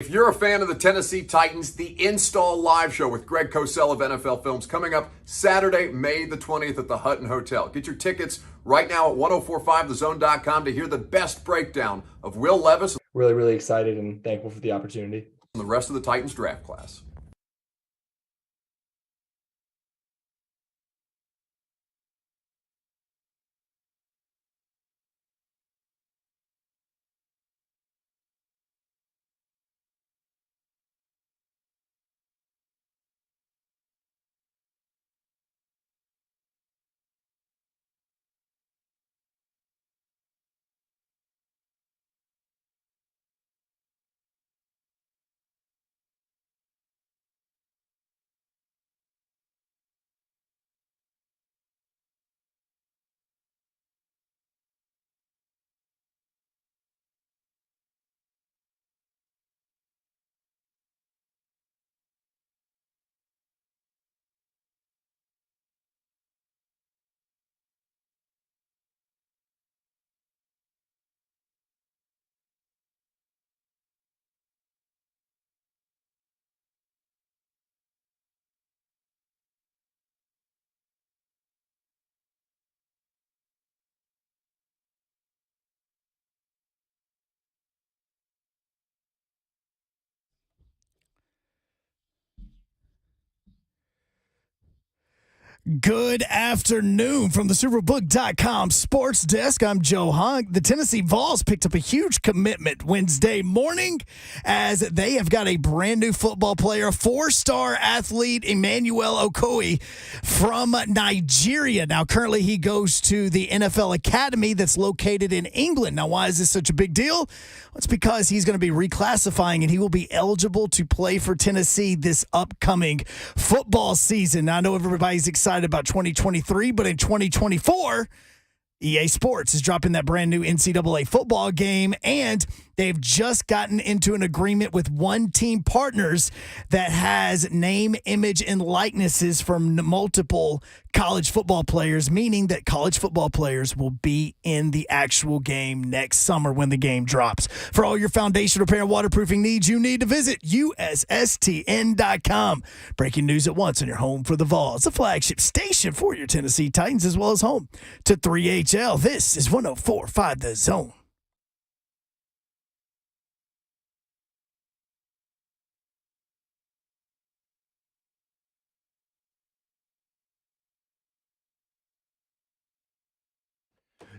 If you're a fan of the Tennessee Titans, the Install Live Show with Greg Cosell of NFL Films coming up Saturday, May the 20th at the Hutton Hotel. Get your tickets right now at 1045thezone.com to hear the best breakdown of Will Levis. Really excited and thankful for the opportunity. And the rest of the Titans draft class. Good afternoon from the Superbook.com sports desk. I'm Joe Hunk. The Tennessee Vols picked up a huge commitment Wednesday morning as they have got a brand new football player, four-star athlete Emmanuel Okoye from Nigeria. Now, currently he goes to the NFL Academy that's located in England. Now, why is this such a big deal? Well, it's because he's going to be reclassifying and he will be eligible to play for Tennessee this upcoming football season. Now, I know everybody's excited about 2023, but in 2024, EA Sports is dropping that brand new NCAA football game, and they've just gotten into an agreement with One Team Partners that has name, image, and likenesses from multiple college football players, meaning that college football players will be in the actual game next summer when the game drops. For all your foundation repair and waterproofing needs, you need to visit USSTN.com. Breaking news at once on your home for the Vols, the flagship station for your Tennessee Titans, as well as home to 3HL. This is 104.5 The Zone.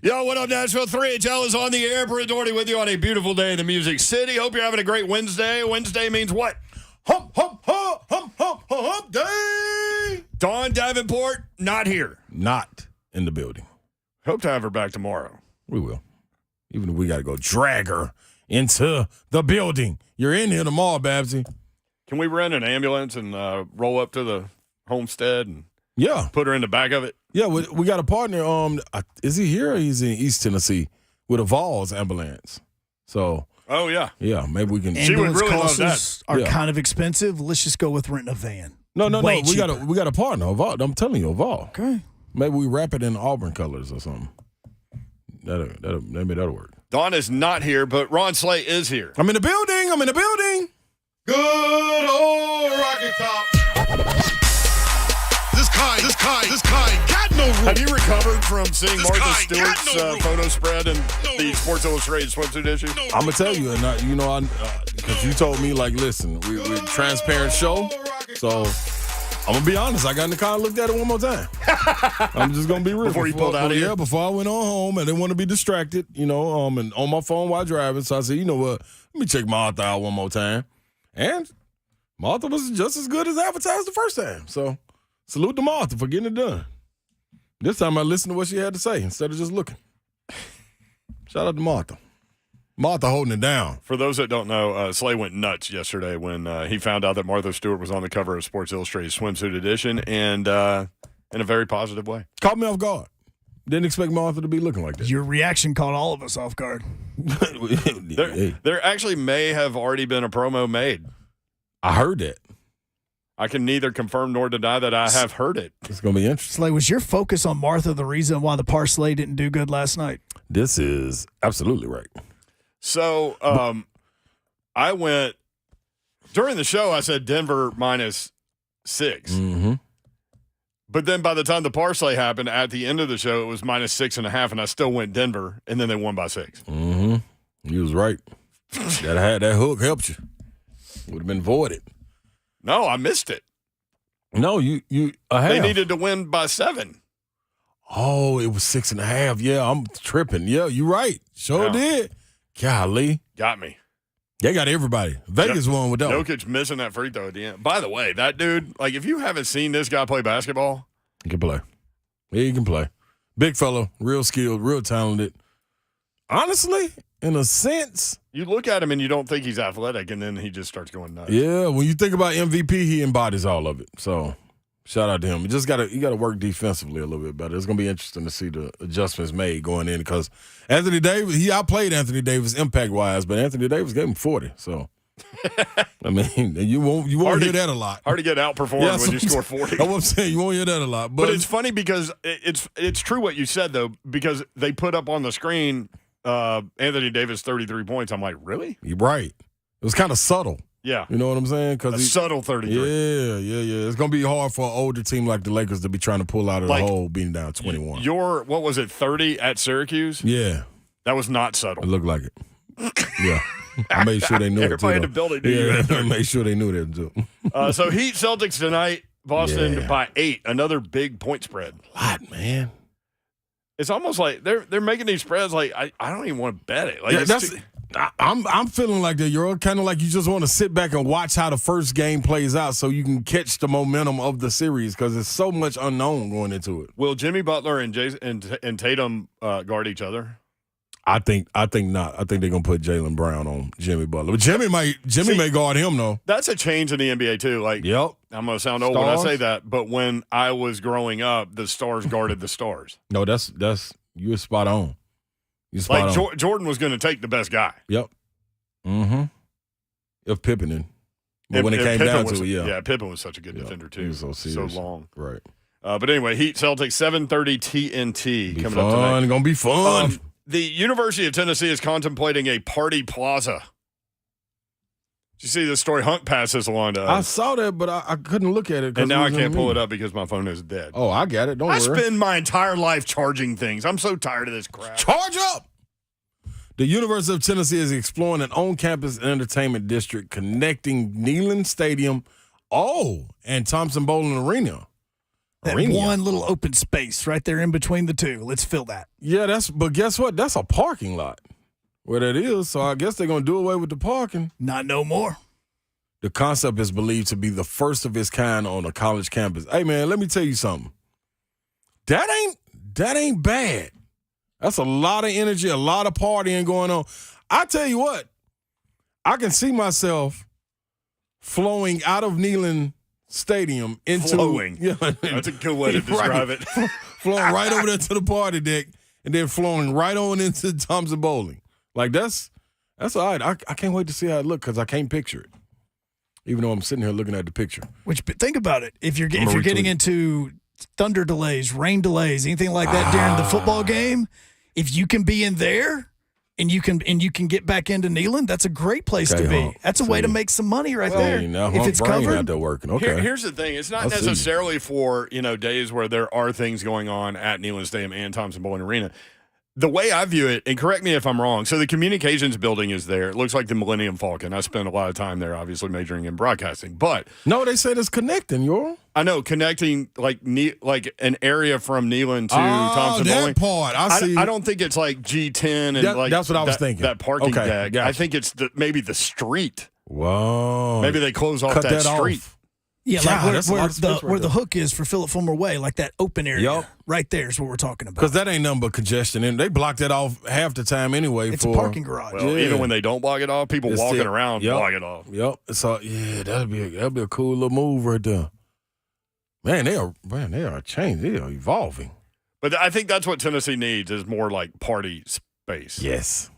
Yo, what up, Nashville? 3HL is on the air. Brent Doherty with you on a beautiful day in the Music City. Hope you're having a great Wednesday. Wednesday means what? Hump, hump, hump, hump, hump, hump day. Dawn Davenport, not here. Not in the building. Hope to have her back tomorrow. We will. Even if we got to go drag her into the building. You're in here tomorrow, Babsy. Can we rent an ambulance and roll up to the homestead and Yeah. put her in the back of it? Yeah, we got a partner. Is he here or he's in East Tennessee with a Vols ambulance? So, Oh, yeah. yeah, maybe we can. She would Ambulance really love costs that. are Yeah. kind of expensive. Let's just go with renting a van. No. Way We got cheaper. a partner, a Vol. I'm telling you, a Vol. Okay. Maybe we wrap it in Auburn colors or something. Maybe that'll work. Dawn is not here, but Ron Slay is here. I'm in the building. Good old Rocky Top. This kind got no room. Have you recovered from seeing This Martha guy got Stewart's no room. photo spread and No the room. Sports Illustrated swimsuit issue? I'm gonna tell you, and because you told me, like, listen, we're a transparent show, so I'm gonna be honest. I got in the car and looked at it one more time. I'm just gonna be real. Before you pulled out of here? Yeah, before I went on home, I didn't want to be distracted, and on my phone while driving. So I said, you know what? Let me check Martha out one more time, and Martha was just as good as advertised the first time. So salute to Martha for getting it done. This time I listened to what she had to say instead of just looking. Shout out to Martha. Martha holding it down. For those that don't know, Slay went nuts yesterday when he found out that Martha Stewart was on the cover of Sports Illustrated Swimsuit Edition, and in a very positive way. Caught me off guard. Didn't expect Martha to be looking like that. Your reaction caught all of us off guard. There actually may have already been a promo made. I heard that. I can neither confirm nor deny that I have heard it. It's going to be interesting. Slay, was your focus on Martha the reason why the Parsley didn't do good last night? This is absolutely right. So I went During the show, I said Denver -6. Mm-hmm. But then by the time the Parsley happened, at the end of the show, it was -6.5, and I still went Denver, and then they won by 6. Mm-hmm. You was right. that hook helped you. Would have been voided. No, I missed it. No, you They needed to win by 7. Oh, it was 6.5. Yeah, I'm tripping. Yeah, you're right. Sure did. Golly. Got me. They got everybody. Vegas won with that one. Jokic missing that free throw at the end. By the way, that dude, like, if you haven't seen this guy play basketball. He can play. He can play. Big fellow, real skilled, real talented. Honestly, in a sense. You look at him and you don't think he's athletic, and then he just starts going nuts. Yeah, when you think about MVP, he embodies all of it. So, shout out to him. You got to work defensively a little bit better. It's going to be interesting to see the adjustments made going in because Anthony Davis, he outplayed Anthony Davis impact-wise, but Anthony Davis gave him 40. So, I mean, you won't hear that a lot. Hard to get outperformed when you score 40. That's what I'm saying. You won't hear that a lot. But it's funny because it's true what you said, though, because they put up on the screen Anthony Davis 33 points. I'm like, really? You're right. It was kind of subtle. Yeah. You know what I'm saying? A subtle 33. Yeah. It's going to be hard for an older team like the Lakers to be trying to pull out of the hole being down 21. What was it, 30 at Syracuse? Yeah. That was not subtle. It looked like it. Yeah. I made sure they knew it, too. Everybody in the building knew you. I made sure they knew that, too. So Heat Celtics tonight, Boston by 8. Another big point spread. A lot, man. It's almost like they're making these spreads like I don't even want to bet it. Like I'm feeling like that. You're kind of like you just want to sit back and watch how the first game plays out so you can catch the momentum of the series because there's so much unknown going into it. Will Jimmy Butler and Tatum guard each other? I think not. I think they're gonna put Jaylen Brown on Jimmy Butler. But Jimmy may guard him though. That's a change in the NBA too. Like, yep. I'm gonna sound old when I say that, but when I was growing up, the stars guarded the stars. No, that's you're spot on. Jordan was going to take the best guy. Yep. Mm-hmm. If Pippen in. But when it came down to it, yeah, Pippen was such a good defender too. He was so serious. So long. Right. But anyway, Heat Celtics 7:30 TNT coming up tonight. Gonna be fun. The University of Tennessee is contemplating a party plaza. Did you see this story? Hunt passed this along to us. I saw that, but I couldn't look at it. And now I can't pull it up because my phone is dead. Oh, I got it. Don't worry. I spend my entire life charging things. I'm so tired of this crap. Charge up! The University of Tennessee is exploring an on-campus entertainment district connecting Neyland Stadium, and Thompson Bowling Arena. That one little open space right there in between the two. Let's fill that. Yeah, but guess what? That's a parking lot where that is. So I guess they're going to do away with the parking. Not no more. The concept is believed to be the first of its kind on a college campus. Hey, man, let me tell you something. That ain't bad. That's a lot of energy, a lot of partying going on. I tell you what, I can see myself flowing out of Neyland Stadium into yeah, that's a good way to describe it. Flowing right over there to the party deck and then flowing right on into Thompson Bowling. Like that's all right. I can't wait to see how it looks because I can't picture it. Even though I'm sitting here looking at the picture. But think about it. If you're getting into thunder delays, rain delays, anything like that during the football game, if you can be in there and you can get back into Neyland, that's a great place to be. That's a way to make some money right there. If it's covered. Out there working. Okay. Here's the thing. It's not necessarily for, days where there are things going on at Neyland Stadium and Thompson Bowling Arena. The way I view it, and correct me if I'm wrong, so the communications building is there. It looks like the Millennium Falcon. I spent a lot of time there, obviously majoring in broadcasting. But no, they said it's connecting, yo. I know, connecting like an area from Neyland to Thompson Bowling. That part. I see. I don't think it's like G10 and that's what I was thinking. That parking deck. Gotcha. I think it's maybe the street. Whoa. Maybe they close off that street. Off. Yeah, like where the hook is for Philip Fulmer Way, like that open area. Yep. Right there is what we're talking about. Because that ain't nothing but congestion. And they block that off half the time anyway. It's a parking garage. Well, even when they don't block it off, people walking around block it off. Yep. So, yeah, that'd be a cool little move right there. Man, they are changing. They are evolving. But I think that's what Tennessee needs is more like party space. Yes.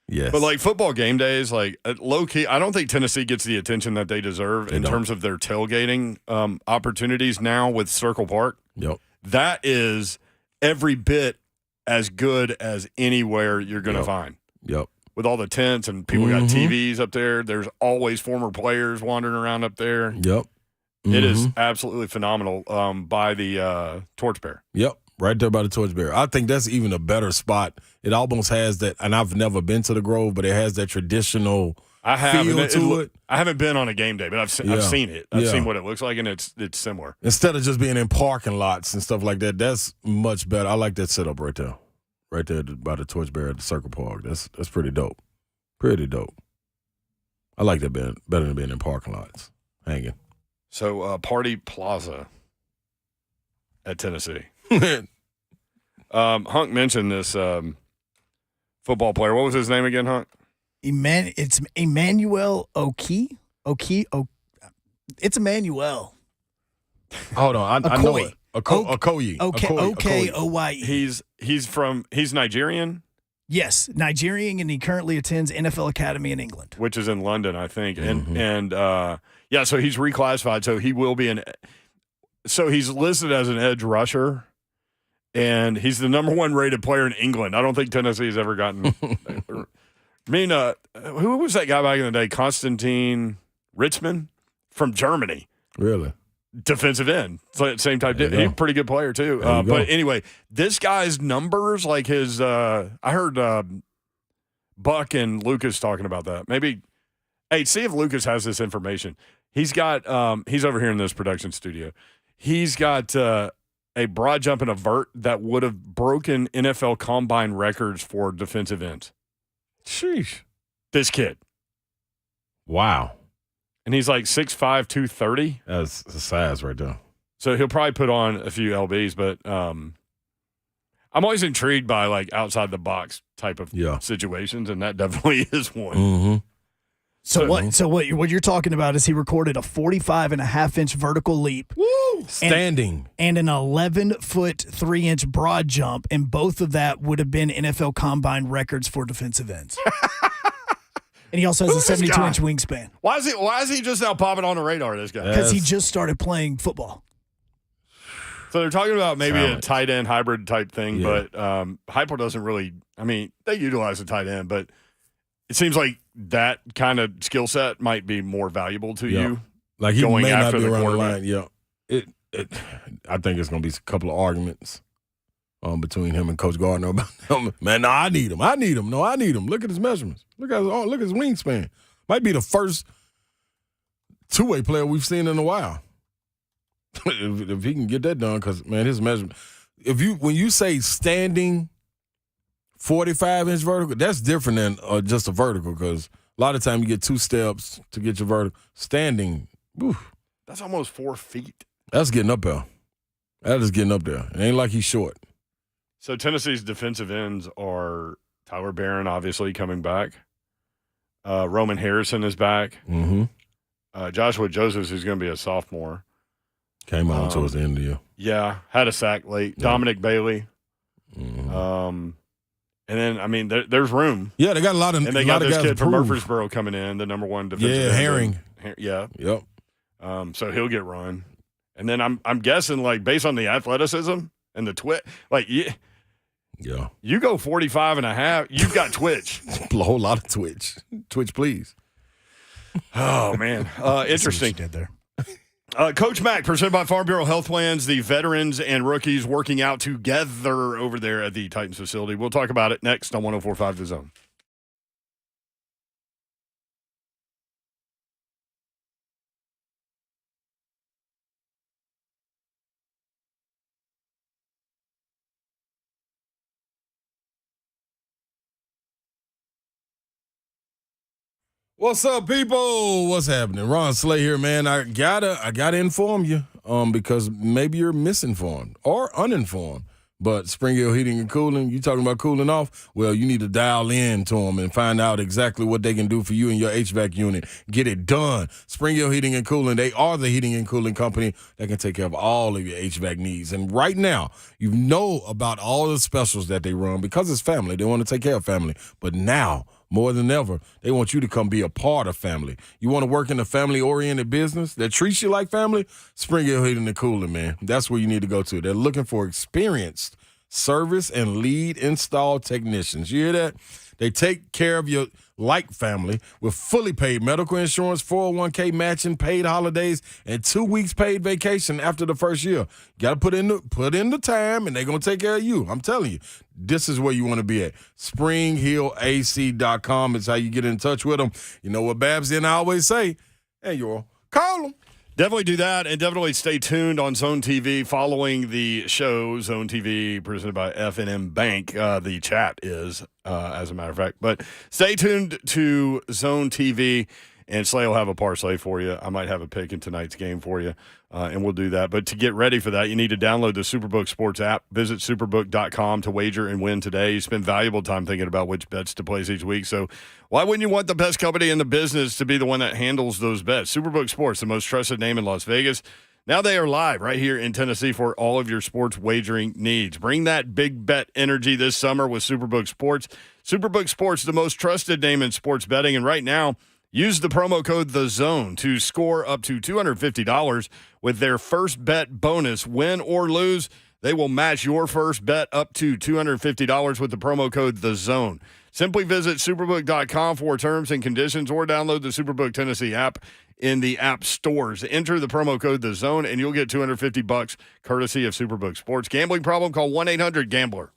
But like football game days, like low key, I don't think Tennessee gets the attention that they deserve in terms of their tailgating opportunities now with Circle Park. Yep. That is every bit as good as anywhere you're going to find. Yep. with all the tents and people got TVs up there. There's always former players wandering around up there. Yep. It is absolutely phenomenal by the Torchbearer. Yep. Right there by the Torchbearer. I think that's even a better spot. It almost has that, and I've never been to the Grove, but it has that traditional feel to it. I haven't been on a game day, but I've seen it. I've seen what it looks like, and it's similar. Instead of just being in parking lots and stuff like that, that's much better. I like that setup right there. Right there by the Torchbearer at the Circle Park. That's pretty dope. Pretty dope. I like that better than being in parking lots, hanging. So, Party Plaza at Tennessee. Hunk mentioned this football player. What was his name again, Hunk? It's Emmanuel Okoye. It's Emmanuel. Hold on. I know it. Okoye. Okoye. He's Nigerian? Yes, Nigerian, and he currently attends NFL Academy in England. Which is in London, I think. So he's reclassified, so he will be so he's listed as an edge rusher, and he's the number 1 rated player in England. I don't think Tennessee's ever gotten who was that guy back in the day? Konstantin Ritzmann from Germany. Really? Defensive end. Same type. He's a pretty good player, too. But anyway, this guy's numbers, like his I heard Buck and Lucas talking about that. Maybe, hey, see if Lucas has this information. He's got he's over here in this production studio. He's got a broad jump and a vert that would have broken NFL combine records for defensive ends. Sheesh. This kid. Wow. And he's like 6'5", 230. That's the size right there. So he'll probably put on a few LBs, but I'm always intrigued by like outside the box type of situations, and that definitely is one. Mm-hmm. So what you're talking about is he recorded a 45.5-inch vertical leap. Woo! Standing. And an 11-foot 3-inch broad jump, and both of that would have been NFL combine records for defensive ends. And he also has a 72-inch wingspan. Why is he just now popping on the radar, this guy? Because he just started playing football. So they're talking about maybe a tight end hybrid type thing, but Hypo doesn't really – I mean, they utilize a tight end, but it seems like that kind of skill set might be more valuable to you. Like he going may after not be the around the quarterback. line. I think it's going to be a couple of arguments between him and Coach Gardner about him. Man, no, I need him. No, I need him. Look at his measurements. Look at his wingspan. Might be the first two-way player we've seen in a while. if he can get that done, because, man, his measurement. When you say standing 45-inch vertical, that's different than just a vertical, because a lot of time you get 2 steps to get your vertical. Standing, that's almost 4 feet. That's getting up there. That is getting up there. It ain't like he's short. So Tennessee's defensive ends are Tyler Barron, obviously, coming back. Roman Harrison is back. Mm-hmm. Joshua Josephs, who's going to be a sophomore. Came on towards the end of the year. Yeah, had a sack late. Yeah. Dominic Bailey. Mm-hmm. And then, I mean, there's room. Yeah, they got a lot of And they got this guys kid from prove. Murfreesboro coming in, the number 1 defensive end. Herring. Yeah. Yep. So he'll get run. And then I'm guessing, like, based on the athleticism and the twitch, like, Yeah. You go 45.5, you've got twitch. A whole lot of twitch. Twitch, please. Oh, man. Interesting. Did there. Coach Mack, presented by Farm Bureau Health Plans, the veterans and rookies working out together over there at the Titans facility. We'll talk about it next on 104.5 The Zone. What's up, people? What's happening? Ron Slay here, man. I gotta inform you, because maybe you're misinformed or uninformed. But Spring Hill Heating and Cooling, you talking about cooling off? Well, you need to dial in to them and find out exactly what they can do for you and your HVAC unit. Get it done. Spring Hill Heating and Cooling, they are the heating and cooling company that can take care of all of your HVAC needs. And right now, you know about all the specials that they run because it's family. They want to take care of family. But now, more than ever, they want you to come be a part of family. You want to work in a family-oriented business that treats you like family? Spring Hill Heating and Cooling, man. That's where you need to go to. They're looking for experienced service and lead install technicians. You hear that? They take care of your like family with fully paid medical insurance, 401k matching, paid holidays, and 2 weeks paid vacation after the first year. You got to put in the time, and they're going to take care of you. I'm telling you, this is where you want to be at. SpringHillAC.com is how you get in touch with them. You know what Babs and I always say? Hey, y'all, call them. Definitely do that, and definitely stay tuned on Zone TV following the show, Zone TV, presented by F&M Bank. The chat is, as a matter of fact. But stay tuned to Zone TV, and Slay will have a parlay for you. I might have a pick in tonight's game for you, and we'll do that. But to get ready for that, you need to download the Superbook Sports app. Visit superbook.com to wager and win today. You spend valuable time thinking about which bets to place each week, so why wouldn't you want the best company in the business to be the one that handles those bets? Superbook Sports, the most trusted name in Las Vegas. Now they are live right here in Tennessee for all of your sports wagering needs. Bring that big bet energy this summer with Superbook Sports. Superbook Sports, the most trusted name in sports betting, and right now, use the promo code THEZONE to score up to $250 with their first bet bonus. Win or lose, they will match your first bet up to $250 with the promo code THEZONE. Simply visit superbook.com for terms and conditions or download the Superbook Tennessee app in the app stores. Enter the promo code THEZONE and you'll get $250 courtesy of Superbook Sports. Gambling problem? Call 1-800-GAMBLER.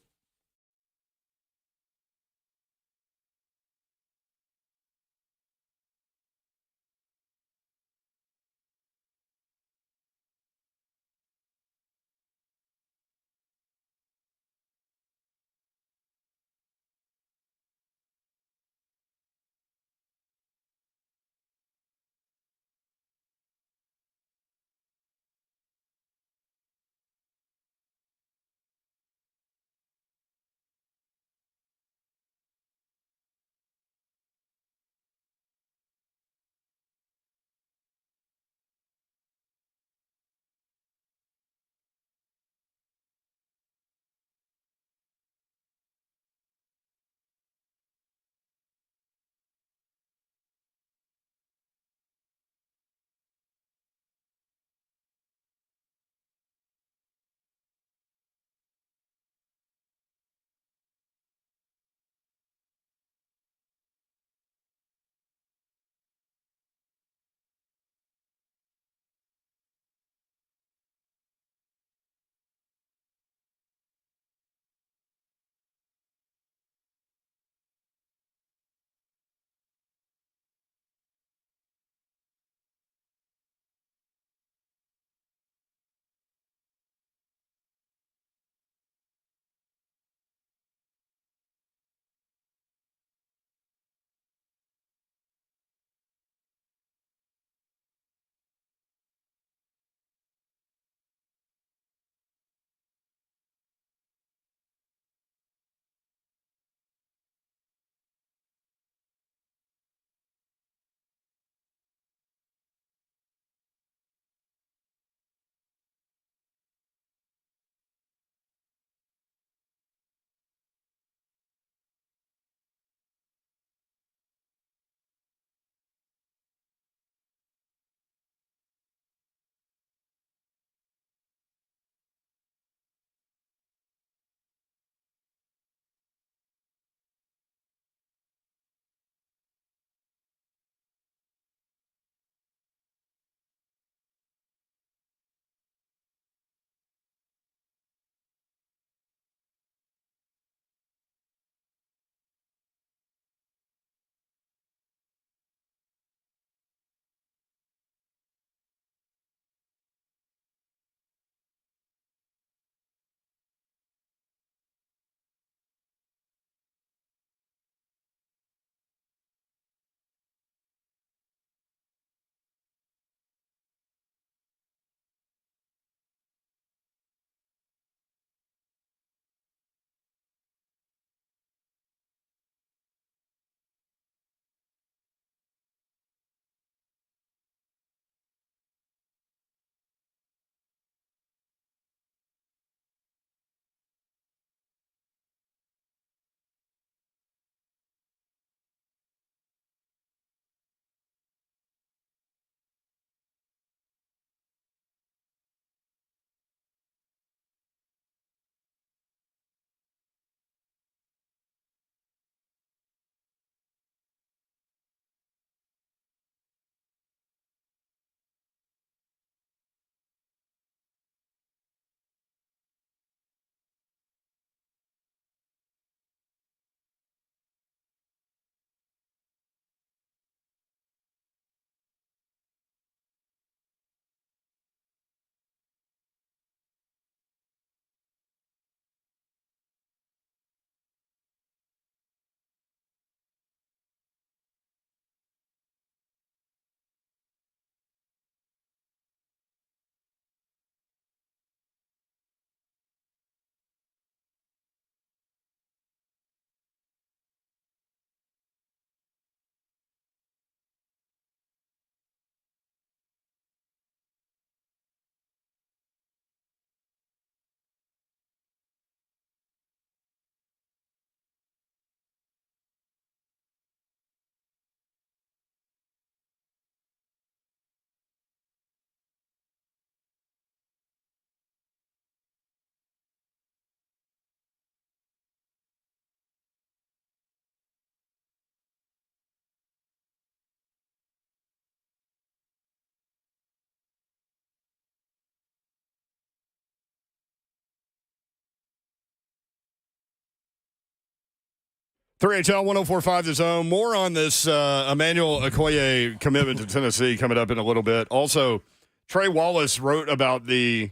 3HL 104.5 The Zone. More on this Emmanuel Okoye commitment to Tennessee coming up in a little bit. Also, Trey Wallace wrote about the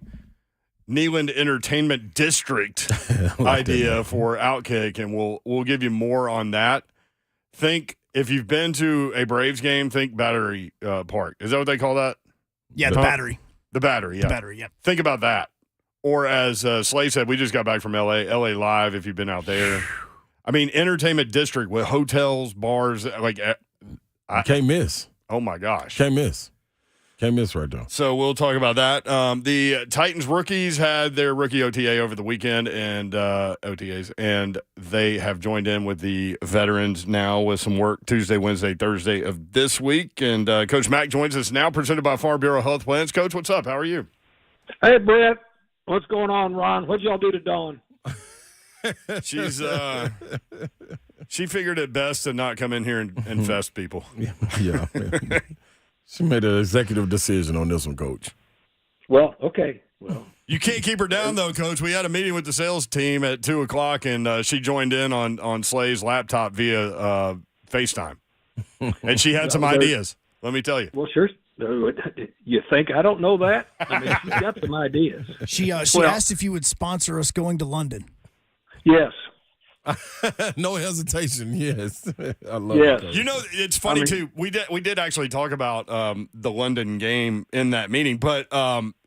Neyland Entertainment District idea for Outkick, and we'll give you more on that. Think, if you've been to a Braves game, think Battery Park. Is that what they call that? Yeah, the Battery. The Battery, yeah. The Battery, yeah. Think about that. Or as Slay said, we just got back from L.A. L.A. Live, if you've been out there. I mean, entertainment district with hotels, bars, like Can't miss. Oh my gosh, Can't miss right there. So we'll talk about that. The Titans rookies had their rookie OTA over the weekend and OTAs, and they have joined in with the veterans now with some work Tuesday, Wednesday, Thursday of this week. And Coach Mack joins us now, presented by Farm Bureau Health Plans. Coach, what's up? How are you? Hey, Brett. What's going on, Ron? What'd y'all do to Dawn? She's she figured it best to not come in here and infest people. Yeah. She made an executive decision on this one, Coach. Well, okay. Well, you can't keep her down, though, Coach. We had a meeting with the sales team at 2 o'clock, and she joined in on Slay's laptop via FaceTime. And she had some ideas, let me tell you. Well, sure. You think I don't know that? I mean, she's got some ideas. She asked if you would sponsor us going to London. Yes. No hesitation. Yes, I love Yes. it. You know, it's funny too. We did actually talk about the London game in that meeting, but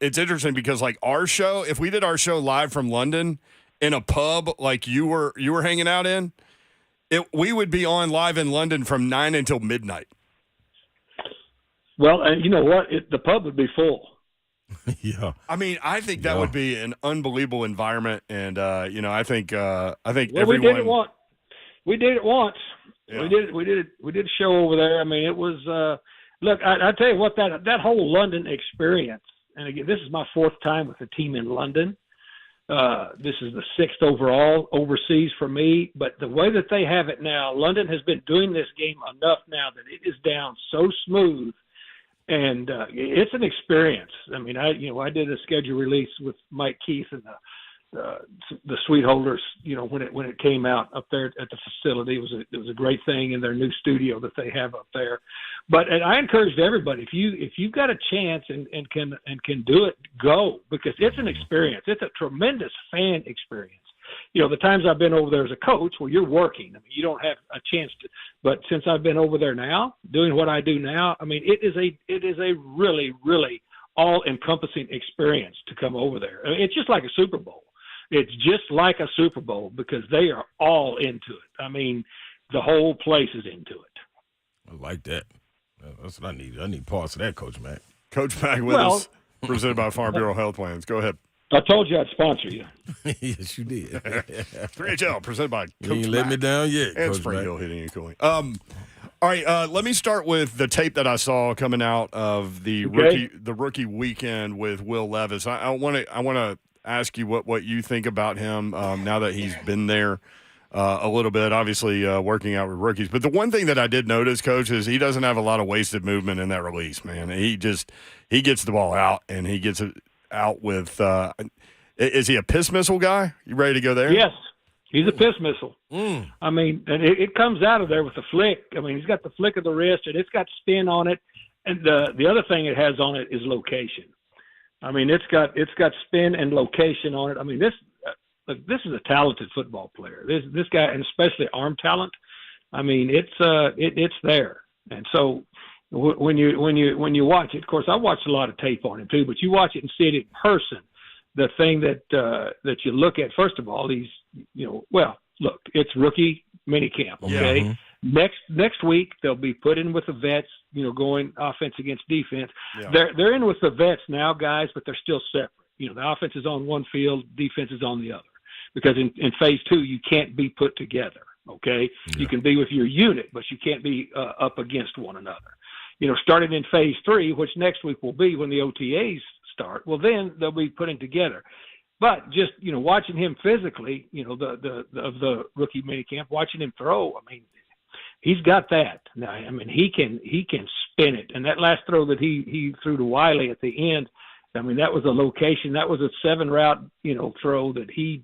it's interesting because like our show, if we did our show live from London in a pub like you were hanging out in, we would be on live in London from 9 until midnight. Well, and you know what? The pub would be full. Yeah. I mean, I think that would be an unbelievable environment, and I think Well, everyone. we did it once. Yeah. We did a show over there. I mean, it was. Look, I tell you what, that whole London experience, and again, this is my 4th time with the team in London. This is the 6th overall overseas for me. But the way that they have it now, London has been doing this game enough now that it is down so smooth. And it's an experience. I mean, I did a schedule release with Mike Keith and the Sweet Holders. You know, when it came out up there at the facility, it was a great thing in their new studio that they have up there. And I encouraged everybody, if you've got a chance and can do it, go, because it's an experience. It's a tremendous fan experience. You know, the times I've been over there as a coach, well, you're working. I mean, you don't have a chance to. But since I've been over there now, doing what I do now, I mean, it is a really, really all-encompassing experience to come over there. I mean, it's just like a Super Bowl. It's just like a Super Bowl because they are all into it. I mean, the whole place is into it. I like that. That's what I need. I need parts of that, Coach Mack. Coach Mack with us, presented by Farm Bureau Health Plans. Go ahead. I told you I'd sponsor you. Yes, you did. 3HL, presented by Coach You ain't let me down yet, and Coach Spring Mack. Hill Heating and Cooling. All right, let me start with the tape that I saw coming out of the rookie weekend with Will Levis. I want to ask you what you think about him now that he's been there a little bit, obviously working out with rookies. But the one thing that I did notice, Coach, is he doesn't have a lot of wasted movement in that release, man. He gets the ball out, and he gets it out with is he a piss missile guy? You ready to go there? Yes, he's a piss missile. I mean, and it comes out of there with a flick. I mean, he's got the flick of the wrist, and it's got spin on it. And the other thing it has on it is location. I mean, it's got spin and location on it. I mean, this is a talented football player. This guy, and especially arm talent. I mean, it's there. And so when you watch it, of course, I watched a lot of tape on him too. But you watch it and see it in person. The thing that you look at, first of all, look, it's rookie minicamp. Okay, next week they'll be put in with the vets. Going offense against defense. Yeah. They're in with the vets now, guys, but they're still separate. The offense is on one field, defense is on the other. Because in phase 2, you can't be put together. Okay, you can be with your unit, but you can't be up against one another. Starting in phase 3, which next week will be when the OTAs start. Well, then they'll be putting together. But just watching him physically, the rookie minicamp, watching him throw. I mean, he's got that. Now, I mean, he can spin it. And that last throw that he threw to Wiley at the end, I mean, that was a location. That was a 7 route, throw that he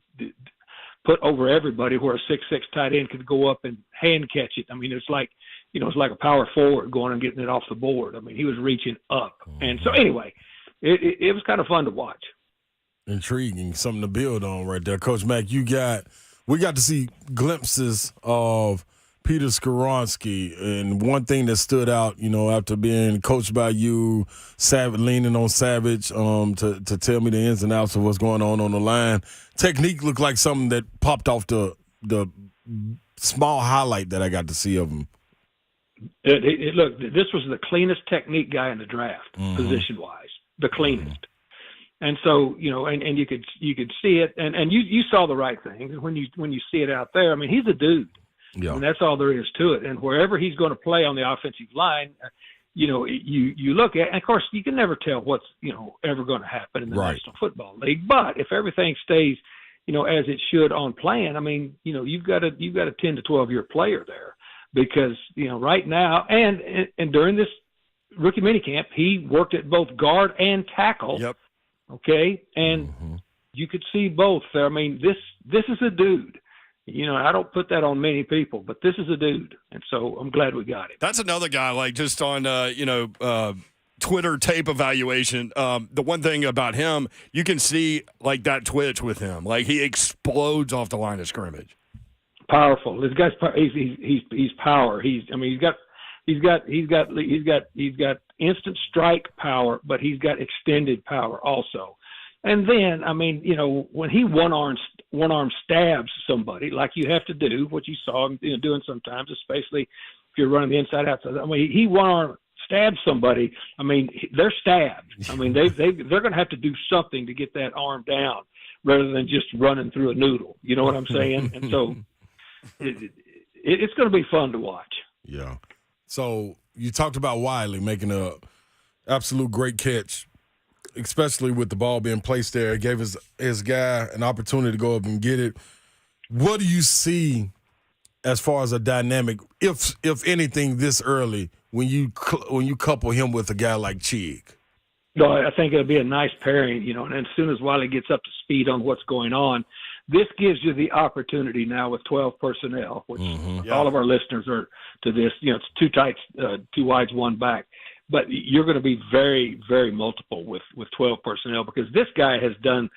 put over everybody where a 6'6" tight end could go up and hand catch it. I mean, it's like a power forward going and getting it off the board. I mean, he was reaching up. And so anyway, it was kind of fun to watch. Intriguing, something to build on right there. Coach Mack, we got to see glimpses of Peter Skoronski, and one thing that stood out, after being coached by you, leaning on Savage to tell me the ins and outs of what's going on the line, technique looked like something that popped off the small highlight that I got to see of him. Look, this was the cleanest technique guy in the draft, position-wise, the cleanest. And so, and you could see it, and you saw the right thing when you see it out there. I mean, he's a dude. Yeah. And that's all there is to it. And wherever he's going to play on the offensive line, you look at, and of course, you can never tell what's, ever going to happen in the National Football League. But if everything stays, as it should on plan, I mean, you've got a 10 to 12 year player there because, right now and during this rookie minicamp, he worked at both guard and tackle. Yep. Okay. And you could see both there. I mean, this is a dude. I don't put that on many people, but this is a dude, and so I'm glad we got him. That's another guy, like just on, Twitter tape evaluation. The one thing about him, you can see like that twitch with him, like he explodes off the line of scrimmage. Powerful. This guy's he's power. He's got instant strike power, but he's got extended power also. And then, I mean, when he one arm stabs somebody, like you have to do, what you saw him doing sometimes, especially if you're running the inside outside. I mean, he one arm stabs somebody. I mean, they're stabbed. I mean, they're going to have to do something to get that arm down rather than just running through a noodle. You know what I'm saying? And so it's going to be fun to watch. Yeah. So you talked about Wiley making a absolute great catch, especially with the ball being placed there. It gave his guy an opportunity to go up and get it. What do you see as far as a dynamic, if anything, this early when you couple him with a guy like Chig? No, I think it'll be a nice pairing, and as soon as Wiley gets up to speed on what's going on, this gives you the opportunity now with 12 personnel, which all of our listeners are to this. It's two tights, two wides, one back. But you're going to be very, very multiple with 12 personnel because this guy has done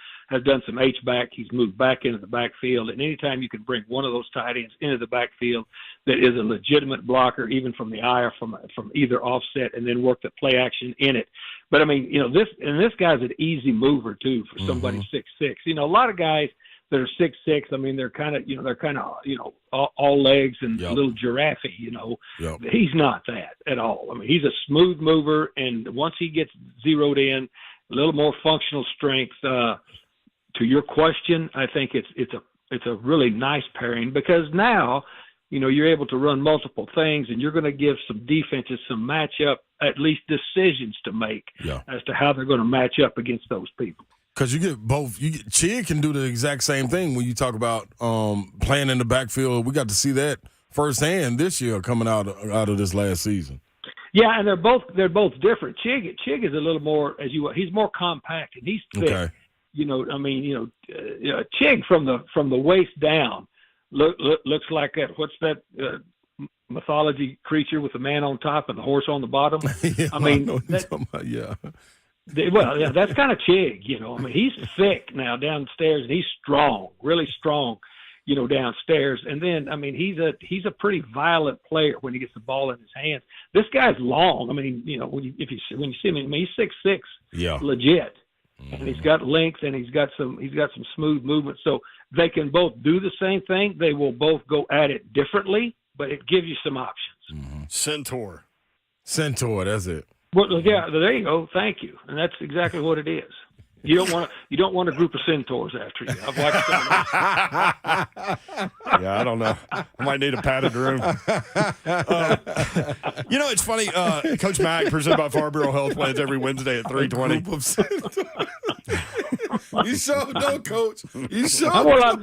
some H-back. He's moved back into the backfield. And anytime you can bring one of those tight ends into the backfield that is a legitimate blocker, even from the eye or from either offset, and then work the play action in it. But, I mean, this guy's an easy mover, too, for somebody 6'6". A lot of guys that are 6'6", I mean, they're kind of, all legs and a little giraffe, Yep. He's not that at all. I mean, he's a smooth mover, and once he gets zeroed in, a little more functional strength. To your question, I think it's a really nice pairing because now, you're able to run multiple things, and you're going to give some defenses some matchup, at least decisions to make as to how they're going to match up against those people. Because you get both. Chig can do the exact same thing when you talk about playing in the backfield. We got to see that firsthand this year coming out of this last season. Yeah, and they're both different. Chig is a little more he's more compact and he's thick. Okay. Chig from the waist down looks like what's that mythology creature with the man on top and the horse on the bottom? Yeah, I mean, know what you're talking about, yeah. Well, yeah, that's kind of Chig, I mean, he's thick now downstairs, and he's strong, really strong, downstairs. And then, I mean, he's a pretty violent player when he gets the ball in his hands. This guy's long. I mean, when you see him, I mean, he's 6'6", legit, and he's got length, and he's got some smooth movement. So they can both do the same thing. They will both go at it differently, but it gives you some options. Centaur, that's it. Well, yeah, there you go. Thank you, and that's exactly what it is. You don't want a group of centaurs after you. I've watched some of those. Yeah, I don't know. I might need a padded room. It's funny. Coach Mack, presented by Farnborough Health Plans, every Wednesday at 3:20. You sure don't, Coach. You sure? Well,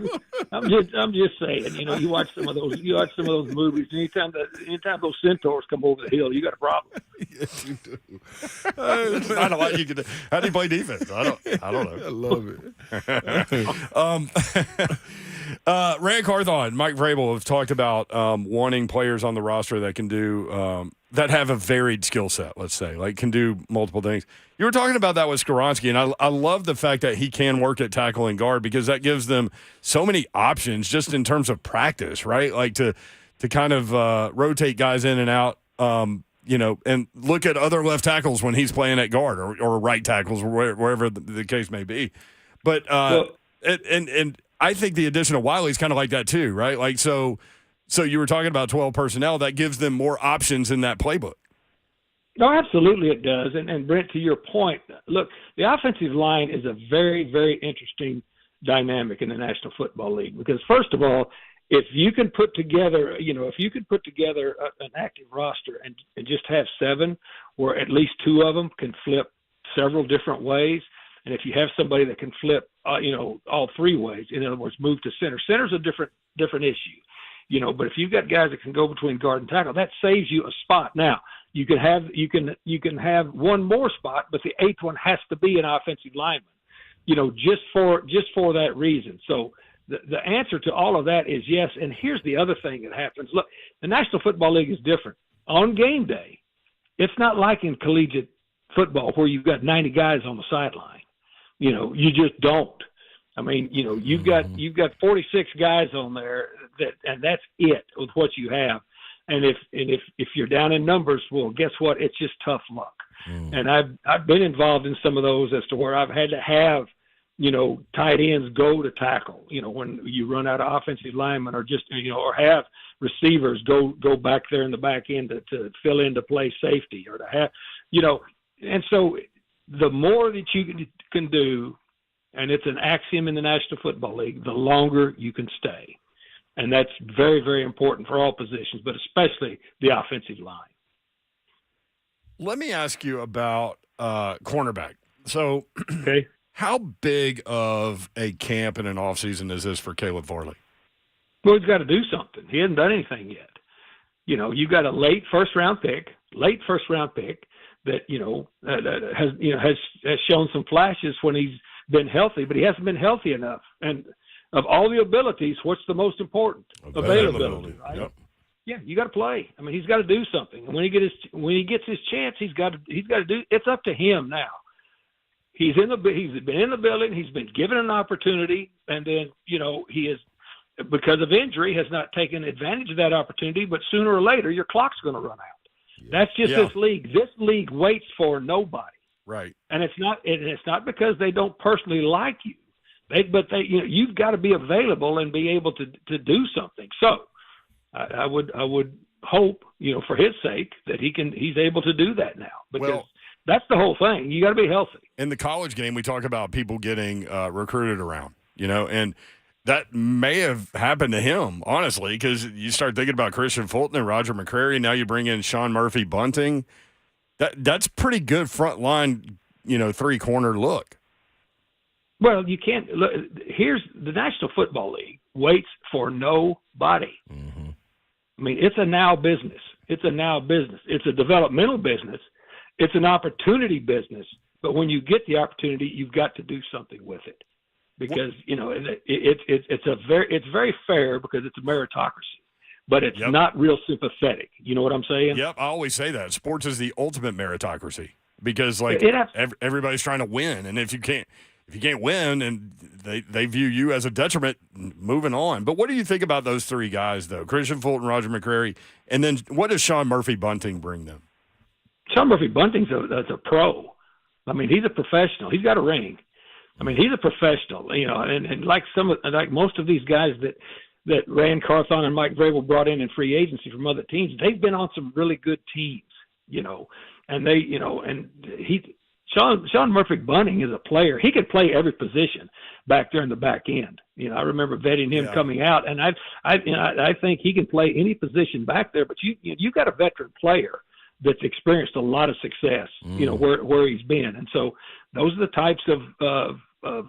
I'm just saying. You watch some of those. Movies. Anytime those centaurs come over the hill, you got a problem. Yes, you do. I don't like you can. How do you play defense? I don't know. I love it. Rand Carthon, Mike Vrabel have talked about wanting players on the roster that can do that have a varied skill set, let's say, like can do multiple things. You were talking about that with Skoronski, and I love the fact that he can work at tackle and guard because that gives them so many options just in terms of practice, right? Like to kind of rotate guys in and out, and look at other left tackles when he's playing at guard or right tackles or wherever the case may be. But and I think the addition of Wiley's kind of like that too, right? Like so you were talking about 12 personnel that gives them more options in that playbook. No, absolutely it does. And Brent, to your point, look, the offensive line is a very, very interesting dynamic in the National Football League because, first of all, if you can put together, an active roster and just have 7 where at least 2 of them can flip several different ways, and if you have somebody that can flip, all 3 ways, in other words, move to center. Center's a different issue, but if you've got guys that can go between guard and tackle, that saves you a spot. Now, you can have one more spot, but the 8th one has to be an offensive lineman, just for that reason. So the answer to all of that is yes. And here's the other thing that happens. Look, the National Football League is different. On game day, it's not like in collegiate football where you've got 90 guys on the sideline. You just don't. I mean, you've got 46 guys on there and that's it with what you have. And if you're down in numbers, well, guess what? It's just tough luck. And I've been involved in some of those as to where I've had to have, tight ends go to tackle, when you run out of offensive linemen or just, or have receivers go back there in the back end to fill in to play safety or to have, and so the more that you can do, and it's an axiom in the National Football League, the longer you can stay. And that's very, very important for all positions, but especially the offensive line. Let me ask you about cornerback. So okay. How big of a camp and an offseason is this for Caleb Farley? Well, he's got to do something. He hasn't done anything yet. You've got a late first round pick that, has shown some flashes when he's been healthy, but he hasn't been healthy enough. And of all the abilities, what's the most important? Availability, right? Yep. Yeah, you got to play. I mean, he's got to do something. And when he gets his chance, he's got to do. It's up to him now. He's been in the building. He's been given an opportunity, and then he is, because of injury, has not taken advantage of that opportunity. But sooner or later, your clock's going to run out. Yeah. That's just this league. This league waits for nobody. Right. And it's not because they don't personally like you. You've got to be available and be able to do something. So I would hope, for his sake, that he's able to do that now, because that's the whole thing. You got to be healthy. In the college game, we talk about people getting recruited around, and that may have happened to him, honestly, because you start thinking about Christian Fulton and Roger McCrary. Now you bring in Sean Murphy Bunting. That's pretty good front line, 3-corner look. Well, you can't look. Here's the National Football League waits for nobody. Mm-hmm. I mean, it's a now business. It's a developmental business. It's an opportunity business. But when you get the opportunity, you've got to do something with it, because it's very fair because it's a meritocracy, but it's not real sympathetic. You know what I'm saying? Yep, I always say that sports is the ultimate meritocracy, because everybody's trying to win, and if you can't win, and they view you as a detriment, moving on. But what do you think about those 3 guys, though? Christian Fulton, Roger McCrary, and then what does Sean Murphy Bunting bring them? Sean Murphy Bunting's a pro. I mean, he's a professional. He's got a ring. I mean, he's a professional, and like most of these guys that Rand Carthon and Mike Vrabel brought in free agency from other teams, they've been on some really good teams, and Sean Murphy Bunting is a player. He could play every position back there in the back end. I remember vetting him coming out, and I think he can play any position back there. But you got a veteran player that's experienced a lot of success, where he's been, and so those are the types of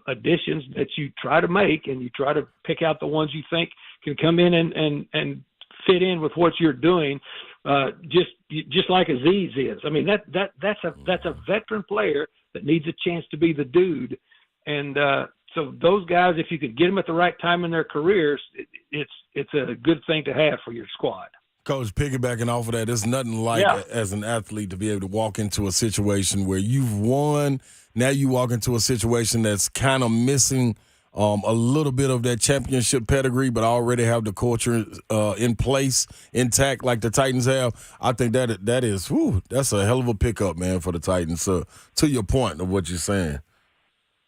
additions that you try to make, and you try to pick out the ones you think can come in and fit in with what you're doing. Just like Aziz is. I mean, that's a veteran player that needs a chance to be the dude. And So those guys, if you could get them at the right time in their careers, it's a good thing to have for your squad. Coach, piggybacking off of that, there's nothing like as an athlete to be able to walk into a situation where you've won. Now you walk into a situation that's kind of missing a little bit of that championship pedigree, but already have the culture in place, intact, like the Titans have. I think that's a hell of a pickup, man, for the Titans. So, to your point of what you're saying.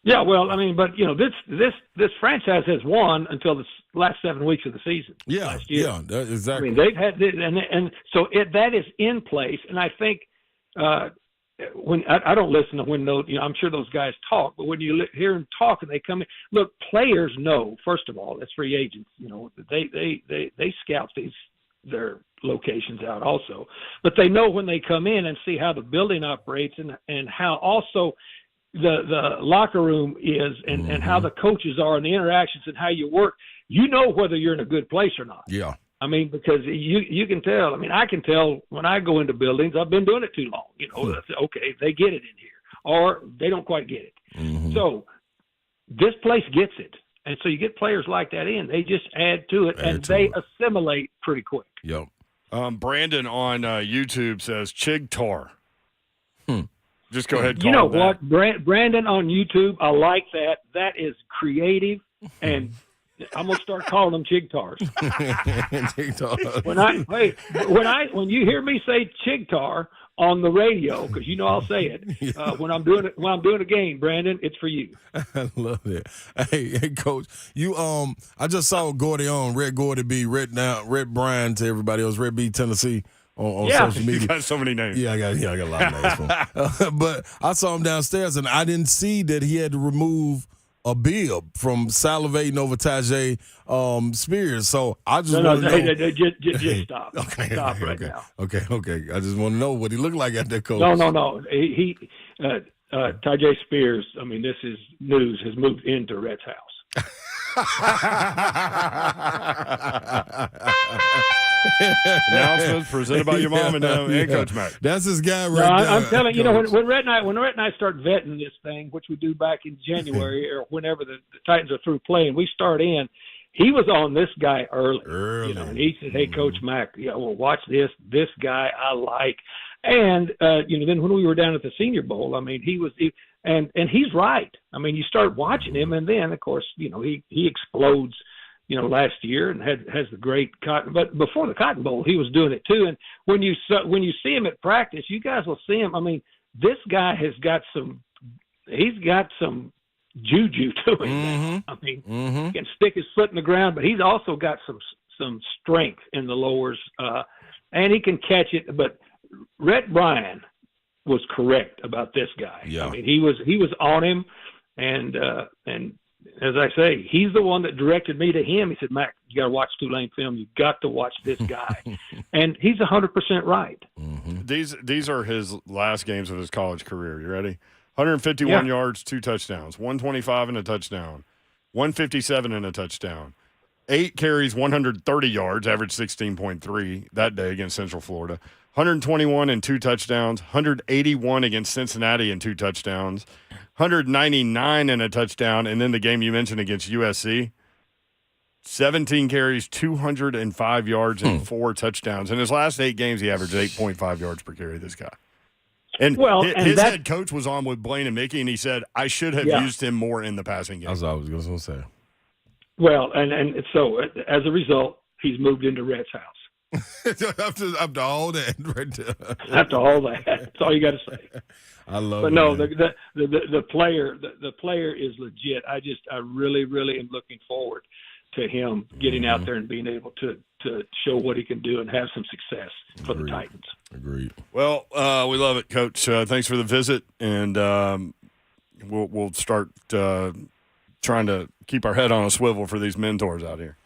Yeah, well, I mean, but this franchise has won until the last 7 weeks of the season. Yeah, exactly. I mean, they've had and so that is in place, and I think when I don't listen to when those, I'm sure those guys talk, but when you hear them talk and they come in, look, players know, first of all, as free agents, they scout their locations out also, but they know when they come in and see how the building operates and how also the locker room is and how the coaches are and the interactions and how you work, whether you're in a good place or not. Yeah. I mean, because you can tell. I mean, I can tell when I go into buildings. I've been doing it too long. Okay, they get it in here, or they don't quite get it. Mm-hmm. So this place gets it, and so you get players like that in. They just add to it, and they assimilate pretty quick. Yep. Brandon on YouTube says Chigtar. Just go ahead. And you call know what, Brandon on YouTube? I like that. That is creative and. I'm gonna start calling them Chigtars. When you hear me say Chigtar on the radio, because I'll say it when I'm doing a game, Brandon, it's for you. I love it. Hey, Coach, I just saw Gordy on Red Gordy B, Red Brian to everybody else, Red B Tennessee. On social media. You got so many names. Yeah, I got a lot of names for him. But I saw him downstairs, and I didn't see that he had to remove a bib from salivating over Tajay Spears. So I just want to know. Just stop. Okay, stop right now. Okay. I just want to know what he looked like at that coach. No. He Tajay Spears, I mean, this is news, has moved into Rhett's house. Announcements presented by your mom and Coach Mack. That's his guy right there. I'm telling you, when Rhett and I start vetting this thing, which we do back in January or whenever the Titans are through playing, we start in. He was on this guy early. And he said, "Hey, Coach Mack, watch this. This guy I like." And then when we were down at the Senior Bowl, I mean, and he's right. I mean, you start watching him, and then of course, he explodes. Last year and has the great Cotton. But before the Cotton Bowl, he was doing it too. And when you see him at practice, you guys will see him. I mean, this guy has got some. He's got some juju to him. Mm-hmm. I mean, he can stick his foot in the ground, but he's also got some strength in the lowers, and he can catch it. But Rhett Bryan was correct about this guy. Yeah. I mean, he was on him, and as I say, he's the one that directed me to him. He said, "Mac, you got to watch Tulane film. You got to watch this guy," and he's 100% right. Mm-hmm. These are his last games of his college career. You ready? 151 yards, 2 touchdowns, 125 and a touchdown, 157 and a touchdown, 8 carries, 130 yards, average 16.3 that day against Central Florida, 121 and 2 touchdowns, 181 against Cincinnati and 2 touchdowns. 199 and a touchdown, and then the game you mentioned against USC, 17 carries, 205 yards, and 4 touchdowns. In his last 8 games, he averaged 8.5 yards per carry, this guy. And his head coach was on with Blaine and Mickey, and he said, I should have used him more in the passing game. That's what I was going to say. Well, and so as a result, he's moved into Rhett's house. after all that, right there. After all that, that's all you got to say. I love but it. But no, the player is legit. I really am looking forward to him getting out there and being able to show what he can do and have some success for the Titans. Agreed. Well, we love it, Coach. Thanks for the visit, and we'll start trying to keep our head on a swivel for these mentors out here.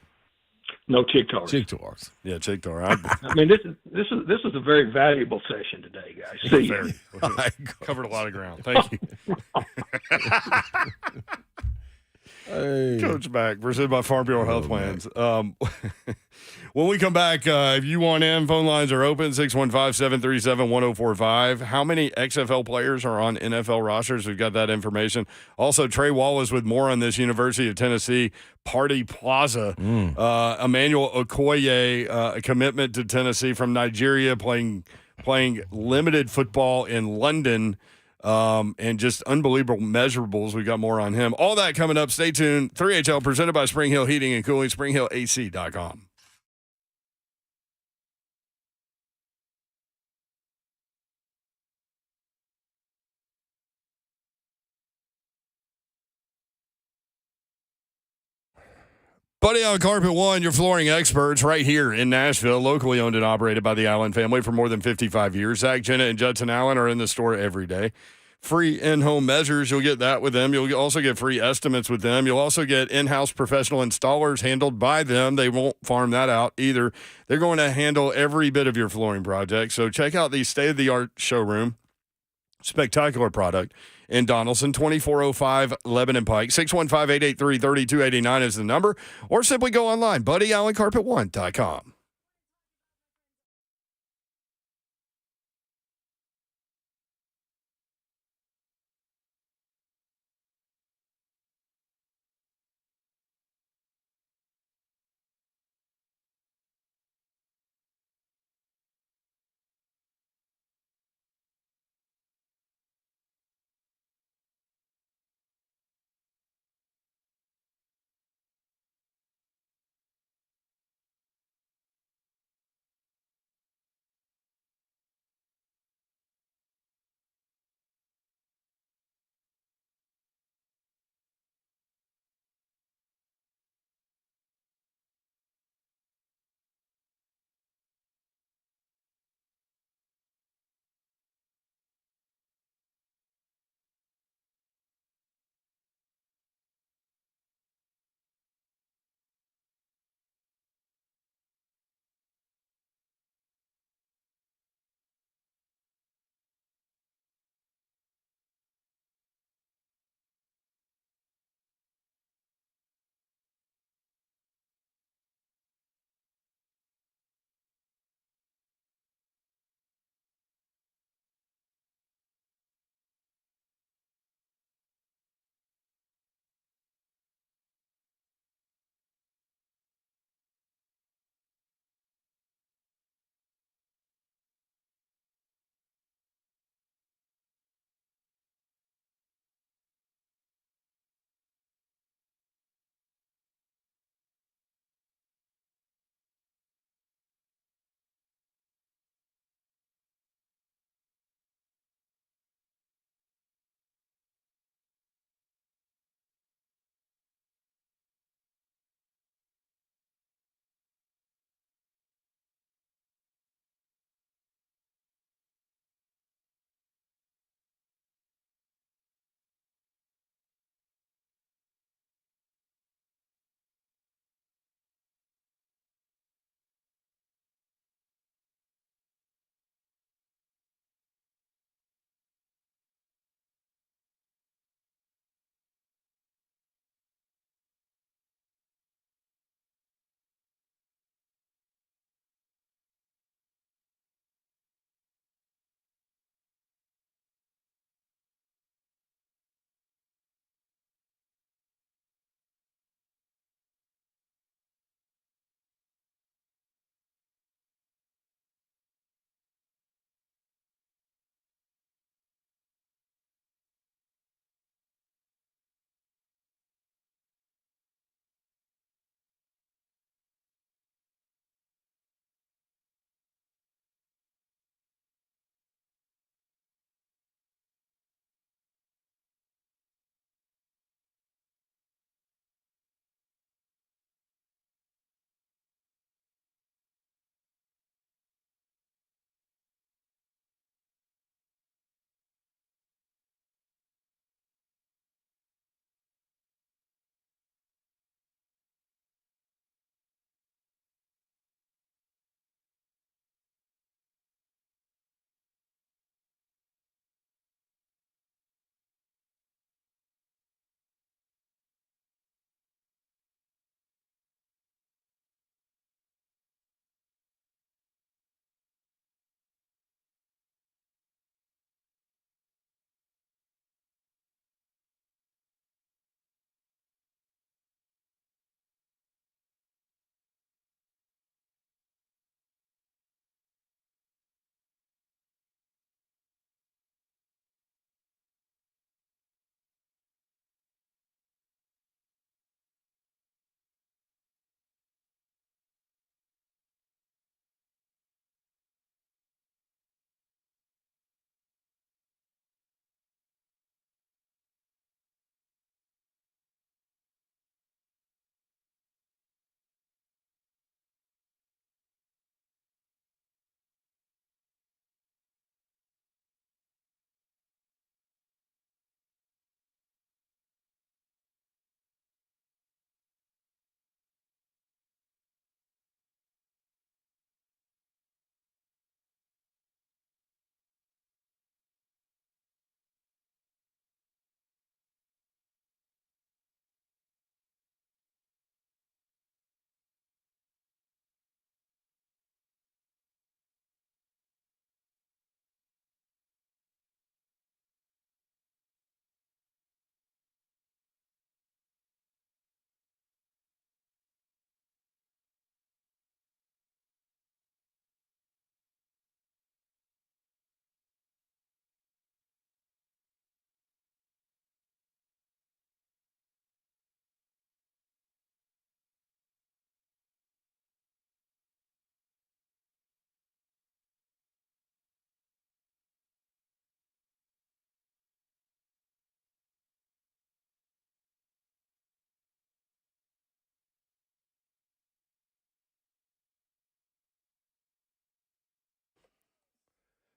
No Chigtars. Chigtars. Yeah, Chigtar. I mean, this is a very valuable session today, guys. See you. Covered a lot of ground. Thank you. Hey. Coach Mack, presented by Farm Bureau Health Plans. When we come back, if you want in, phone lines are open, 615-737-1045. How many XFL players are on NFL rosters? We've got that information. Also, Trey Wallace with more on this University of Tennessee Party Plaza. Emmanuel Okoye, a commitment to Tennessee from Nigeria, playing limited football in London. And just unbelievable measurables. We've got more on him. All that coming up. Stay tuned. 3HL presented by Spring Hill Heating and Cooling, springhillac.com. Buddy on Carpet One, your flooring experts right here in Nashville, locally owned and operated by the Allen family for more than 55 years. Zach, Jenna, and Judson Allen are in the store every day. Free in-home measures, you'll get that with them. You'll also get free estimates with them. You'll also get in-house professional installers handled by them. They won't farm that out either. They're going to handle every bit of your flooring project. So check out the state-of-the-art showroom. Spectacular product in Donaldson, 2405 Lebanon Pike. 615-883-3289 is the number. Or simply go online, BuddyAllenCarpet1.com.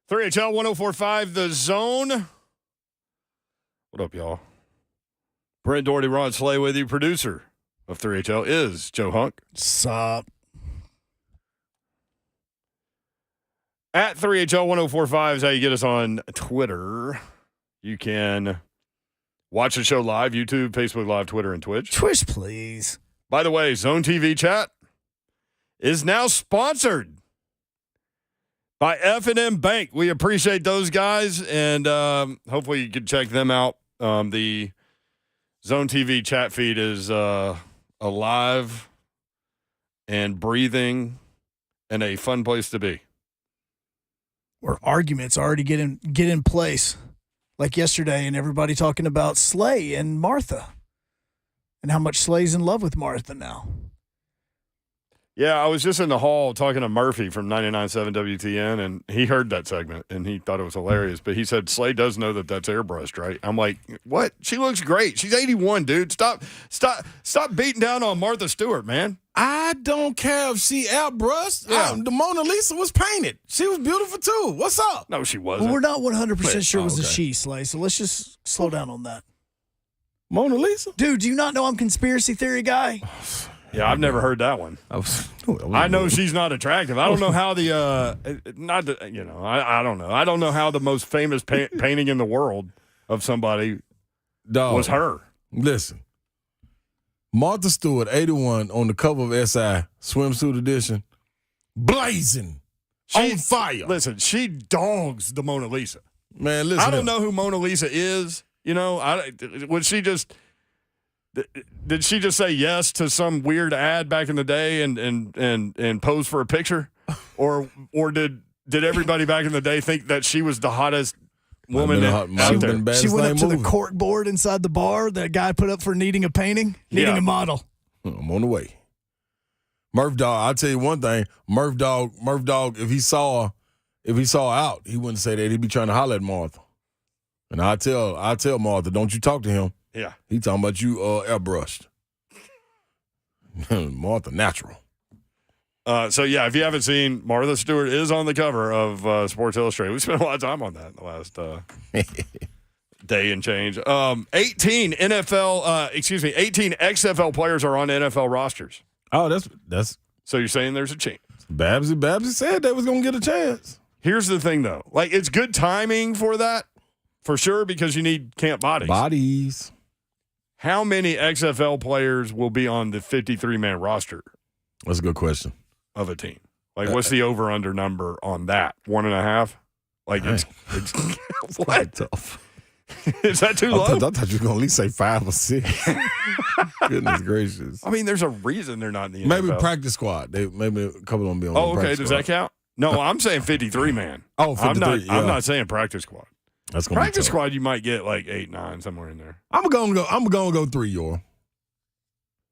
3HL 1045 The Zone. What up, y'all? Brent Doherty, Ron Slay with you. Producer of 3HL is Joe Hunk. Sup? At 3HL 1045 is how you get us on Twitter. You can watch the show live, YouTube, Facebook Live, Twitter, and Twitch. Twitch, please. By the way, Zone TV Chat is now sponsored by F&M Bank. We appreciate those guys, and hopefully you can check them out. The Zone TV chat feed is alive and breathing and a fun place to be. Where arguments already get in place, like yesterday, and everybody talking about Slay and Martha and how much Slay's in love with Martha now. Yeah, I was just in the hall talking to Murphy from 99.7 WTN, and he heard that segment, and he thought it was hilarious. But he said, Slay does know that that's airbrushed, right? I'm like, what? She looks great. She's 81, dude. Stop beating down on Martha Stewart, man. I don't care if she airbrushed. Yeah. The Mona Lisa was painted. She was beautiful, too. What's up? No, she wasn't. Well, we're not 100% sure it was a okay. she, Slay, so let's just slow down on that. Mona Lisa? Dude, do you not know I'm conspiracy theory guy? Yeah, I've never heard that one. I know she's not attractive. I don't know how I don't know. I don't know how the most famous painting in the world of somebody was her. Listen, Martha Stewart, 81, on the cover of SI, swimsuit edition, blazing, on fire. Listen, she dogs the Mona Lisa. Man, listen. I don't know who Mona Lisa is. Did she just say yes to some weird ad back in the day and pose for a picture, or did everybody back in the day think that she was the hottest woman out there? She went up to the cork board inside the bar that guy put up for needing a painting, needing a model. I'm on the way. Murph Dog, I'll tell you one thing. Murph Dog, if he saw out, he wouldn't say that. He'd be trying to holler at Martha. And I tell Martha, don't you talk to him. Yeah. He talking about you airbrushed. Martha, natural. So, yeah, if you haven't seen, Martha Stewart is on the cover of Sports Illustrated. We spent a lot of time on that in the last day and change. 18 XFL players are on NFL rosters. Oh, that's. So you're saying there's a chance. Babsy said they was going to get a chance. Here's the thing, though. Like, it's good timing for that, for sure, because you need camp bodies. How many XFL players will be on the 53-man roster? That's a good question. Of a team. Like, what's the over-under number on that? 1.5? Like, it's what? Tough. Is that too low? I thought you were going to at least say 5 or 6. Goodness gracious. I mean, there's a reason they're not in the NFL. Maybe practice squad. Maybe a couple of them be on the practice okay. Does squad. that count? No, I'm saying 53-man. Oh, 53. I'm not saying practice squad. That's gonna practice be tough. squad, you might get like 8, 9, somewhere in there. I'm gonna go 3, y'all.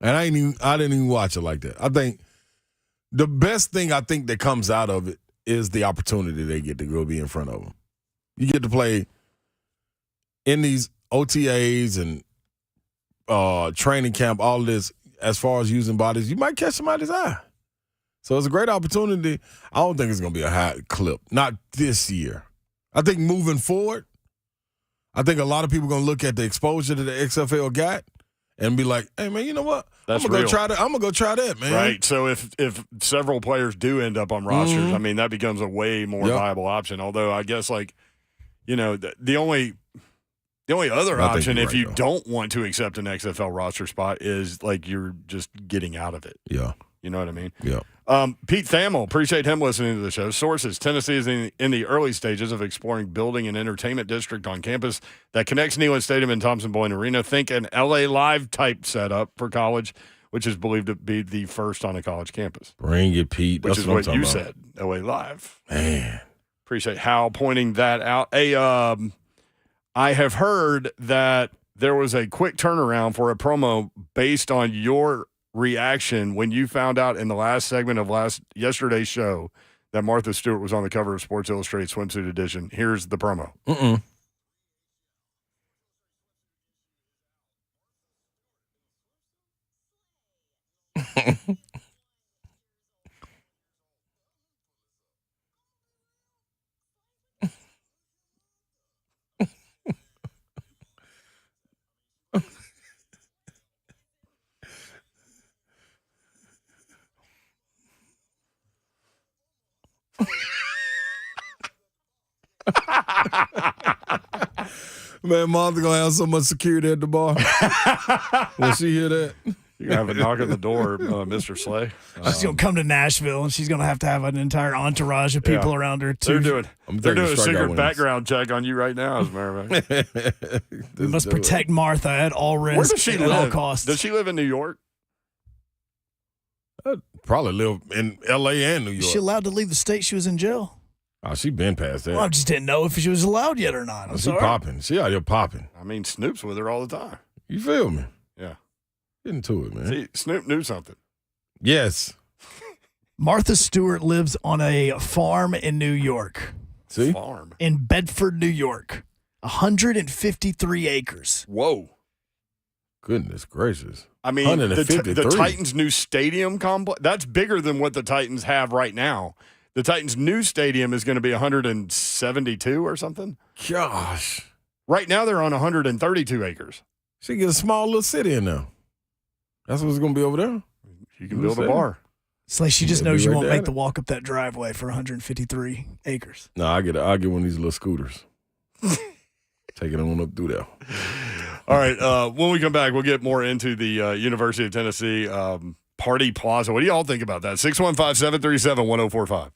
And I didn't even watch it like that. I think the best thing that comes out of it is the opportunity they get to go be in front of them. You get to play in these OTAs and training camp, all of this, as far as using bodies, you might catch somebody's eye. So it's a great opportunity. I don't think it's going to be a high clip. Not this year. I think moving forward, I think a lot of people are going to look at the exposure that the XFL got and be like, hey, man, you know what? That's I'm going real. to go try that, man. Right. So if several players do end up on rosters, I mean, that becomes a way more viable option. Although I guess, like, you know, the only other option if you don't want to accept an XFL roster spot is, like, you're just getting out of it. Yeah. You know what I mean? Yeah. Pete Thamel, appreciate him listening to the show. Sources: Tennessee is in the early stages of exploring building an entertainment district on campus that connects Neyland Stadium and Thompson-Boling Arena. Think an LA Live type setup for college, which is believed to be the first on a college campus. Bring it, Pete. Which That's is what I'm you talking said, LA Live. Man. Appreciate Hal pointing that out. I have heard that there was a quick turnaround for a promo based on your reaction when you found out in the last segment of yesterday's show that Martha Stewart was on the cover of Sports Illustrated Swimsuit Edition. Here's the promo. Man, Martha gonna have so much security at the bar. When she hear that. You're going to have a knock on the door, Mr. Slay. She's going to come to Nashville, and she's going to have an entire entourage of people around her, too. They're doing a secret background check on you right now, as a matter of fact. We must protect Martha at all risks. Where does she live? At all costs. Does she live in New York? I'd probably live in L.A. and New York. Is she allowed to leave the state? She was in jail. Oh, she been past that. Well, I just didn't know if she was allowed yet or not. She popping. She out here popping. I mean, Snoop's with her all the time. You feel me? Yeah. Get into it, man. See, Snoop knew something. Yes. Martha Stewart lives on a farm in New York. See? Farm. In Bedford, New York. 153 acres. Whoa. Goodness gracious. I mean, the Titans' new stadium complex, that's bigger than what the Titans have right now. The Titans' new stadium is going to be 172 or something. Gosh. Right now, they're on 132 acres. She get a small little city in there. That's what's going to be over there. You can build a bar. It's like she just knows you won't make the walk up that driveway for 153 acres. No, I'll get one of these little scooters. Take it on up through there. All right. When we come back, we'll get more into the University of Tennessee Party Plaza. What do y'all think about that? 615-737-1045.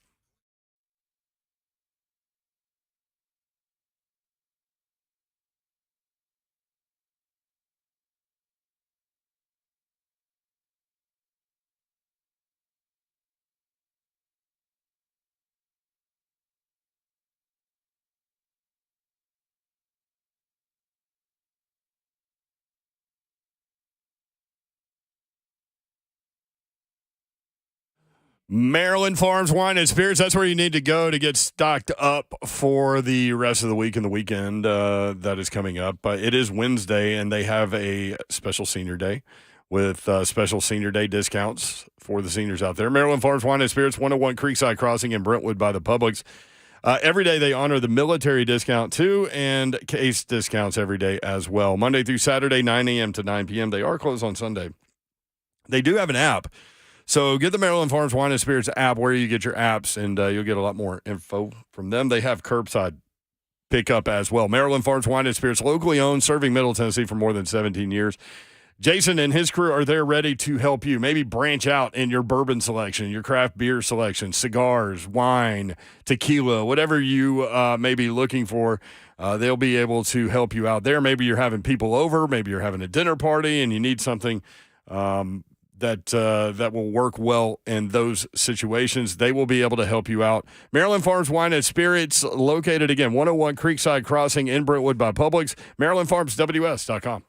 Maryland Farms Wine and Spirits. That's where you need to go to get stocked up for the rest of the week and the weekend that is coming up. It is Wednesday, and they have a special senior day with special senior day discounts for the seniors out there. Maryland Farms Wine and Spirits, 101 Creekside Crossing in Brentwood by the Publix. Every day they honor the military discount, too, and case discounts every day as well. Monday through Saturday, 9 a.m. to 9 p.m. They are closed on Sunday. They do have an app. So get the Maryland Farms Wine and Spirits app where you get your apps, and you'll get a lot more info from them. They have curbside pickup as well. Maryland Farms Wine and Spirits, locally owned, serving Middle Tennessee for more than 17 years. Jason and his crew are there ready to help you. Maybe branch out in your bourbon selection, your craft beer selection, cigars, wine, tequila, whatever you may be looking for. They'll be able to help you out there. Maybe you're having people over. Maybe you're having a dinner party and you need something that will work well in those situations. They will be able to help you out. Maryland Farms Wine and Spirits, located again, 101 Creekside Crossing in Brentwood by Publix. MarylandFarmsWS.com.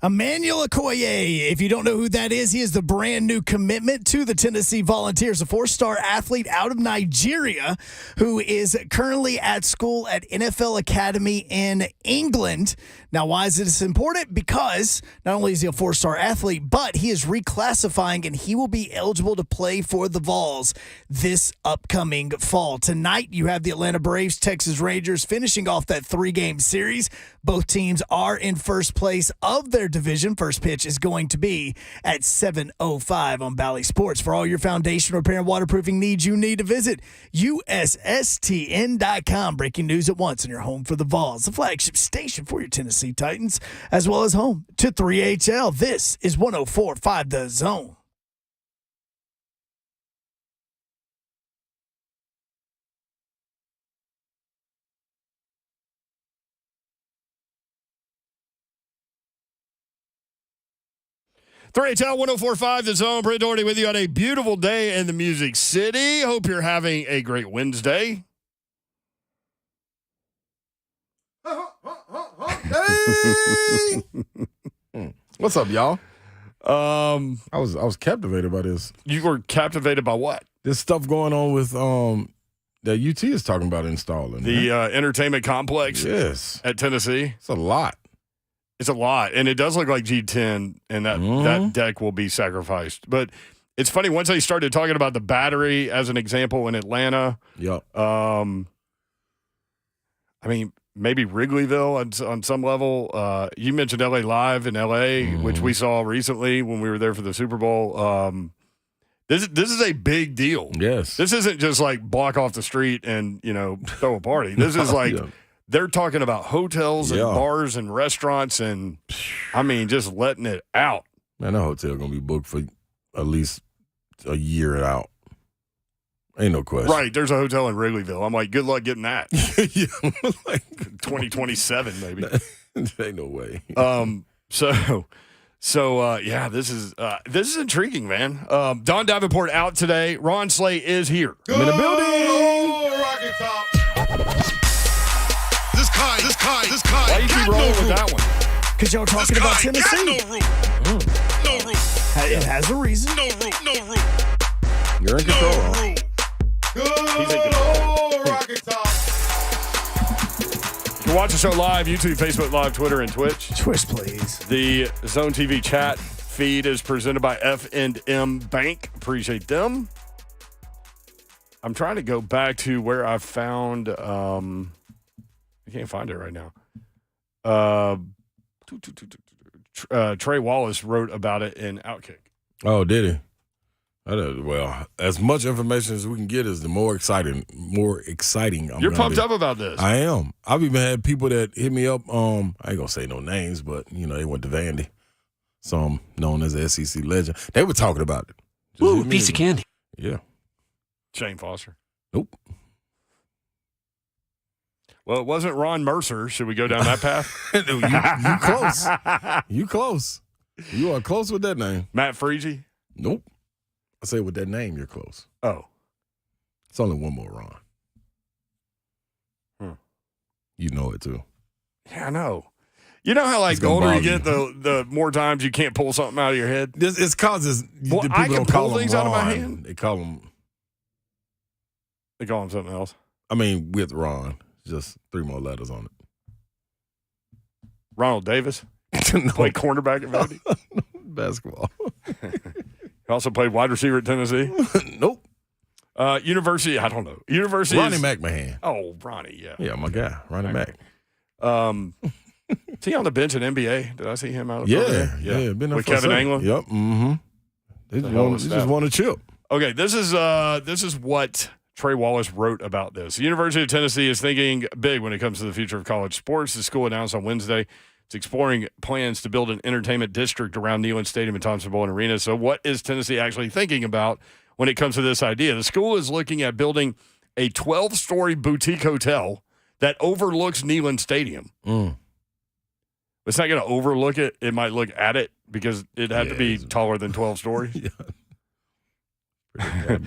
Emmanuel Okoye, if you don't know who that is, he is the brand new commitment to the Tennessee Volunteers, a 4-star athlete out of Nigeria who is currently at school at NFL Academy in England. Now, why is this important? Because not only is he a 4-star athlete, but he is reclassifying and he will be eligible to play for the Vols this upcoming fall. Tonight, you have the Atlanta Braves, Texas Rangers finishing off that 3-game series. Both teams are in first place of their division. First pitch is going to be at 7:05 on Bally Sports. For all your foundation repair and waterproofing needs, you need to visit USSTN.com. Breaking news at once in your home for the Vols, the flagship station for your Tennessee Titans, as well as home to 3HL. This is 104.5 The Zone. HL 104.5 The Zone. Brent Doherty with you on a beautiful day in the Music City. Hope you're having a great Wednesday. Hey! What's up, y'all? I was captivated by this. You were captivated by what? This stuff going on with that UT is talking about installing. The entertainment complex at Tennessee. It's a lot. It's a lot, and it does look like G10, and that deck will be sacrificed. But it's funny, once they started talking about the battery as an example in Atlanta, yep. I mean, maybe Wrigleyville on some level. You mentioned LA Live in LA, which we saw recently when we were there for the Super Bowl. This is a big deal. Yes. This isn't just like block off the street and, throw a party. This is like they're talking about hotels and bars and restaurants and, I mean, just letting it out. Man, that hotel going to be booked for at least a year out. Ain't no question. Right. There's a hotel in Wrigleyville. I'm like, good luck getting that. Yeah. Like 2027, maybe. Ain't no way. Yeah, this is intriguing, man. Don Davenport out today. Ron Slay is here. I'm in the building. Rocket Top. This kind. Why you keep rolling with that one? Because y'all talking about Tennessee. No room. No room. It has a reason. No room. You're in control. No room. Good old Rocket Top. You can watch the show live, YouTube, Facebook Live, Twitter, and Twitch. Twitch, please. The Zone TV chat feed is presented by F&M Bank. Appreciate them. I'm trying to go back to where I found I can't find it right now. Trey Wallace wrote about it in Outkick. Oh, did he? Well, as much information as we can get is the more exciting. You're pumped up about this. I am. I've even had people that hit me up. I ain't gonna say no names, but they went to Vandy, some known as the SEC legend. They were talking about it. Ooh, piece of candy. Yeah. Shane Foster. Nope. Well, it wasn't Ron Mercer. Should we go down that path? You close. You close. You are close with that name. Matt Freege? Nope. I say with that name, you're close. Oh. It's only one more Ron. You know it, too. Yeah, I know. You know how, the older you get, the more times you can't pull something out of your head? It's causes well, people I can don't call pull things Ron. out of my hand. They call him something else. I mean, with Ron. Just 3 more letters on it. Ronald Davis? No. Played cornerback at Vandy? Basketball. Also played wide receiver at Tennessee? Nope. University, I don't know. University Ronnie McMahon. Oh, Ronnie, yeah. Yeah, my guy, Ronnie Mack. Is he on the bench in NBA? Did I see him out there? Yeah. Been there with for Kevin England? Yep. Mm-hmm. They just want a chip. Okay, this is what Trey Wallace wrote about this. The University of Tennessee is thinking big when it comes to the future of college sports. The school announced on Wednesday it's exploring plans to build an entertainment district around Neyland Stadium and Thompson-Boling Arena. So what is Tennessee actually thinking about when it comes to this idea? The school is looking at building a 12-story boutique hotel that overlooks Neyland Stadium. It's not going to overlook it. It might look at it because it had to be taller than 12 stories. Yeah.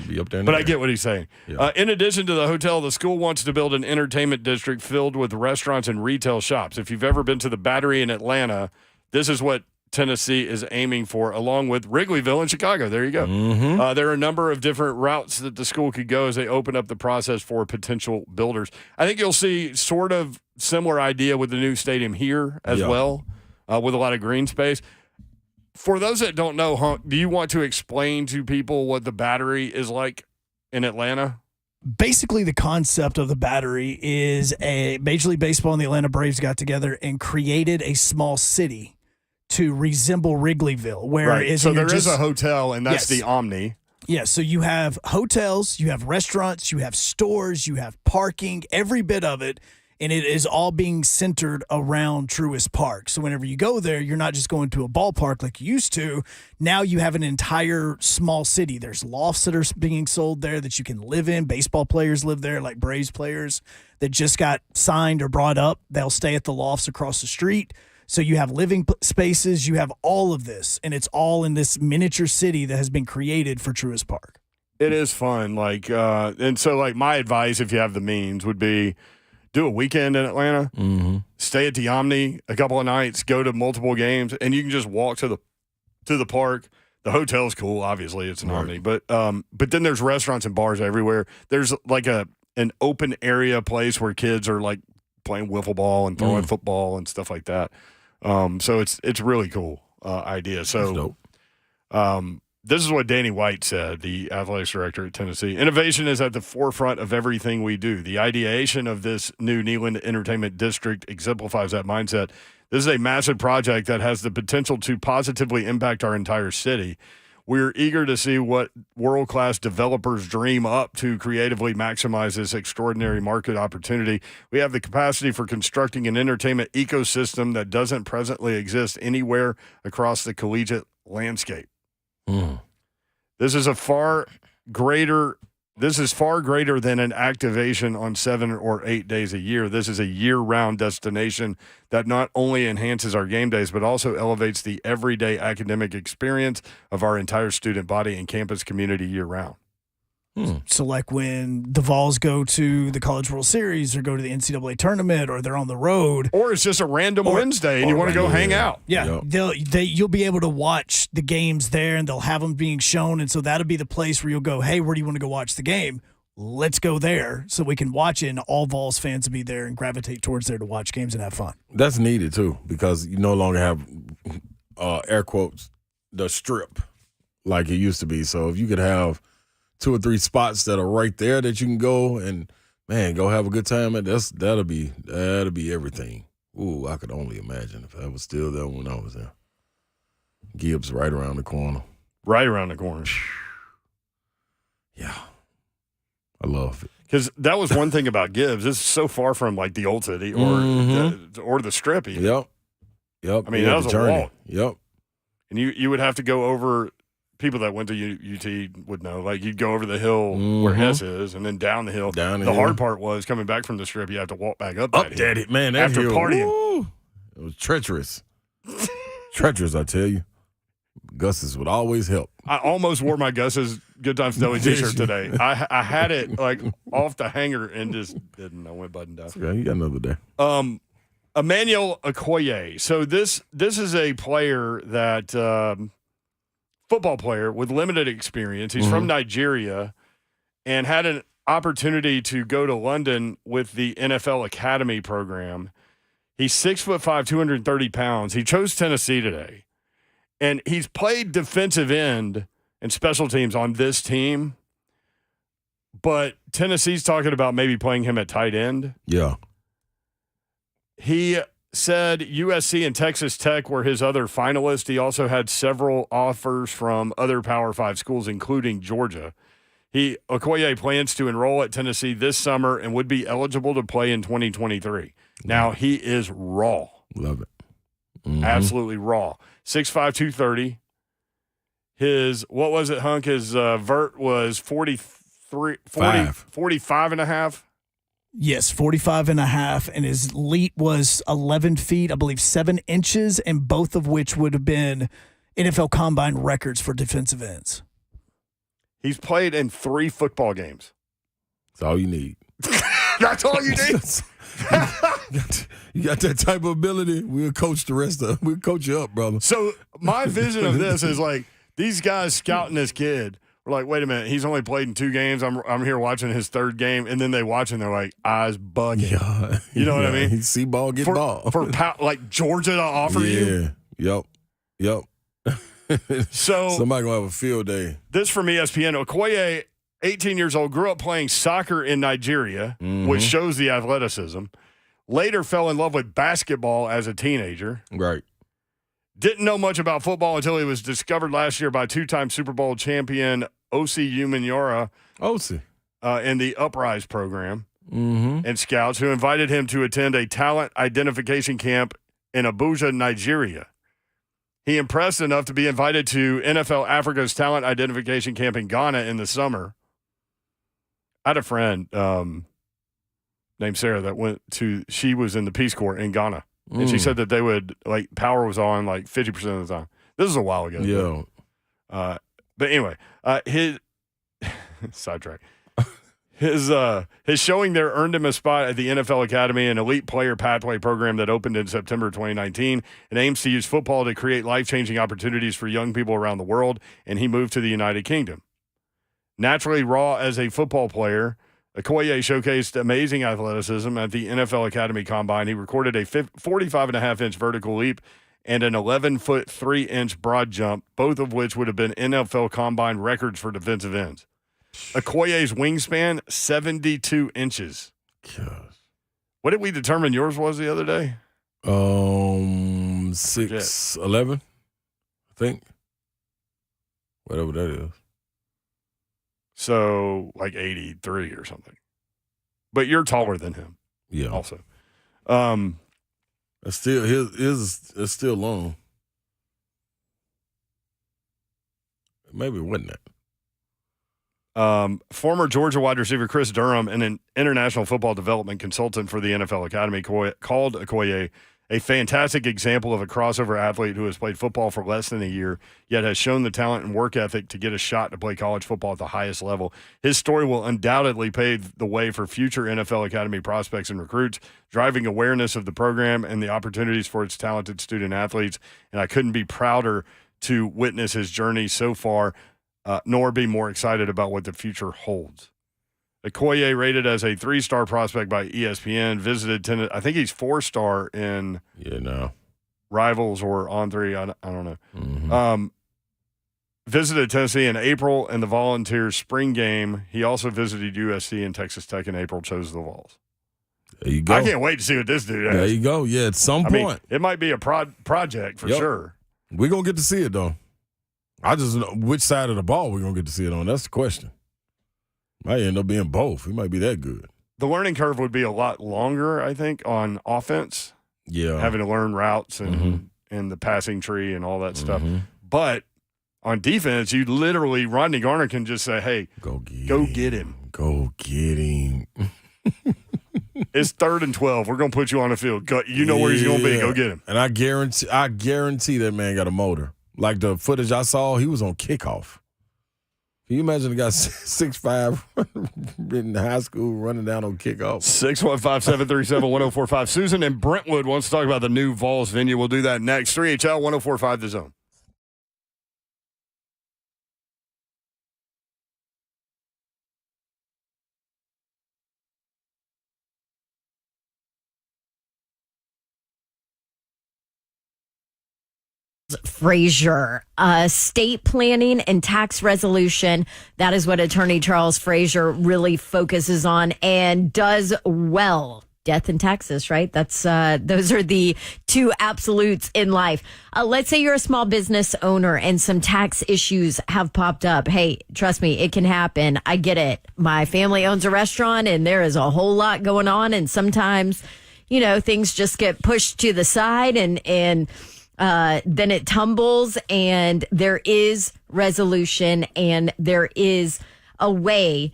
Be up there but I get what he's saying. Yeah. In addition to the hotel, the school wants to build an entertainment district filled with restaurants and retail shops. If you've ever been to the Battery in Atlanta, this is what Tennessee is aiming for, along with Wrigleyville in Chicago. There you go. There are a number of different routes that the school could go as they open up the process for potential builders. I think you'll see sort of similar idea with the new stadium here as well, with a lot of green space. For those that don't know, Hunk, do you want to explain to people what the Battery is like in Atlanta? Basically, the concept of the Battery is a Major League Baseball and the Atlanta Braves got together and created a small city to resemble Wrigleyville, where so there is a hotel, and that's the Omni. Yeah, so you have hotels, you have restaurants, you have stores, you have parking, every bit of it, and it is all being centered around Truist Park. So whenever you go there, you're not just going to a ballpark like you used to. Now you have an entire small city. There's lofts that are being sold there that you can live in. Baseball players live there, like Braves players that just got signed or brought up. They'll stay at the lofts across the street. So you have living spaces, you have all of this, and it's all in this miniature city that has been created for Truist Park. It is fun. And so my advice, if you have the means, would be do a weekend in Atlanta, stay at the Omni a couple of nights, go to multiple games, and you can just walk to the park. The hotel's cool, obviously, it's an Omni, but then there's restaurants and bars everywhere. There's an open area place where kids are playing wiffle ball and throwing football and stuff like that. So it's really cool idea. So this is what Danny White said, the athletics director at Tennessee. Innovation is at the forefront of everything we do. The ideation of this new Neyland Entertainment District exemplifies that mindset. This is a massive project that has the potential to positively impact our entire city. We're eager to see what world-class developers dream up to creatively maximize this extraordinary market opportunity. We have the capacity for constructing an entertainment ecosystem that doesn't presently exist anywhere across the collegiate landscape. This is far greater than an activation on 7 or 8 days a year. This is a year-round destination that not only enhances our game days, but also elevates the everyday academic experience of our entire student body and campus community year-round. So when the Vols go to the College World Series or go to the NCAA tournament or they're on the road. Or it's just a random Wednesday and you want to go hang out. Yeah, you'll be able to watch the games there and they'll have them being shown. And so that'll be the place where you'll go, hey, where do you want to go watch the game? Let's go there so we can watch it and all Vols fans will be there and gravitate towards there to watch games and have fun. That's needed, too, because you no longer have, air quotes, the strip like it used to be. So if you could have 2 or 3 spots that are right there that you can go and, go have a good time. That'll be everything. Ooh, I could only imagine if I was still there when I was there. Gibbs right around the corner. Right around the corner. Yeah. I love it. Because that was one thing about Gibbs. It's so far from the Old City or the Strip even. Yep. I mean, that was a walk. Yep. And you would have to go over. People that went to UT would know. You'd go over the hill where Hess is, and then down the hill. The hard part was coming back from the Strip. You have to walk back up that hill. Daddy, man, that after hill, partying. Woo, it was treacherous. Treacherous, I tell you. Gus's would always help. I almost wore my Gus's Good Times Deli t-shirt today. I had it off the hanger and just didn't. I went buttoned up. Okay, you got another day. Emmanuel Okoye. So this is a player that. Football player with limited experience. He's from Nigeria and had an opportunity to go to London with the NFL Academy program. He's 6'5", 230 pounds. He chose Tennessee today. And he's played defensive end and special teams on this team. But Tennessee's talking about maybe playing him at tight end. Yeah. He said USC and Texas Tech were his other finalists. He also had several offers from other Power 5 schools, including Georgia. Okoye plans to enroll at Tennessee this summer and would be eligible to play in 2023. Now, he is raw. Love it. Absolutely raw. 6'5", 230. What was it, Hunk? His vert was 45 and a half. Yes, 45 and a half, and his leap was 11 feet, I believe 7 inches, and both of which would have been NFL Combine records for defensive ends. He's played in 3 football games. That's all you need. That's all you need. You got that type of ability, we'll coach the rest of. We'll coach you up, brother. So my vision of this is like these guys scouting this kid. We're like, wait a minute, he's only played in 2 games. I'm here watching his 3rd game, and then they watch and they're like, eyes bugging. Yeah. You know what I mean? See ball, get ball. For like Georgia to offer you. Yep. So somebody gonna have a field day. This from ESPN. Okoye, 18 years old, grew up playing soccer in Nigeria, which shows the athleticism. Later fell in love with basketball as a teenager. Right. Didn't know much about football until he was discovered last year by 2-time Super Bowl champion Osi Umenyiora in the Uprise program and scouts, who invited him to attend a talent identification camp in Abuja, Nigeria. He impressed enough to be invited to NFL Africa's talent identification camp in Ghana in the summer. I had a friend named Sarah that she was in the Peace Corps in Ghana. And she said that they would, like, power was on like 50% of the time. This is a while ago. Yeah. But anyway, his sidetrack. His showing there earned him a spot at the NFL Academy, an elite player pathway program that opened in September 2019 and aims to use football to create life-changing opportunities for young people around the world, and he moved to the United Kingdom. Naturally raw as a football player, Okoye showcased amazing athleticism at the NFL Academy Combine. He recorded a 45.5-inch vertical leap and an 11-foot 3-inch broad jump, both of which would have been NFL Combine records for defensive ends. Okoye's wingspan, 72 inches. Gosh. What did we determine yours was the other day? 6'11", I think. Whatever that is. So, like 83 or something. But you're taller than him. Yeah. Also. It's still his is still long. Maybe it wasn't that. Former Georgia wide receiver Chris Durham and an international football development consultant for the NFL Academy called Okoye a fantastic example of a crossover athlete who has played football for less than a year, yet has shown the talent and work ethic to get a shot to play college football at the highest level. His story will undoubtedly pave the way for future NFL Academy prospects and recruits, driving awareness of the program and the opportunities for its talented student athletes. And I couldn't be prouder to witness his journey so far, nor be more excited about what the future holds. Okoye, rated as a 3-star prospect by ESPN, visited Tennessee. I think he's 4-star in Rivals or On 3. I don't know. Mm-hmm. Visited Tennessee in April in the Volunteers spring game. He also visited USC and Texas Tech in April, chose the Vols. There you go. I can't wait to see what this dude has. There you go. Yeah, at some point. It might be a project for sure. We're going to get to see it, though. I just know which side of the ball we're going to get to see it on. That's the question. Might end up being both. He might be that good. The learning curve would be a lot longer, I think, on offense. Yeah. Having to learn routes and the passing tree and all that stuff. But on defense, you literally, Rodney Garner can just say, hey, go get him. Go get him. It's 3rd and 12. We're going to put you on the field. You know where he's going to be. Go get him. And I guarantee that man got a motor. Like the footage I saw, he was on kickoff. Can you imagine the guy 6'5", in high school running down on kickoff? 615-737-1045. Susan in Brentwood wants to talk about the new Vols venue. We'll do that next. 3HL 1045 The Zone. Frazier, estate planning and tax resolution. That is what Attorney Charles Frazier really focuses on and does well. Death and taxes, right? That's those are the two absolutes in life. Let's say you're a small business owner and some tax issues have popped up. Hey, trust me, it can happen. I get it. My family owns a restaurant and there is a whole lot going on, and sometimes, things just get pushed to the side and then it tumbles, and there is resolution and there is a way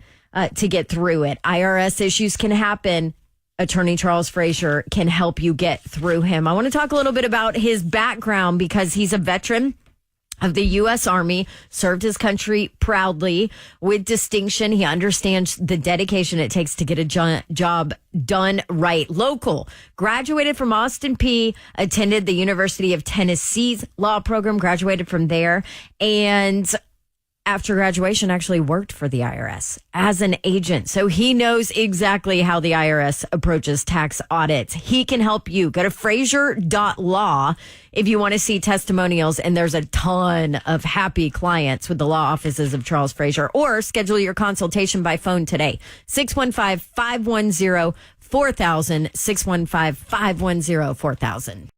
to get through it. IRS issues can happen. Attorney Charles Frazier can help you get through him. I want to talk a little bit about his background because he's a veteran of the U.S. Army, served his country proudly with distinction. He understands the dedication it takes to get a job done right. Local, graduated from Austin P, attended the University of Tennessee's law program, graduated from there, and after graduation actually worked for the IRS as an agent. So he knows exactly how the IRS approaches tax audits. He can help you. Go to Frazier.law if you want to see testimonials. And there's a ton of happy clients with the law offices of Charles Frazier. Or schedule your consultation by phone today. 615-510-4000. 615-510-4000.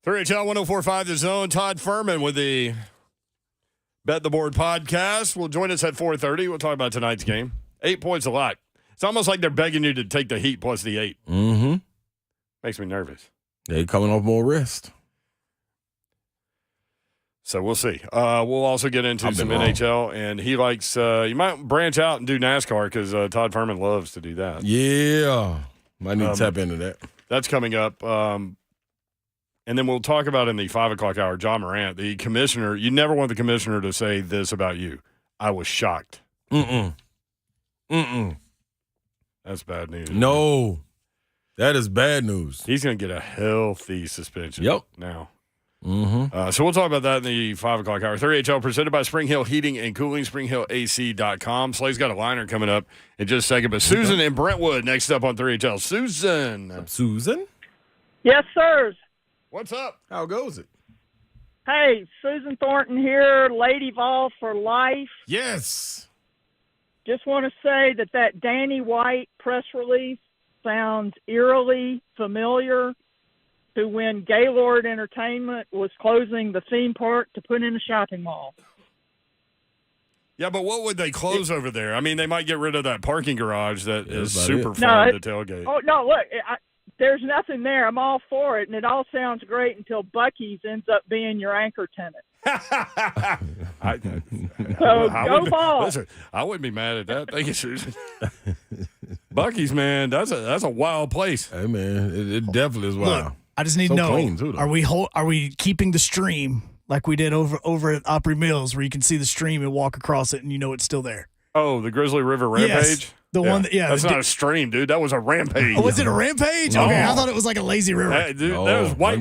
3HL 1045 The Zone. Todd Furman with the Bet the Board podcast will join us at 4:30. We'll talk about tonight's game. 8 points a lot. It's almost like they're begging you to take the Heat plus the 8. Mm-hmm. Makes me nervous. They coming off more rest. So we'll see. We'll also get into some NHL, and he likes you might branch out and do NASCAR because Todd Furman loves to do that. Yeah. Might need to tap into that. That's coming up. And then we'll talk about in the 5 o'clock hour, John Morant, the commissioner. You never want the commissioner to say this about you. I was shocked. That's bad news. No. That is bad news. He's going to get a healthy suspension now. Mm-hmm. So we'll talk about that in the 5 o'clock hour. 3HL presented by Spring Hill Heating and Cooling, springhillac.com. Slay's got a liner coming up in just a second. But Susan in Brentwood next up on 3HL. Susan. Susan? Yes, sirs. What's up? How goes it? Hey, Susan Thornton here, Lady Vol for life. Yes. Just want to say that Danny White press release sounds eerily familiar to when Gaylord Entertainment was closing the theme park to put in a shopping mall. Yeah, but what would they close over there? I mean, they might get rid of that parking garage that is super fun to tailgate. Oh, no, look, there's nothing there. I'm all for it, and it all sounds great until Buc-ee's ends up being your anchor tenant. Go Ball. Listen, I wouldn't be mad at that. Thank you, Susan. Buc-ee's, man, that's a wild place. Hey, man, it definitely is wild. Look, I just need to know, clean, too, are we keeping the stream like we did over at Opry Mills where you can see the stream and walk across it and you know it's still there? Oh, the Grizzly River Rampage? Yes, the one that, That's not a stream, dude. That was a rampage. Oh, was it a rampage? No. Okay, I thought it was like a lazy river. Dude, that was white.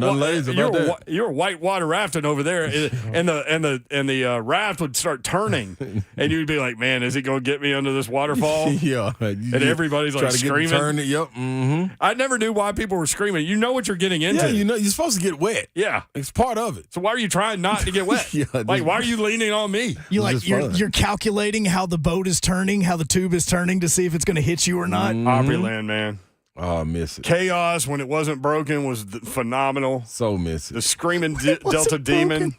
You were white water rafting over there, and the raft would start turning, and you'd be like, "Man, is it going to get me under this waterfall?" Yeah, and everybody's like screaming. Turn it, yep. Mm-hmm. I never knew why people were screaming. You know what you're getting into. Yeah, you know you're supposed to get wet. Yeah, it's part of it. So why are you trying not to get wet? Why are you leaning on me? You're calculating how the boat is turning, how the tube is turning to see if it's going to hit you or not. Opryland, man. Oh, I miss it. Chaos when it wasn't broken was phenomenal. So miss it. The screaming Delta Demon.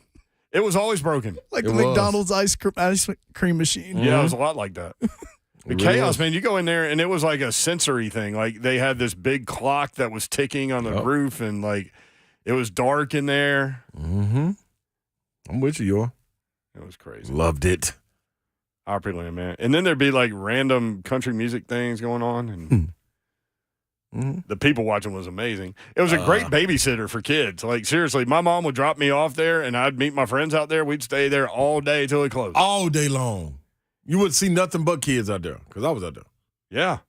It was always broken. Like the McDonald's ice cream machine. Yeah, it was a lot like that. The chaos, man. You go in there, and it was like a sensory thing. Like, they had this big clock that was ticking on the roof, and, like, it was dark in there. Mm-hmm. I'm with you, y'all. It was crazy. Loved it. Opryland, man. And then there'd be, like, random country music things going on, and the people watching was amazing. It was a great babysitter for kids. Like, seriously, my mom would drop me off there, and I'd meet my friends out there. We'd stay there all day till it closed. All day long. You wouldn't see nothing but kids out there because I was out there. Yeah.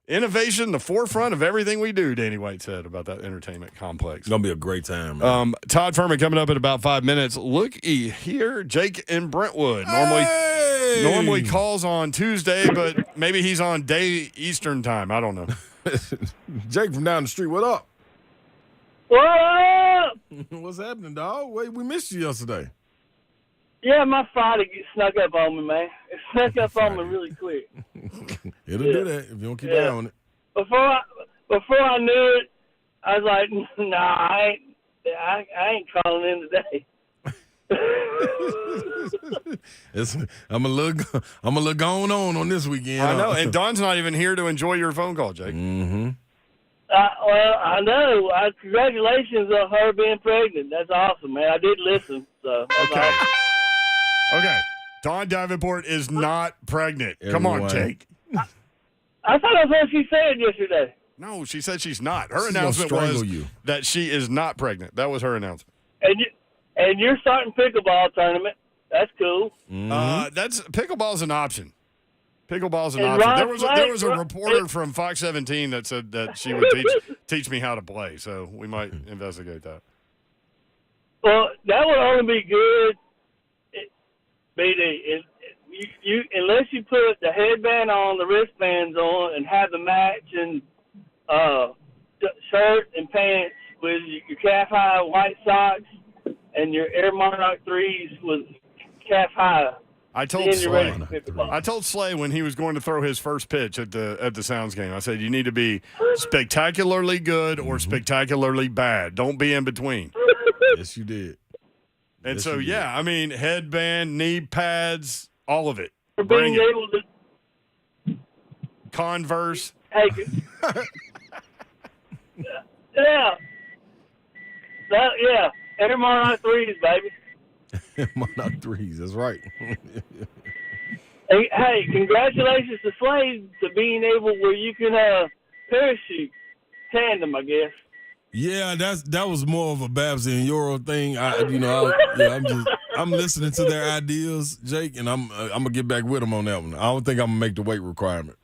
Innovation, the forefront of everything we do, Danny White said about that entertainment complex. It's going to be a great time, man. Todd Furman coming up in about 5 minutes. Looky here, Jake in Brentwood. Normally calls on Tuesday, but maybe he's on day Eastern time. I don't know. Jake from down the street, what up? What up? What's happening, dog? Wait, we missed you yesterday. Yeah, my Friday snuck up on me, man. It snuck up on me really quick. It'll do that if you don't keep an eye on it. Before I knew it, I was like, nah, I ain't calling in today. I'm a little going on this weekend. I know, and Don's not even here to enjoy your phone call, Jake. Mm-hmm. Well, I know. Congratulations on her being pregnant. That's awesome, man. I did listen. So that's awesome. Okay. Dawn Davenport is not pregnant. Come on, Jake. I thought that's what she said yesterday. No, she said she's not. Her announcement was that she is not pregnant. That was her announcement. And you're starting pickleball tournament. That's cool. Mm-hmm. That's pickleball's an option. Pickleball's an option. There was a reporter from Fox 17 that said that she would teach me how to play. So we might investigate that. Well, that would only be good. BD, you unless you put the headband on, the wristbands on, and have the matching shirt and pants with your calf-high white socks and your Air Monarch 3s with calf-high I told Slay when he was going to throw his first pitch at the Sounds game, I said, you need to be spectacularly good or spectacularly bad. Don't be in between. Yes, you did. And yes, so, yeah, I mean, headband, knee pads, all of it. For Bring being it. able to. Converse. Hey, yeah. Yeah. Monarch threes, baby. Monarch threes, that's right. Hey, congratulations to Slade to being able where you can parachute tandem, I guess. Yeah, that was more of a Babsy and Euro thing. I'm listening to their ideas, Jake, and I'm gonna get back with them on that one. I don't think I'm gonna make the weight requirement.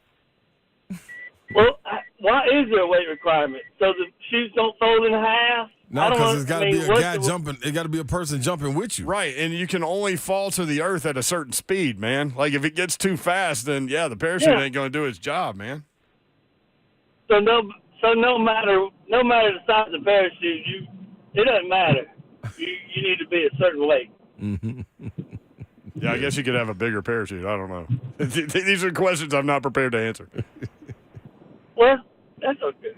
Well, why is there a weight requirement? So the shoes don't fold in half? No, because it's got to be a guy jumping. It got to be a person jumping with you. Right, and you can only fall to the earth at a certain speed, man. Like if it gets too fast, then the parachute ain't going to do its job, man. So no matter the size of the parachute, it doesn't matter. You need to be a certain weight. Mm-hmm. Yeah, I guess you could have a bigger parachute. I don't know. These are questions I'm not prepared to answer. Well, that's okay.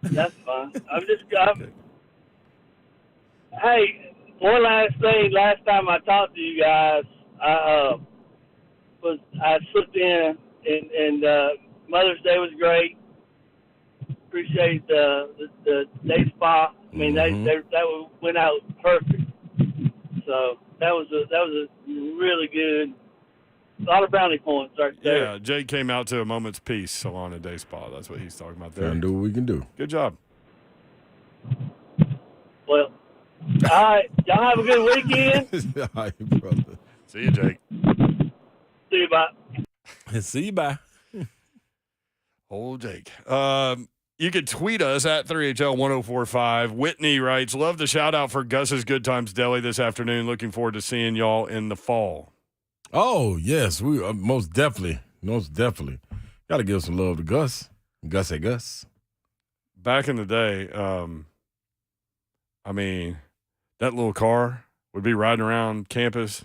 That's fine. Hey, one last thing. Last time I talked to you guys, I slipped in, and Mother's Day was great. Appreciate the day spa. I mean, that went out perfect. So that was a really good. A lot of brownie points right there. Yeah, Jake came out to a Moment's Peace salon and day spa. That's what he's talking about there. Trying to do what we can do. Good job. Well, all right. Y'all have a good weekend. All right, brother. See you, Jake. See you, bye. See you, bye. Old Jake. You can tweet us at 3HL1045. Whitney writes, love the shout out for Gus's Good Times Deli this afternoon. Looking forward to seeing y'all in the fall. Oh, yes. We most definitely. Got to give some love to Gus. Gus at Gus. Back in the day, I mean, that little car would be riding around campus,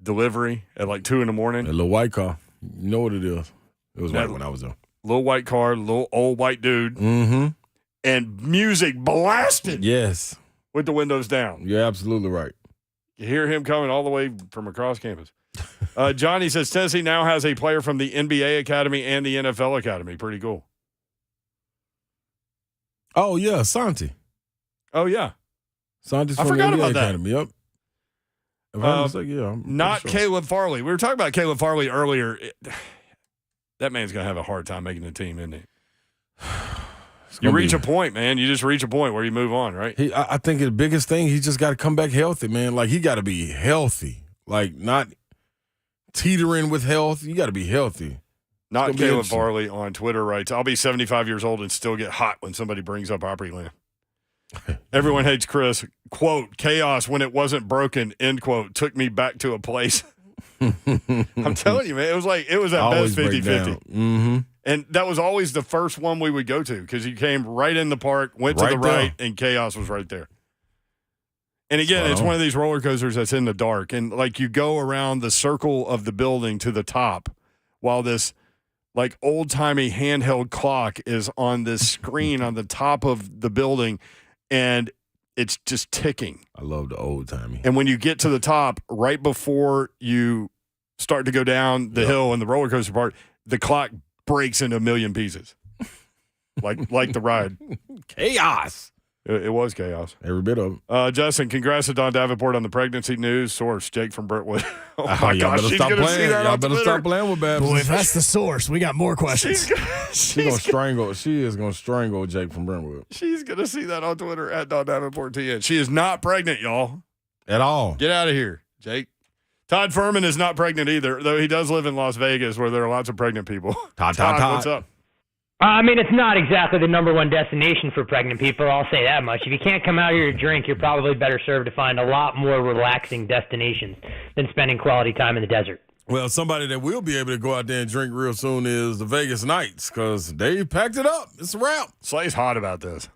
delivery at like 2 a.m. A little white car. You know what it is. It was white when I was there. Little white car, little old white dude, and music blasted. Yes. With the windows down. You're absolutely right. You hear him coming all the way from across campus. Johnny says Tennessee now has a player from the NBA Academy and the NFL Academy. Pretty cool. Oh, yeah, Santi. Oh, yeah. Santi's I from forgot the NBA about that. Academy, yep. If I'm mistaken, I'm not sure. Caleb Farley. We were talking about Caleb Farley earlier. That man's going to have a hard time making the team, isn't he? You reach a point, man. You just reach a point where you move on, right? I think the biggest thing, he just got to come back healthy, man. Like, he got to be healthy. Like, not teetering with health. You got to be healthy. Not Caleb Farley on Twitter writes, I'll be 75 years old and still get hot when somebody brings up Opryland. Everyone hates Chris. Quote, chaos when it wasn't broken, end quote, took me back to a place. I'm telling you, man, it was at best 50-50. And that was always the first one we would go to because you came right in the park, went to the right, and chaos was right there. And again, it's one of these roller coasters that's in the dark. And like you go around the circle of the building to the top while this like old-timey handheld clock is on this screen on the top of the building, and it's just ticking. I love the old-timey. And when you get to the top, right before you start to go down the hill in the roller coaster part, the clock breaks into a million pieces, like the ride. Chaos. It was chaos. Every bit of it. Justin, congrats to Don Davenport on the pregnancy news. Source, Jake from Brentwood. Oh, my y'all gosh, better she's stop going to see playing. that Y'all on better Twitter. stop playing with Babs. Boy, if that's the source, we got more questions. She's going to strangle. She is going to strangle Jake from Brentwood. She's going to see that on Twitter at Don Davenport TN. She is not pregnant, y'all. At all. Get out of here, Jake. Todd Furman is not pregnant either, though he does live in Las Vegas where there are lots of pregnant people. Todd. What's up? I mean, it's not exactly the number one destination for pregnant people, I'll say that much. If you can't come out here to drink, you're probably better served to find a lot more relaxing destinations than spending quality time in the desert. Well, somebody that will be able to go out there and drink real soon is the Vegas Knights because they packed it up. It's a wrap. Slay's hot about this.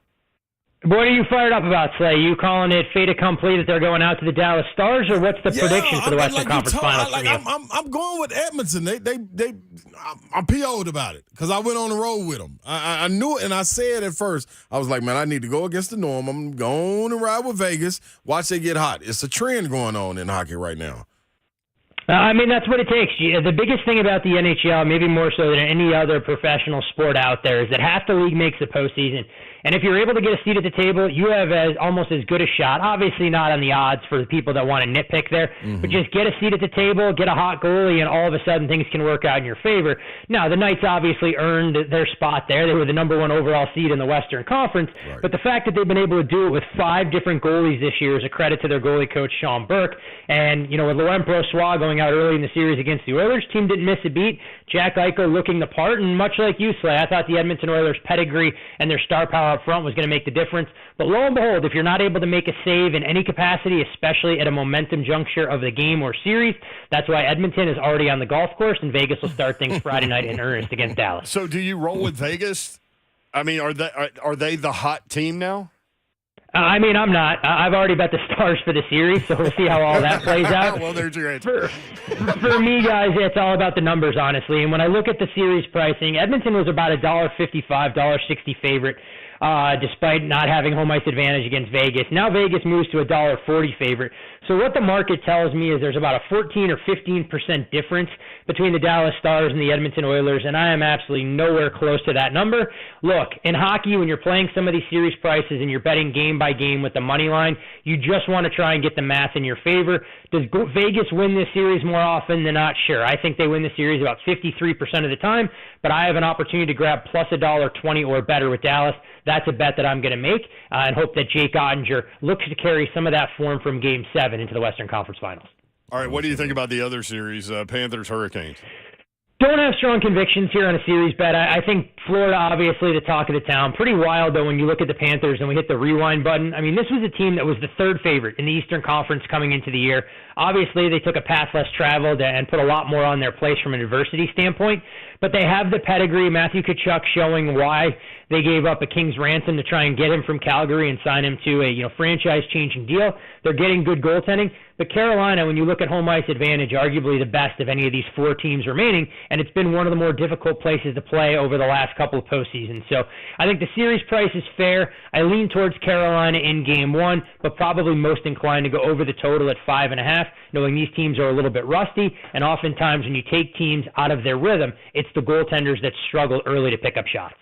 What are you fired up about, Slay? You calling it fait accompli that they're going out to the Dallas Stars, or what's the prediction for the Western Conference Finals from you? I'm going with Edmonton. I'm PO'd about it because I went on the road with them. I knew it, and I said at first, I was like, man, I need to go against the norm. I'm going to ride with Vegas. Watch they get hot. It's a trend going on in hockey right now. I mean, that's what it takes. The biggest thing about the NHL, maybe more so than any other professional sport out there, is that half the league makes the postseason. And if you're able to get a seat at the table, you have almost as good a shot. Obviously not on the odds for the people that want to nitpick there, but just get a seat at the table, get a hot goalie, and all of a sudden things can work out in your favor. Now, the Knights obviously earned their spot there. They were the number 1 overall seed in the Western Conference, but the fact that they've been able to do it with 5 different goalies this year is a credit to their goalie coach, Sean Burke. And, with Laurent Brossoit going out early in the series against the Oilers, team didn't miss a beat. Jack Eichel looking the part, and much like you, Slay, I thought the Edmonton Oilers' pedigree and their star power up front was going to make the difference. But lo and behold, if you're not able to make a save in any capacity, especially at a momentum juncture of the game or series, that's why Edmonton is already on the golf course, and Vegas will start things Friday night in earnest against Dallas. So do you roll with Vegas? I mean, are they the hot team now? I'm not. I've already bet the Stars for the series, so we'll see how all that plays out. Well, there's your answer. For me, guys, it's all about the numbers, honestly. And when I look at the series pricing, Edmonton was about a $1.55, $1.60 favorite, despite not having home ice advantage against Vegas. Now Vegas moves to a $1.40 favorite. So what the market tells me is there's about a 14 or 15% difference between the Dallas Stars and the Edmonton Oilers, and I am absolutely nowhere close to that number. Look, in hockey, when you're playing some of these series prices and you're betting game by game with the money line, you just want to try and get the math in your favor. Does Vegas win this series more often than not? Sure. I think they win the series about 53% of the time, but I have an opportunity to grab plus $1.20 or better with Dallas. That's a bet that I'm going to make and hope that Jake Ottinger looks to carry some of that form from Game 7 into the Western Conference Finals. All right, what do you think about the other series, Panthers-Hurricanes? Don't have strong convictions here on a series bet. I think Florida, obviously, the talk of the town. Pretty wild, though, when you look at the Panthers and we hit the rewind button. I mean, this was a team that was the 3rd favorite in the Eastern Conference coming into the year. Obviously, they took a path less traveled and put a lot more on their place from an adversity standpoint. But they have the pedigree. Matthew Tkachuk showing why they gave up a king's ransom to try and get him from Calgary and sign him to a franchise-changing deal. They're getting good goaltending. But Carolina, when you look at home ice advantage, arguably the best of any of these 4 teams remaining, and it's been one of the more difficult places to play over the last couple of postseasons. So I think the series price is fair. I lean towards Carolina in Game 1, but probably most inclined to go over the total at 5.5, knowing these teams are a little bit rusty, and oftentimes when you take teams out of their rhythm, it's the goaltenders that struggle early to pick up shots.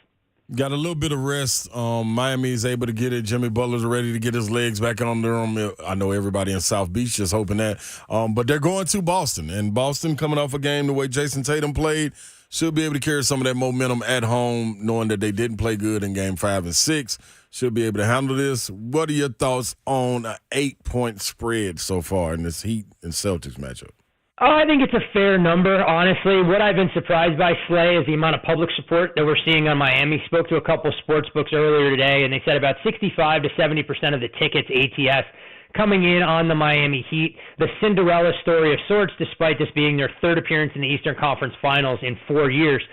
Got a little bit of rest. Miami is able to get it. Jimmy Butler's ready to get his legs back under him. I know everybody in South Beach just hoping that. But they're going to Boston. And Boston, coming off a game the way Jason Tatum played, should be able to carry some of that momentum at home, knowing that they didn't play good in Game 5 and 6. Should be able to handle this. What are your thoughts on an 8-point spread so far in this Heat and Celtics matchup? I think it's a fair number, honestly. What I've been surprised by, Slay, is the amount of public support that we're seeing on Miami. Spoke to a couple of sports books earlier today, and they said about 65 to 70% of the tickets, ATS, coming in on the Miami Heat. The Cinderella story of sorts, despite this being their 3rd appearance in the Eastern Conference Finals in 4 years.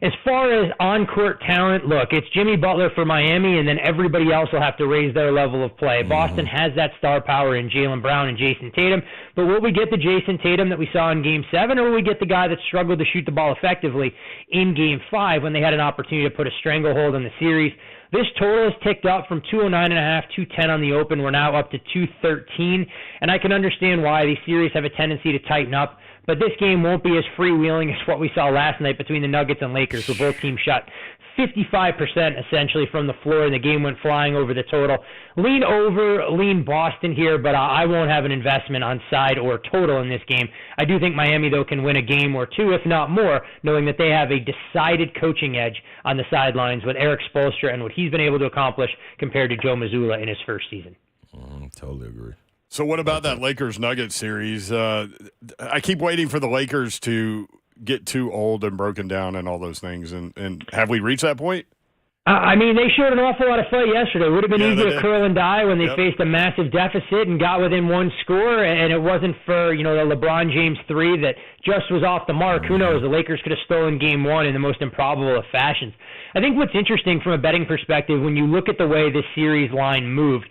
As far as on-court talent, look, it's Jimmy Butler for Miami, and then everybody else will have to raise their level of play. Boston has that star power in Jaylen Brown and Jason Tatum, but will we get the Jason Tatum that we saw in Game 7, or will we get the guy that struggled to shoot the ball effectively in Game 5 when they had an opportunity to put a stranglehold on the series? This total has ticked up from 209.5, 210 on the open. We're now up to 213, and I can understand why these series have a tendency to tighten up. But this game won't be as freewheeling as what we saw last night between the Nuggets and Lakers, where both teams shot 55% essentially from the floor, and the game went flying over the total. Lean Boston here, but I won't have an investment on side or total in this game. I do think Miami, though, can win a game or two, if not more, knowing that they have a decided coaching edge on the sidelines with Eric Spoelstra and what he's been able to accomplish compared to Joe Mazzulla in his first season. Totally agree. So what about that Lakers-Nuggets series? I keep waiting for the Lakers to get too old and broken down and all those things. And have we reached that point? I mean, they showed an awful lot of fight yesterday. It would have been easy to curl and die when they Yep. faced a massive deficit and got within one score, and it wasn't for, the LeBron James 3 that just was off the mark. Who knows? The Lakers could have stolen Game 1 in the most improbable of fashions. I think what's interesting from a betting perspective, when you look at the way this series line moved,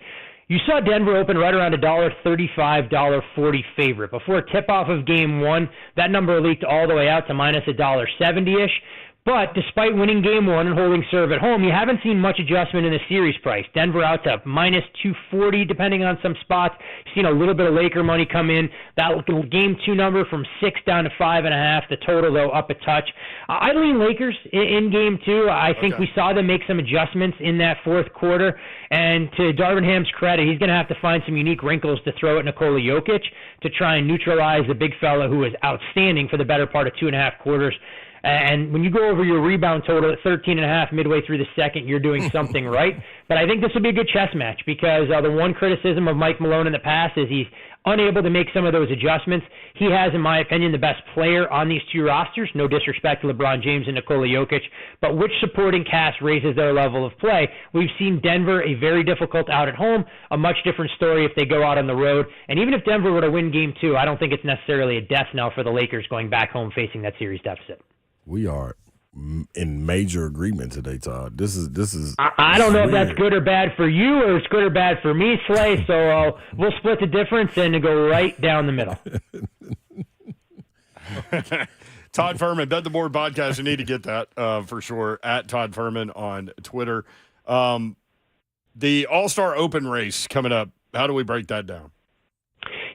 you saw Denver open right around $1.35, $1.40 favorite. Before tip-off of Game 1, that number leaked all the way out to minus $1.70-ish. But despite winning Game 1 and holding serve at home, you haven't seen much adjustment in the series price. Denver out to minus 240, depending on some spots. You've seen a little bit of Laker money come in. That Game 2 number from 6 down to 5.5. The total, though, up a touch. I lean Lakers in Game 2. I think we saw them make some adjustments in that fourth quarter. And to Darvin Ham's credit, he's going to have to find some unique wrinkles to throw at Nikola Jokic to try and neutralize the big fella who was outstanding for the better part of 2.5 quarters. And when you go over your rebound total at 13.5 midway through the second, you're doing something right. But I think this will be a good chess match because the one criticism of Mike Malone in the past is he's unable to make some of those adjustments. He has, in my opinion, the best player on these two rosters. No disrespect to LeBron James and Nikola Jokic, but which supporting cast raises their level of play? We've seen Denver a very difficult out at home, a much different story if they go out on the road. And even if Denver were to win Game 2, I don't think it's necessarily a death knell for the Lakers going back home facing that series deficit. We are in major agreement today, Todd. This is. I don't know if that's good or bad for you, or it's good or bad for me, Slay. So we'll split the difference and go right down the middle. Todd Furman, Bet the Board podcast. You need to get that for sure at Todd Furman on Twitter. The All-Star Open race coming up. How do we break that down?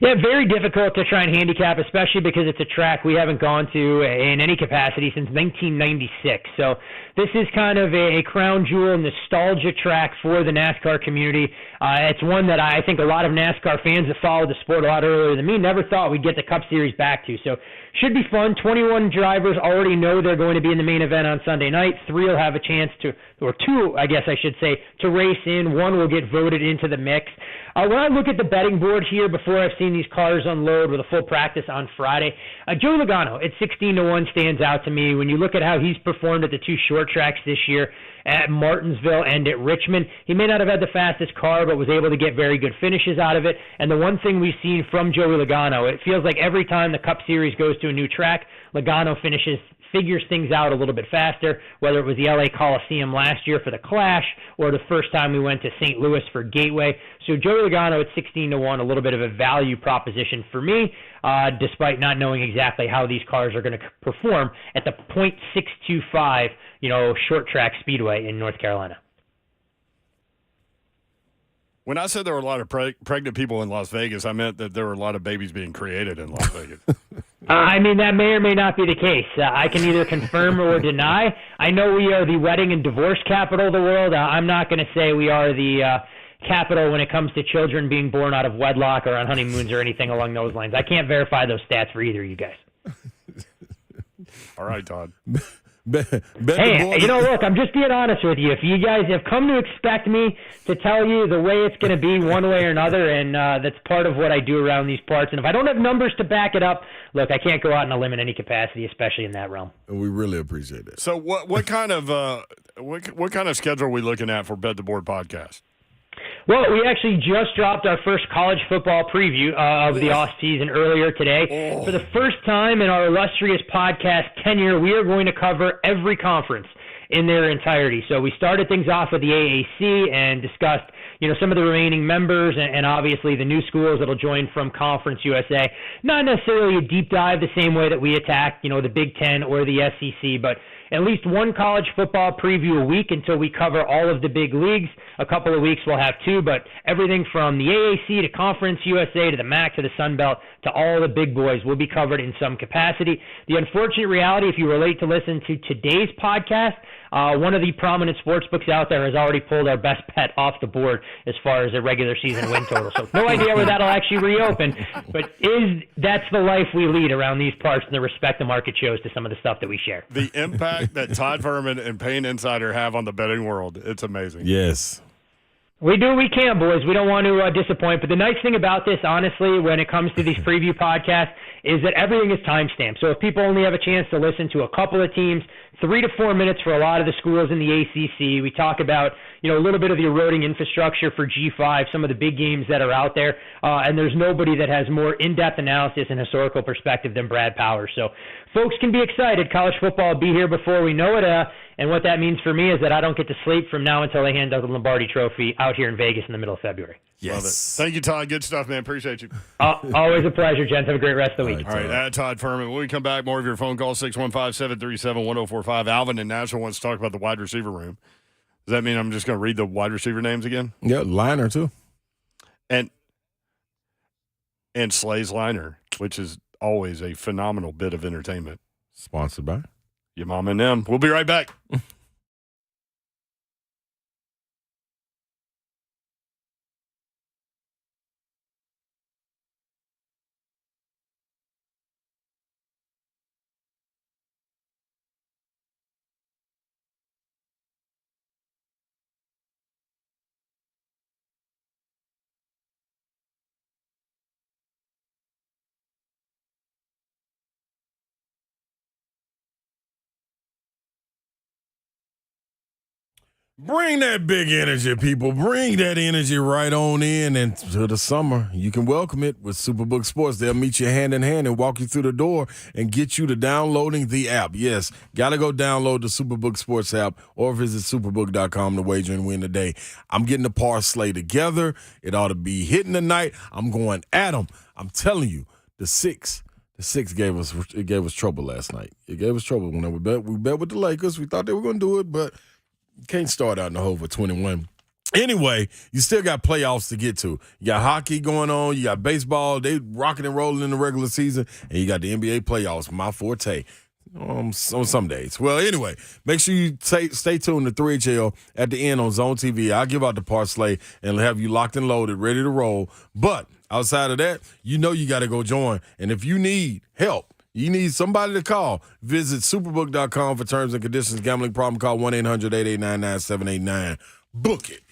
Yeah, very difficult to try and handicap, especially because it's a track we haven't gone to in any capacity since 1996. So this is kind of a crown jewel nostalgia track for the NASCAR community. It's one that I think a lot of NASCAR fans that followed the sport a lot earlier than me never thought we'd get the Cup Series back to. So should be fun. 21 drivers already know they're going to be in the main event on Sunday night. 3 will have a chance to, or 2, I guess I should say, to race in. 1 will get voted into the mix. When I look at the betting board here before I've seen these cars unload with a full practice on Friday, Joey Logano at 16-1 stands out to me. When you look at how he's performed at the 2 short tracks this year, at Martinsville and at Richmond, he may not have had the fastest car, but was able to get very good finishes out of it. And the one thing we've seen from Joey Logano, it feels like every time the Cup Series goes to a new track, Logano figures things out a little bit faster, whether it was the LA Coliseum last year for the Clash or the first time we went to St. Louis for Gateway. So Joey Logano at 16-1, a little bit of a value proposition for me, despite not knowing exactly how these cars are going to perform at the .625, short track speedway in North Carolina. When I said there were a lot of pregnant people in Las Vegas, I meant that there were a lot of babies being created in Las Vegas. I mean, that may or may not be the case. I can either confirm or deny. I know we are the wedding and divorce capital of the world. I'm not going to say we are the capital when it comes to children being born out of wedlock or on honeymoons or anything along those lines. I can't verify those stats for either of you guys. All right, Todd. Hey, look, I'm just being honest with you. If you guys have come to expect me to tell you the way it's going to be one way or another, and that's part of what I do around these parts, and if I don't have numbers to back it up, look, I can't go out on a limb in any capacity, especially in that realm. And we really appreciate that. So what kind of what kind of schedule are we looking at for Bet the Board podcast? Well, we actually just dropped our first college football preview of the offseason earlier today. For the first time in our illustrious podcast tenure, we are going to cover every conference in their entirety. So we started things off with the AAC and discussed, some of the remaining members and obviously the new schools that'll join from Conference USA. Not necessarily a deep dive the same way that we attack, the Big Ten or the SEC, but at least one college football preview a week until we cover all of the big leagues. A couple of weeks we'll have 2, but everything from the AAC to Conference USA to the Mack to the Sun Belt to all the big boys will be covered in some capacity. The unfortunate reality, if you were late to listen to today's podcast, one of the prominent sports books out there has already pulled our best bet off the board as far as a regular season win total. So no idea where that'll actually reopen, but that's the life we lead around these parts and the respect the market shows to some of the stuff that we share. The impact that Todd Furman and Payne Insider have on the betting world, it's amazing. Yes. We do what we can, boys. We don't want to disappoint. But the nice thing about this, honestly, when it comes to these preview podcasts, is that everything is timestamped. So if people only have a chance to listen to a couple of teams, 3 to 4 minutes for a lot of the schools in the ACC. We talk about, a little bit of the eroding infrastructure for G5, some of the big games that are out there, and there's nobody that has more in-depth analysis and historical perspective than Brad Powers. So folks can be excited. College football will be here before we know it, and what that means for me is that I don't get to sleep from now until they hand out the Lombardi Trophy out here in Vegas in the middle of February. Yes. Love it. Thank you, Todd. Good stuff, man. Appreciate you. Always a pleasure, gents. Have a great rest of the week. All right, Todd Furman. When we come back, more of your phone calls, 615-737-1045. Alvin in Nashville wants to talk about the wide receiver room. Does that mean I'm just going to read the wide receiver names again? Yeah, liner, too. And Slay's liner, which is always a phenomenal bit of entertainment. Sponsored by your mom and them. We'll be right back. Bring that big energy, people. Bring that energy right on in. And to the summer, you can welcome it with Superbook Sports. They'll meet you hand in hand and walk you through the door and get you to downloading the app. Yes, got to go download the Superbook Sports app or visit superbook.com to wager and win today. I'm getting the Parsley together. It ought to be hitting tonight. I'm going at them. I'm telling you, the six gave us trouble last night. It gave us trouble when we bet with the Lakers. We thought they were going to do it, but can't start out in the hole for 21. Anyway, you still got playoffs to get to. You got hockey going on. You got baseball. They rocking and rolling in the regular season. And you got the NBA playoffs, my forte, on some days. Well, anyway, make sure you stay tuned to 3HL at the end on Zone TV. I'll give out the Parsley and have you locked and loaded, ready to roll. But outside of that, you got to go join. And if you need help, you need somebody to call. Visit superbook.com for terms and conditions. Gambling problem, call 1-800-889-9789. Book it.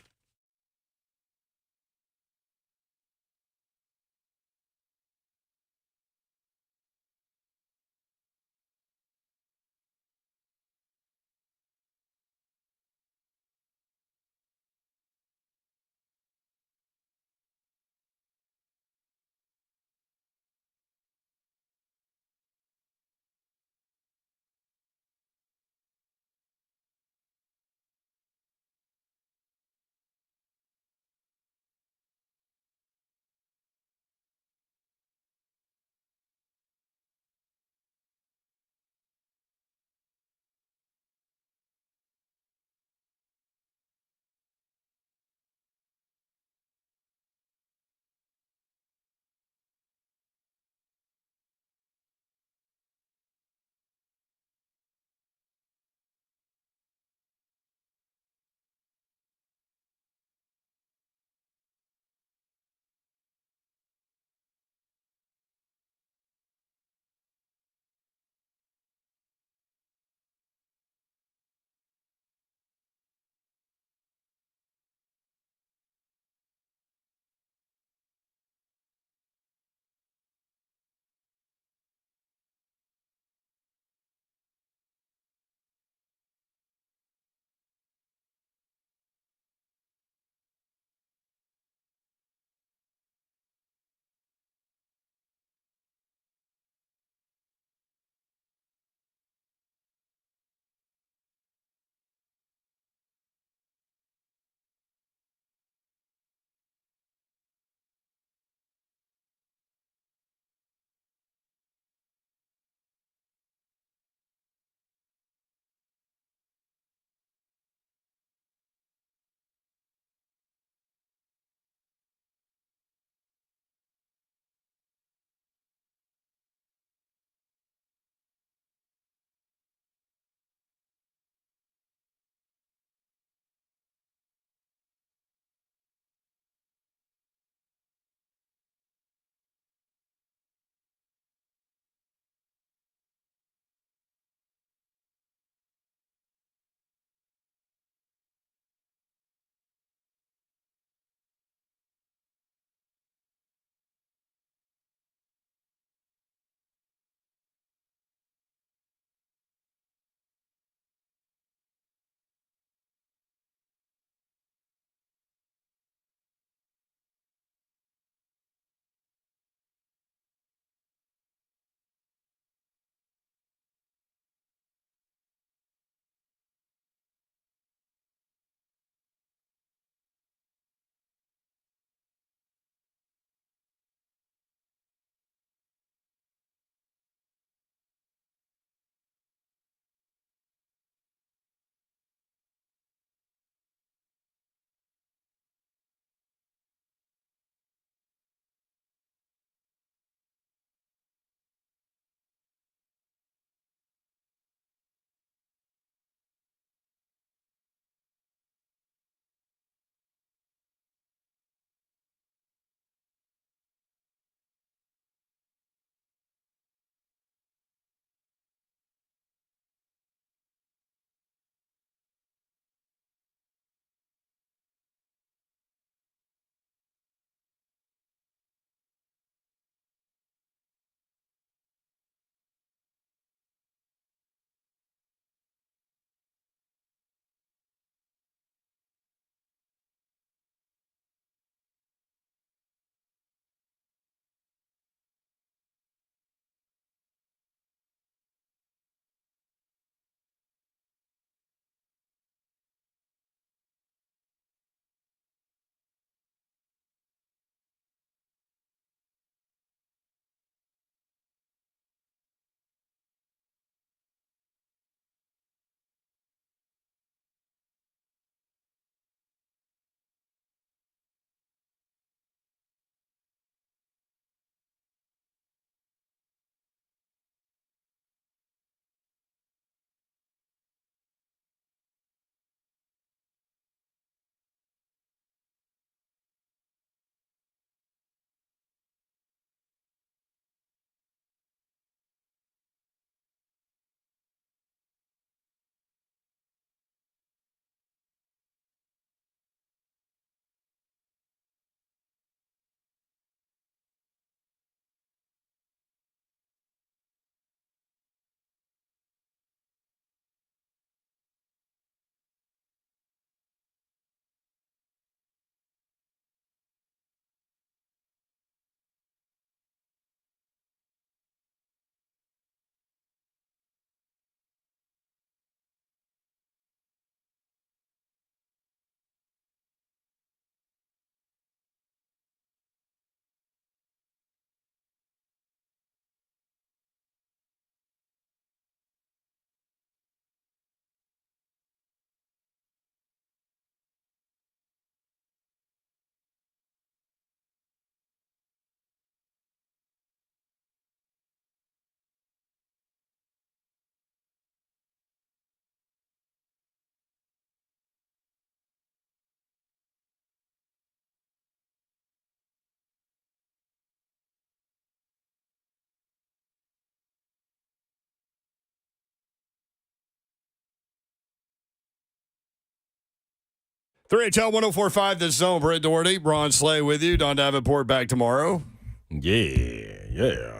3HL 104.5 The Zone. Brett Doherty, Ron Slay with you. Don Davenport back tomorrow. Yeah.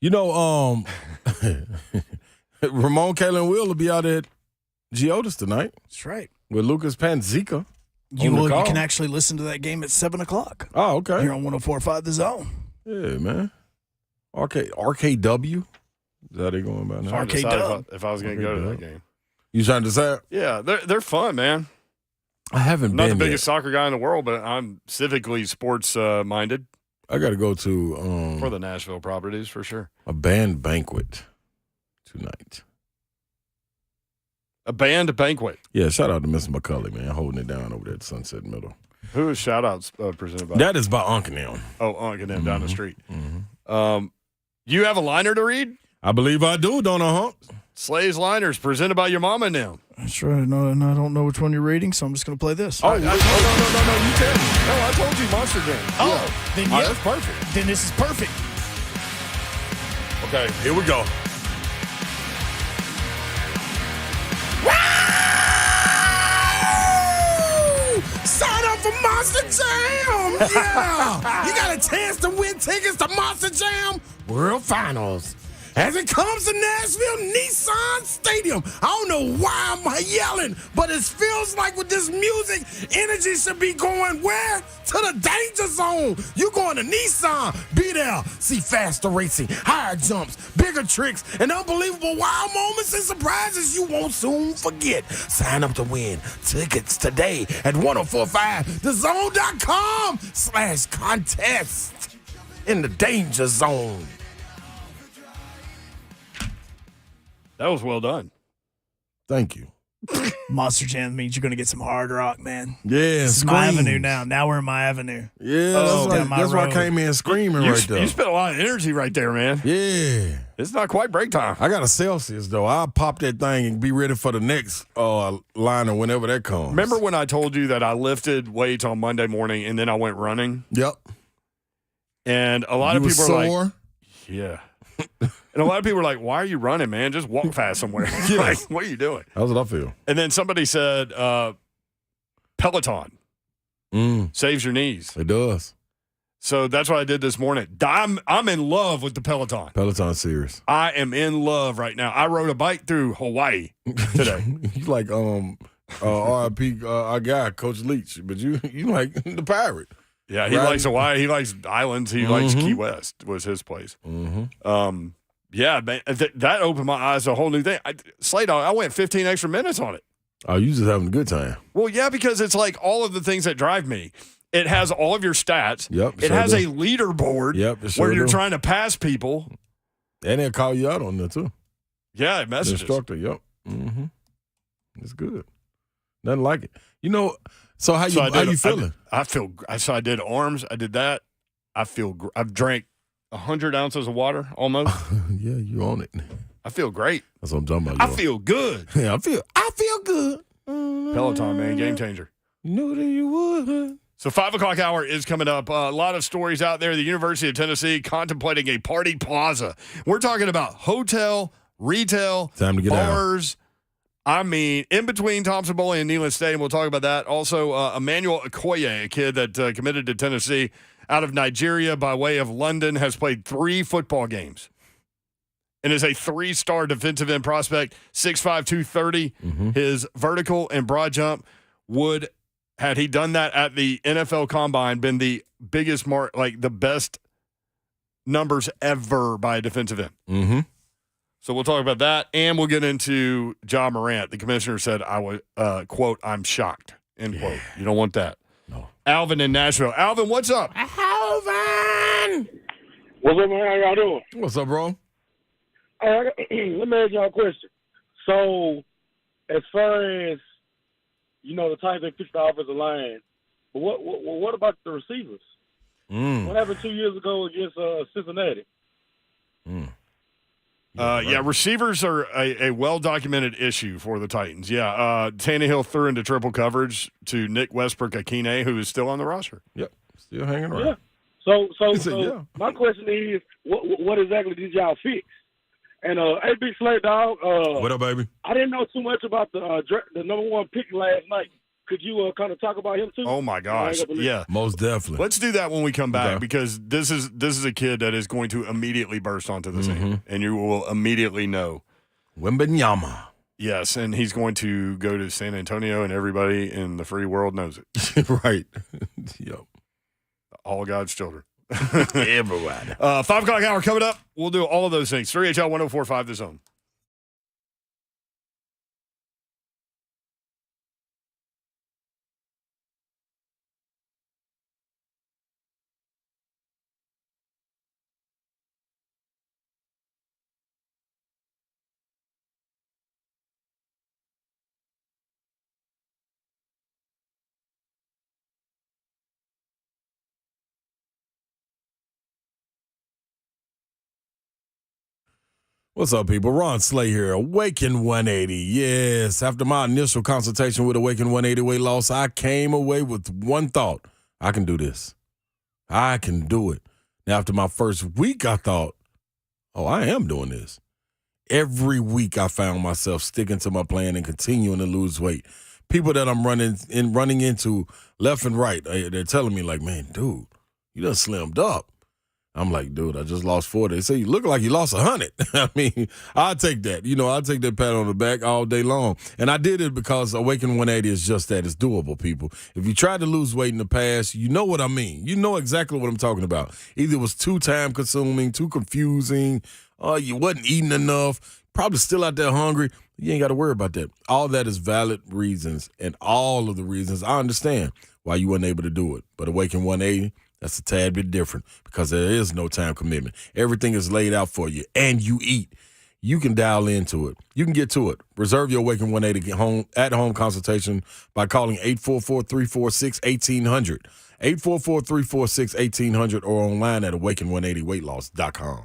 You know, Ramon, Kayla, and Will will be out at Geodis tonight. That's right. With Lucas Panzica. You can actually listen to that game at 7 o'clock. Oh, okay. Here on 104.5 The Zone. Yeah, man. RKW? Is that how they going about now? RK if I was going to go to that game. You trying to decide? Yeah, they're fun, man. I haven't I'm been not the yet. biggest soccer guy in the world, but I'm civically sports minded. I got to go to For the Nashville properties, for sure. a band banquet tonight. A band banquet. Yeah, shout out to Mr. McCulley, man, holding it down over there at Sunset Middle. Who is shout-outs presented by? That is by Uncle Them. Oh, Uncle Them down the street. You have a liner to read? I believe I do, don't I, Hump? Slay's Liners, presented by your mama and them. That's right. No, and I don't know which one you're reading, so I'm just going to play this. No, you tell me. No, I told you Monster Jam. Oh, then That's perfect. Then this is perfect. Okay, here we go. Sign up for Monster Jam! Yeah! You got a chance to win tickets to Monster Jam World Finals. As it comes to Nashville Nissan Stadium. I don't know why I'm yelling, but it feels like with this music, energy should be going where? To the danger zone. You going to Nissan. Be there. See faster racing, higher jumps, bigger tricks, and unbelievable wild moments and surprises you won't soon forget. Sign up to win tickets today at 1045thezone.com/contest in the danger zone. That was well done. Thank you. Monster Jam means you're going to get some hard rock, man. Yeah, This is my avenue now. Now we're in my avenue. Yeah, down my that's why I road. came in screaming right there. You spent a lot of energy right there, man. Yeah. It's not quite break time. I got a Celsius, though. I'll pop that thing and be ready for the next liner whenever that comes. Remember when I told you that I lifted weights on Monday morning and then I went running? Yep. And a lot You of people were are sore? like, yeah. And a lot of people are like, why are you running, man? Just walk fast somewhere. Like, what are you doing? That's what I feel. And then somebody said, Peloton saves your knees. It does. So that's what I did this morning. I'm in love with the Peloton. Peloton series. I am in love right now. I rode a bike through Hawaii today. You like RIP our guy, Coach Leach, but you like the pirate. Yeah, he likes Hawaii. He likes islands. He likes Key West was his place. Yeah, man, that opened my eyes to a whole new thing. Slay Dog, I went 15 extra minutes on it. Oh, you just having a good time. Well, yeah, because it's like all of the things that drive me. It has all of your stats. Yep. It has a leaderboard where you're trying to pass people. And they'll call you out on there, too. Yeah, it messages. The instructor, yep. It's good. Nothing like it. You know, so how you feeling? So I did arms. I did that. I've drank 100 ounces of water almost. Yeah, you on it. I feel great. That's what I'm talking about. I feel good. Yeah, I feel good. Peloton, man, game changer. You knew that you would. So 5 o'clock hour is coming up. A lot of stories out there. The University of Tennessee contemplating a party plaza. We're talking about hotel, retail, time to get bars. I mean, in between Thompson Boling and Neyland Stadium. We'll talk about that. Also, Emmanuel Okoye, a kid that committed to Tennessee out of Nigeria by way of London, has played 3 football games and is a 3-star defensive end prospect, 6'5", 230. His vertical and broad jump would, had he done that at the NFL Combine, been the biggest the best numbers ever by a defensive end. So we'll talk about that, and we'll get into Ja Morant. The commissioner said, I was, quote, I'm shocked, end quote. You don't want that. No. Alvin in Nashville. Alvin, what's up? Alvin! What's up, man? How y'all doing? What's up, bro? Let me ask y'all a question. So, as far as, the Titans, they fixed the offensive line, but what about the receivers? What happened 2 years ago against Cincinnati? Receivers are a well-documented issue for the Titans. Tannehill threw into triple coverage to Nick Westbrook-Akine, who is still on the roster. Yep, still hanging around. Yeah. So my question is, what exactly did y'all fix? And hey, Big Slay Dog. What up, baby? I didn't know too much about the number one pick last night. Could you kind of talk about him too? Oh my gosh, yeah, most definitely. Let's do that when we come back because this is a kid that is going to immediately burst onto the scene, and you will immediately know. Wembanyama. Yes, and he's going to go to San Antonio, and everybody in the free world knows it. Right. Yep. All God's children. Everybody. 5 o'clock hour coming up. We'll do all of those things. 3HL 1045 The Zone. What's up, people? Ron Slay here, Awaken 180. Yes, after my initial consultation with Awaken 180 weight loss, I came away with one thought. I can do this. I can do it. Now, after my first week, I thought, oh, I am doing this. Every week, I found myself sticking to my plan and continuing to lose weight. People that I'm running into left and right, they're telling me like, man, dude, you done slimmed up. I'm like, dude, I just lost 40. They say, you look like you lost 100. I mean, I'll take that. I'll take that pat on the back all day long. And I did it because Awaken 180 is just that. It's doable, people. If you tried to lose weight in the past, you know what I mean. You know exactly what I'm talking about. Either it was too time-consuming, too confusing, you wasn't eating enough, probably still out there hungry. You ain't got to worry about that. All that is valid reasons, and all of the reasons I understand why you weren't able to do it. But Awaken 180, that's a tad bit different because there is no time commitment. Everything is laid out for you, and you eat. You can dial into it. You can get to it. Reserve your Awaken 180 at-home consultation by calling 844-346-1800, 844-346-1800, or online at awaken180weightloss.com.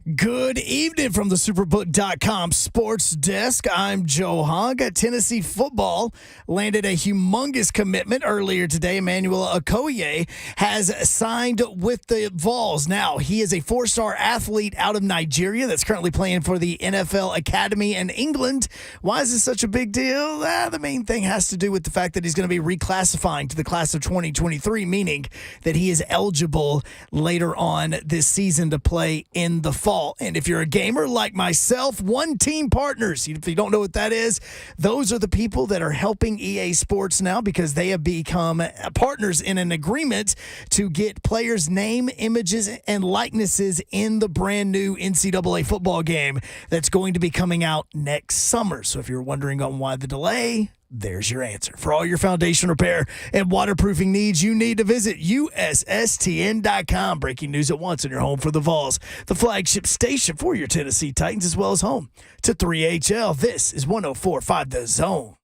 Good evening from the Superbook.com sports desk. I'm Joe Hogg. Tennessee football landed a humongous commitment earlier today. Emmanuel Okoye has signed with the Vols. Now, he is a four-star athlete out of Nigeria that's currently playing for the NFL Academy in England. Why is this such a big deal? The main thing has to do with the fact that he's going to be reclassifying to the class of 2023, meaning that he is eligible later on this season to play in the fall. And if you're a gamer like myself, One Team Partners, if you don't know what that is, those are the people that are helping EA Sports now because they have become partners in an agreement to get players' name, images, and likenesses in the brand new NCAA football game that's going to be coming out next summer. So if you're wondering on why the delay, there's your answer. For all your foundation repair and waterproofing needs, you need to visit USSTN.com. Breaking news at once in your home for the Vols, the flagship station for your Tennessee Titans, as well as home to 3HL. This is 104.5 The Zone.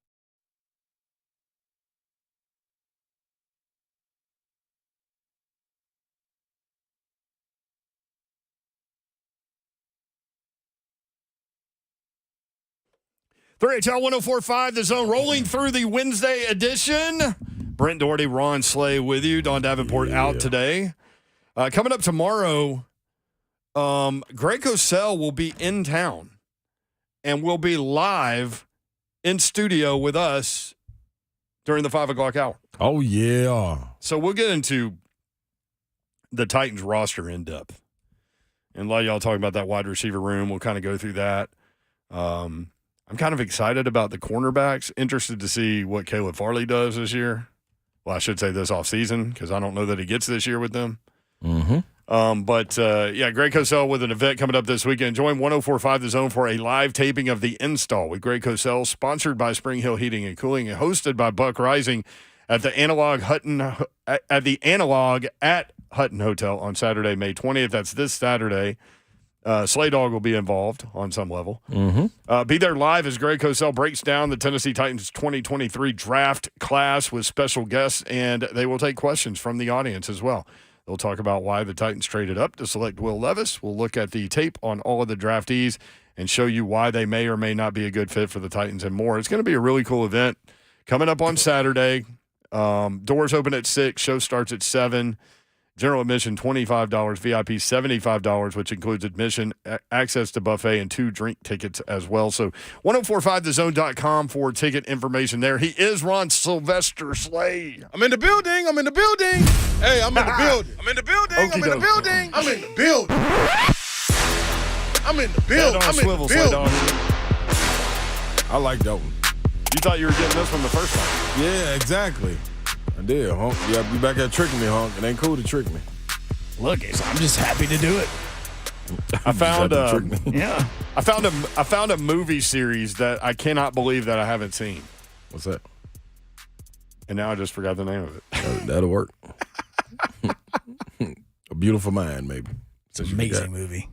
HL 104.5 The Zone, rolling through the Wednesday edition. Brent Doherty, Ron Slay with you. Don Davenport out today. Coming up tomorrow, Greg Cosell will be in town and will be live in studio with us during the 5 o'clock hour. Oh, yeah. So we'll get into the Titans roster in depth. And a lot of y'all talking about that wide receiver room. We'll kind of go through that. I'm kind of excited about the cornerbacks. Interested to see what Caleb Farley does this year. Well, I should say this offseason because I don't know that he gets this year with them. Mm-hmm. Greg Cosell with an event coming up this weekend. Join 104.5 The Zone for a live taping of The Install with Greg Cosell, sponsored by Spring Hill Heating and Cooling and hosted by Buck Rising at the Analog at Hutton Hotel on Saturday, May 20th. That's this Saturday. Slay Dog will be involved on some level. Mm-hmm. Be there live as Greg Cosell breaks down the Tennessee Titans 2023 draft class with special guests, and they will take questions from the audience as well. They'll talk about why the Titans traded up to select Will Levis. We'll look at the tape on all of the draftees and show you why they may or may not be a good fit for the Titans and more. It's going to be a really cool event coming up on Saturday. Doors open at 6, show starts at 7. General admission, $25, VIP, $75, which includes admission, access to buffet, and 2 drink tickets as well. So 1045thezone.com for ticket information there. He is Ron Sylvester Slay. I'm in the building. Hey, I'm in the building. I'm in the building. I'm in the building. I'm in the building. I'm in the building. I'm in the building. I like that one. You thought you were getting this one the first time. Yeah, exactly. I did, Honk. You got to be back there tricking me, Honk. It ain't cool to trick me. Look, I'm just happy to do it. I found I found a movie series that I cannot believe that I haven't seen. What's that? And now I just forgot the name of it. That'll work. A Beautiful Mind, maybe. It's an amazing movie.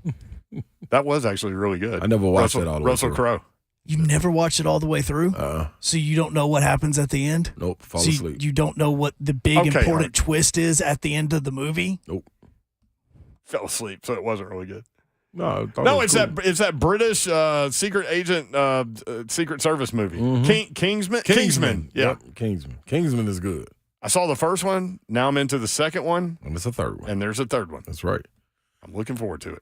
That was actually really good. I never watched it all the way Russell Crowe. You never watched it all the way through? So you don't know what happens at the end? Nope, fall asleep. You don't know what the big important twist is at the end of the movie? Nope. Fell asleep, so it wasn't really good. No, it's cool. That British secret agent, Secret Service movie. Mm-hmm. Kingsman. Yeah. Yep, Kingsman. Kingsman is good. I saw the first one. Now I'm into the second one. And it's a third one. And there's a third one. That's right. I'm looking forward to it.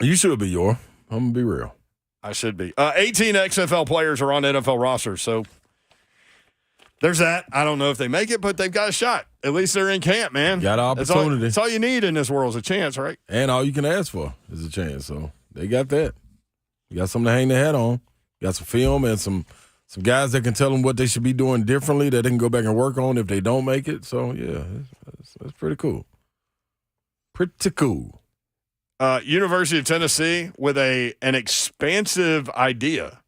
You should be, I'm going to be real. I should be. 18 XFL players are on NFL rosters, so there's that. I don't know if they make it, but they've got a shot. At least they're in camp, man. Got an opportunity. That's all you need in this world is a chance, right? And all you can ask for is a chance. So they got that. You got something to hang their hat on. You got some film and some guys that can tell them what they should be doing differently that they can go back and work on if they don't make it. So, yeah, that's pretty cool. Pretty cool. University of Tennessee with an expansive idea.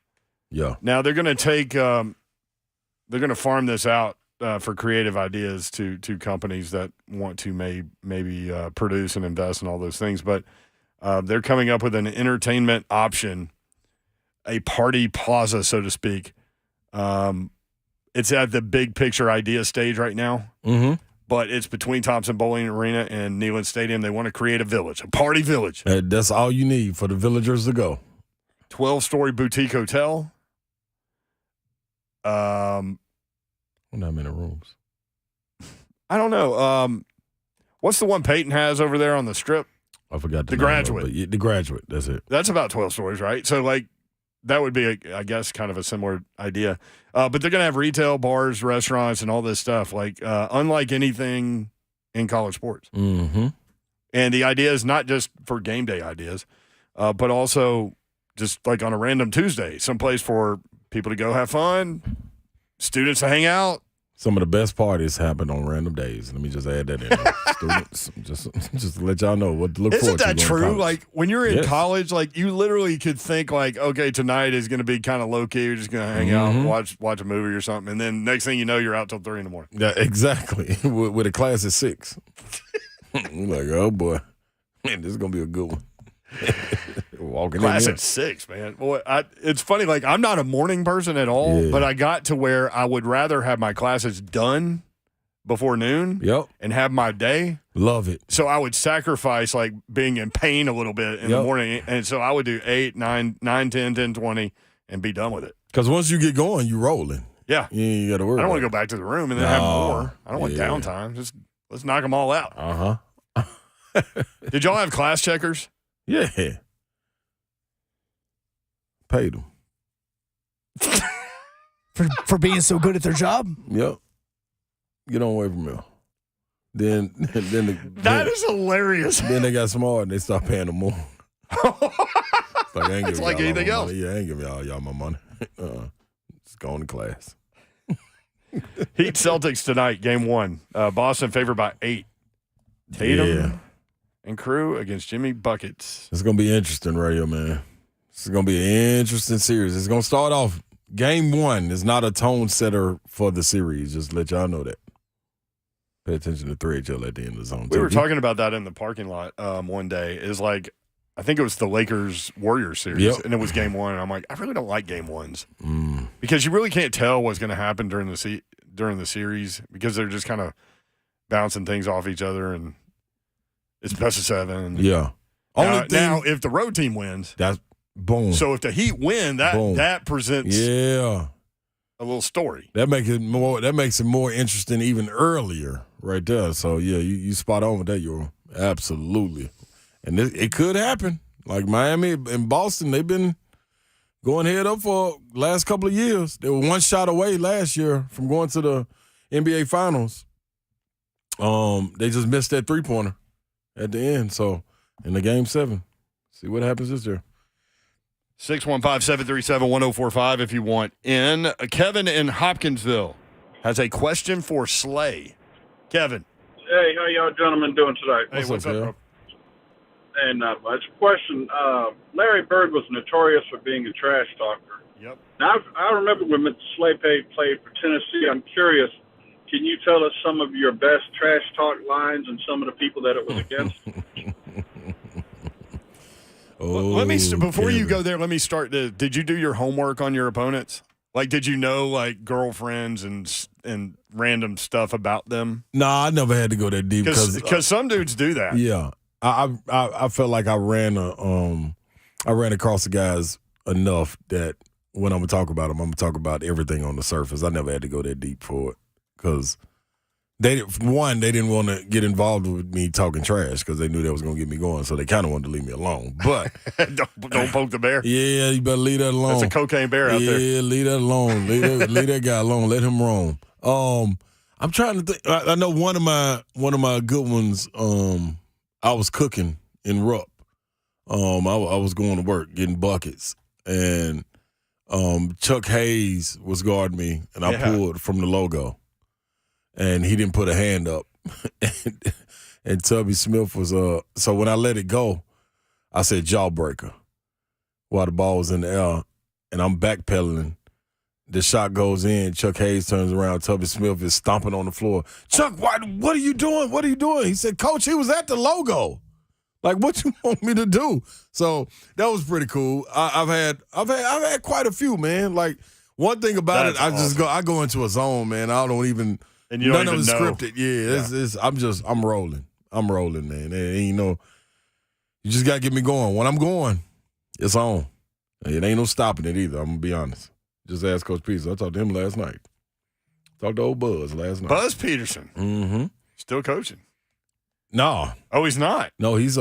Yeah. Now they're going to take they're going to farm this out for creative ideas to companies that want to maybe produce and invest in all those things. But they're coming up with an entertainment option, a party plaza, so to speak. It's at the big picture idea stage right now. Mm-hmm. but it's between Thompson Bowling Arena and Neyland Stadium. They want to create a village, a party village. That's all you need for the villagers to go. 12-story boutique hotel. Not many rooms. I don't know. What's the one Peyton has over there on the Strip? I forgot the Graduate. The Graduate. That's it. That's about 12 stories, right? So, like, that would be, I guess, kind of a similar idea. But they're going to have retail, bars, restaurants, and all this stuff, like unlike anything in college sports. Mm-hmm. And the idea is not just for game day ideas, but also just like on a random Tuesday, someplace for people to go have fun, students to hang out. Some of the best parties happen on random days. Let me just add that in. Students, just to let y'all know what to look forward to. Isn't that true? Like when you're in Yes. college, like you literally could think like, okay, tonight is going to be kind of low key. You're just going to hang out, and watch a movie or something, and then next thing you know, you're out till 3 a.m. Yeah, exactly. with a class at 6. You're like, oh boy, man, this is gonna be a good one. Walking Class in at 6, man. Boy, it's funny. Like I'm not a morning person at all, but I got to where I would rather have my classes done before noon. Yep. And have my day. Love it. So I would sacrifice like being in pain a little bit in the morning, and so I would do 8, 9, 10, 10, 20, and be done with it. Because once you get going, you're rolling. Yeah. You got to worry. I don't want to go back to the room and then have more. I don't want downtime. Just let's knock them all out. Did y'all have class checkers? Yeah. Paid them. For being so good at their job? Yep. Get on away from me. Then that is hilarious. Then they got smart and they start paying them more. It's like anything else. Yeah, I ain't giving y'all my money. Just go on to class. Heat Celtics tonight, game 1. Boston favored by 8. Tatum and crew against Jimmy Buckets. It's going to be interesting, Radio, man. This is going to be an interesting series. It's going to start off. Game 1 is not a tone setter for the series. Just let y'all know that. Pay attention to 3HL at the end of the zone. We were talking about that in the parking lot one day. Is like, I think it was the Lakers-Warriors series, and it was game 1. And I'm like, I really don't like game 1s because you really can't tell what's going to happen during the series because they're just kind of bouncing things off each other, and it's best of 7. Yeah. Now, if the road team wins, that's boom. So if the Heat win, that presents a little story. That makes it more interesting even earlier right there. So you spot on with that, Euro. Absolutely. And it could happen. Like Miami and Boston, they've been going head up for last couple of years. They were one shot away last year from going to the NBA Finals. They just missed that 3-pointer at the end. So in the game 7, see what happens this year. 615-737-1045 if you want in. Kevin in Hopkinsville has a question for Slay. Kevin. Hey, how y'all gentlemen doing today? Hey, what's up, bro? And it's a question. Larry Bird was notorious for being a trash talker. Yep. Now, I remember when Mr. Slay played for Tennessee. I'm curious, can you tell us some of your best trash talk lines and some of the people that it was against? Before you go there, let me start. Did you do your homework on your opponents? Like, did you know like girlfriends and random stuff about them? Nah, I never had to go that deep because some dudes do that. Yeah, I felt like I ran across the guys enough that when I'm gonna talk about them, I'm gonna talk about everything on the surface. I never had to go that deep for it because they didn't want to get involved with me talking trash because they knew that was going to get me going, so they kind of wanted to leave me alone. But don't poke the bear. Yeah, you better leave that alone. That's a cocaine bear out there. Yeah, leave that alone. leave that guy alone. Let him roam. I'm trying to think. I know one of my good ones. I was cooking in Rupp. I was going to work getting buckets, and Chuck Hayes was guarding me, and I pulled from the logo. And he didn't put a hand up. and Tubby Smith was so when I let it go, I said jawbreaker while the ball was in the air. And I'm backpedaling. The shot goes in. Chuck Hayes turns around. Tubby Smith is stomping on the floor. Chuck, what are you doing? What are you doing? He said, Coach, he was at the logo. Like, what you want me to do? So that was pretty cool. I've had quite a few, man. Like one thing about it, I go into a zone, man. I don't even And you none don't of it's even know. scripted. Yeah, I'm rolling. I'm rolling, man. And you just got to get me going. When I'm going, it's on. It ain't no stopping it either. I'm going to be honest. Just ask Coach Peterson. I talked to him last night. Talked to old Buzz last night. Buzz Peterson. Mm-hmm. Still coaching. No. Oh, he's not. No, he's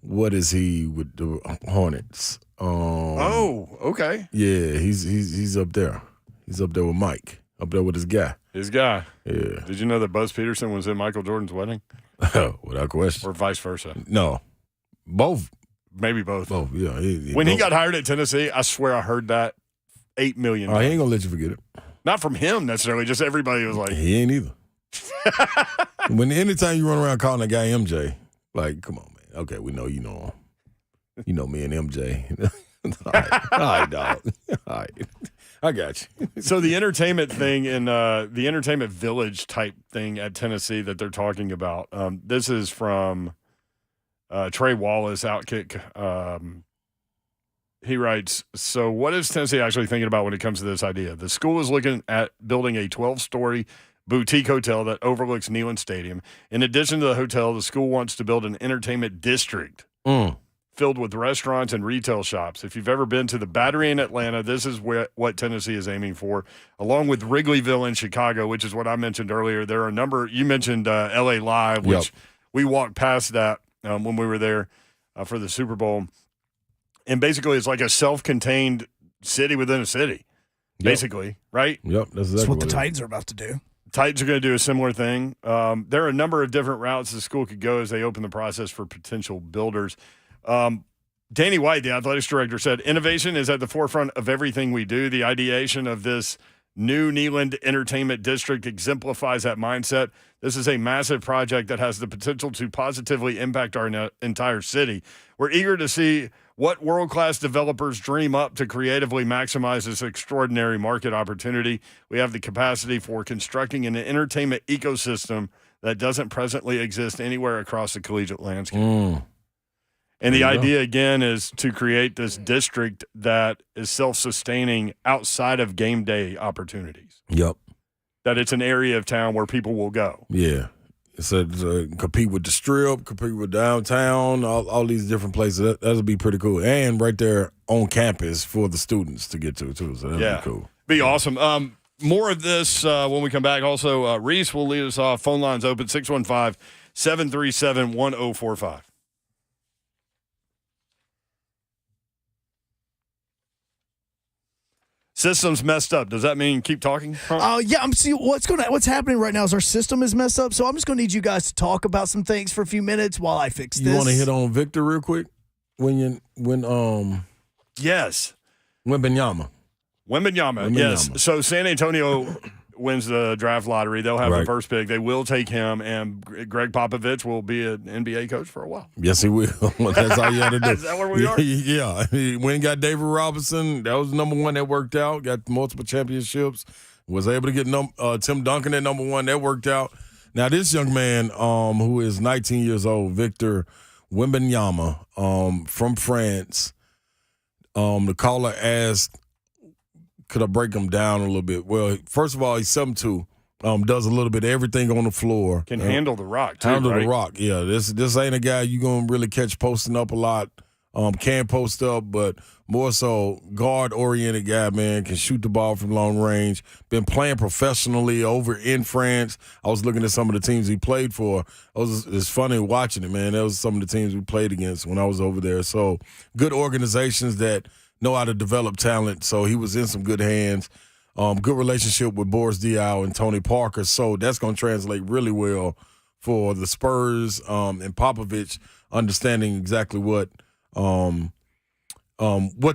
what is he with the Hornets? Okay. Yeah, he's up there. He's up there with Mike. Up there with his guy. His guy. Yeah. Did you know that Buzz Peterson was at Michael Jordan's wedding? Without question. Or vice versa? No. Both. Maybe both. Both, yeah. When he got hired at Tennessee, I swear I heard that 8 million times. He ain't going to let you forget it. Not from him necessarily, just everybody was like. He ain't either. Anytime you run around calling a guy MJ, like, come on, man. Okay, we know you know him. You know me and MJ. All right, dog. All right. I got you. So the entertainment thing in the entertainment village type thing at Tennessee that they're talking about, this is from Trey Wallace, Outkick. He writes, so what is Tennessee actually thinking about when it comes to this idea? The school is looking at building a 12-story boutique hotel that overlooks Neyland Stadium. In addition to the hotel, the school wants to build an entertainment district filled with restaurants and retail shops. If you've ever been to the Battery in Atlanta, this is what Tennessee is aiming for, along with Wrigleyville in Chicago, which is what I mentioned earlier. There are a number – you mentioned LA Live, which we walked past that when we were there for the Super Bowl. And basically, it's like a self-contained city within a city, basically, right? Yep, that's what the Titans are about to do. Titans are going to do a similar thing. There are a number of different routes the school could go as they open the process for potential builders. Danny White, the athletics director, said, innovation is at the forefront of everything we do. The ideation of this new Neyland Entertainment District exemplifies that mindset. This is a massive project that has the potential to positively impact our entire city. We're eager to see what world-class developers dream up to creatively maximize this extraordinary market opportunity. We have the capacity for constructing an entertainment ecosystem that doesn't presently exist anywhere across the collegiate landscape. And the idea, again, is to create this district that is self-sustaining outside of game day opportunities. Yep. That it's an area of town where people will go. Yeah. It's compete with the Strip, compete with downtown, all these different places. That'll be pretty cool. And right there on campus for the students to get to, too. So that'll be cool. Be awesome. More of this when we come back. Also, Reese will lead us off. Phone lines open, 615-737-1045. System's messed up. Does that mean keep talking? Yeah. What's happening right now is our system is messed up. So I'm just going to need you guys to talk about some things for a few minutes while I fix this. You want to hit on Victor real quick? Yes. Wembanyama. Yes. So San Antonio wins the draft lottery. They'll have the first pick. They will take him, and Greg Popovich will be an NBA coach for a while. Yes, he will. That's all you had to do. Is that where we are? Yeah. He went and got David Robinson. That was number one. That worked out. Got multiple championships. Was able to get Tim Duncan at number one. That worked out. Now, this young man who is 19 years old, Victor Wembanyama from France, the caller asked, could I break him down a little bit? Well, first of all, he's 7'2", does a little bit of everything on the floor. Can handle the rock, too, the rock, yeah. This ain't a guy you're going to really catch posting up a lot. Can post up, but more so guard-oriented guy, man. Can shoot the ball from long range. Been playing professionally over in France. I was looking at some of the teams he played for. It's funny watching it, man. That was some of the teams we played against when I was over there. So good organizations that know how to develop talent. So he was in some good hands. Good relationship with Boris Diaw and Tony Parker. So that's going to translate really well for the Spurs and Popovich understanding exactly what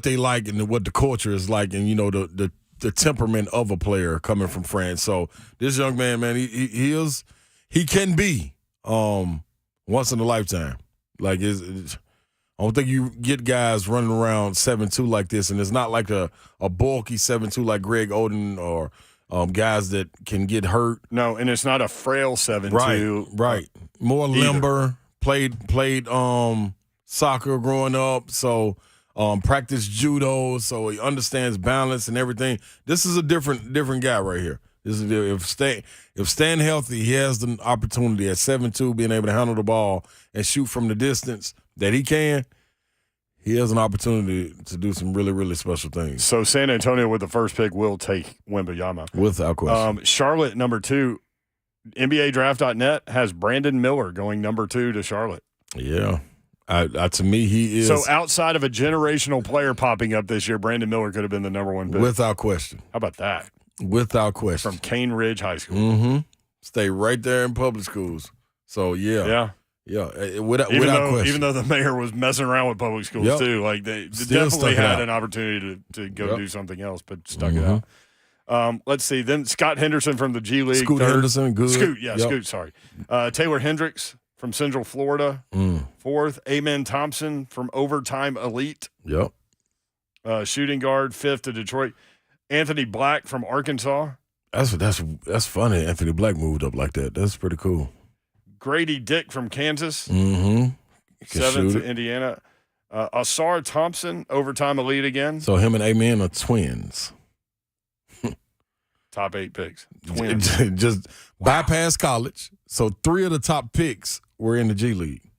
they like and what the culture is like, and the temperament of a player coming from France. So this young man, he can be once in a lifetime. Like I don't think you get guys running around 7'2" like this, and it's not like a bulky 7'2" like Greg Oden or guys that can get hurt. No, and it's not a frail 7'2". Right. More limber. Played soccer growing up, so practiced judo, so he understands balance and everything. This is a different guy right here. If staying healthy, he has the opportunity at 7'2", being able to handle the ball and shoot from the distance that he can. He has an opportunity to do some really, really special things. So San Antonio with the first pick will take Wembanyama. Without question. Charlotte, number 2. NBADraft.net has Brandon Miller going number 2 to Charlotte. Yeah. To me, he is. So outside of a generational player popping up this year, Brandon Miller could have been the number 1 pick. Without question. How about that? Without question. From Cane Ridge High School. Mm-hmm. Stay right there in public schools. So, yeah. Yeah. Without question. Even though the mayor was messing around with public schools, too. Like, they Still definitely had an opportunity to go do something else, but stuck it out. Let's see. Then Scott Henderson from the G League. Scoot Henderson, good. Scoot, sorry. Taylor Hendricks from Central Florida, 4th. Amen Thompson from Overtime Elite. Yep. Shooting guard, 5th to Detroit. Anthony Black from Arkansas. That's funny. Anthony Black moved up like that. That's pretty cool. Grady Dick from Kansas. 7th 7th to Indiana. Asar Thompson, Overtime Elite again. So him and Amen are twins. Top 8 picks. Twins. Just bypass college. So 3 of the top picks were in the G League.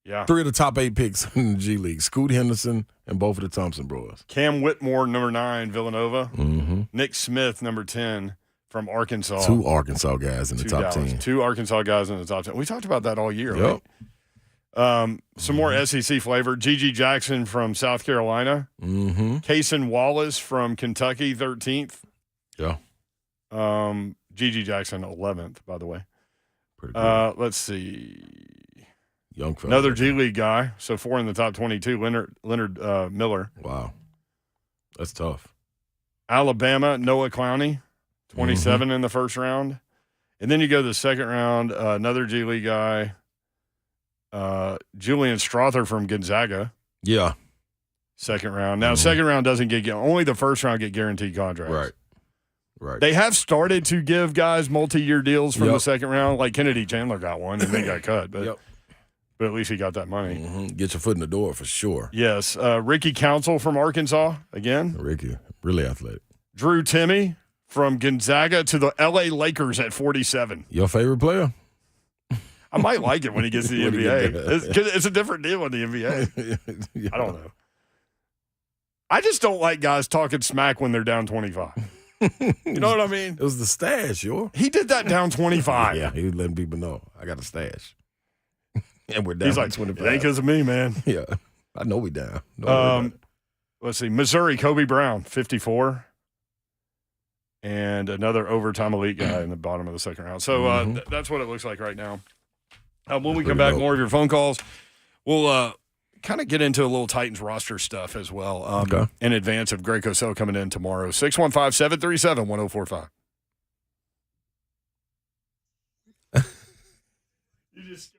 Yeah. 3 of the top 8 picks in the G League. Scoot Henderson and both of the Thompson brothers. Cam Whitmore, number 9, Villanova. Mm-hmm. Nick Smith, number 10, from Arkansas. 2 Arkansas guys in the top 10. 2 Arkansas guys in the top 10. We talked about that all year, Yep. right? Some more SEC flavor. Gigi Jackson from South Carolina. Mm-hmm. Kaysen Wallace from Kentucky, 13th. Yeah. Gigi Jackson, 11th, by the way. Pretty good. Let's see. Young fella. Another G League guy. So 4 in the top 22. Leonard Miller. Wow. That's tough. Alabama, Noah Clowney, 27 in the first round. And then you go to the second round, another G League guy, Julian Strother from Gonzaga. Yeah. Second round. Now, second round doesn't get only the first round get guaranteed contracts. Right. They have started to give guys multi-year deals from the second round. Like Kennedy Chandler got one and they got cut. But but at least he got that money. Mm-hmm. Get your foot in the door for sure. Yes. Ricky Council from Arkansas again. Ricky, really athletic. Drew Timme from Gonzaga to the L.A. Lakers at 47. Your favorite player? I might like it when he gets to the NBA. It's a different deal in the NBA. I don't know. I just don't like guys talking smack when they're down 25. You know what I mean? It was the stash, yo. He did that down 25. Yeah, he was letting people know. I got a stash. And we're down. He's like, 25. It ain't because of me, man. Yeah. I know we down. Let's see. Missouri, Kobe Brown, 54. And another overtime elite guy in the bottom of the second round. So that's what it looks like right now. When we come back, more of your phone calls. We'll kind of get into a little Titans roster stuff as well in advance of Greg Cosell coming in tomorrow. 615-737-1045. You just...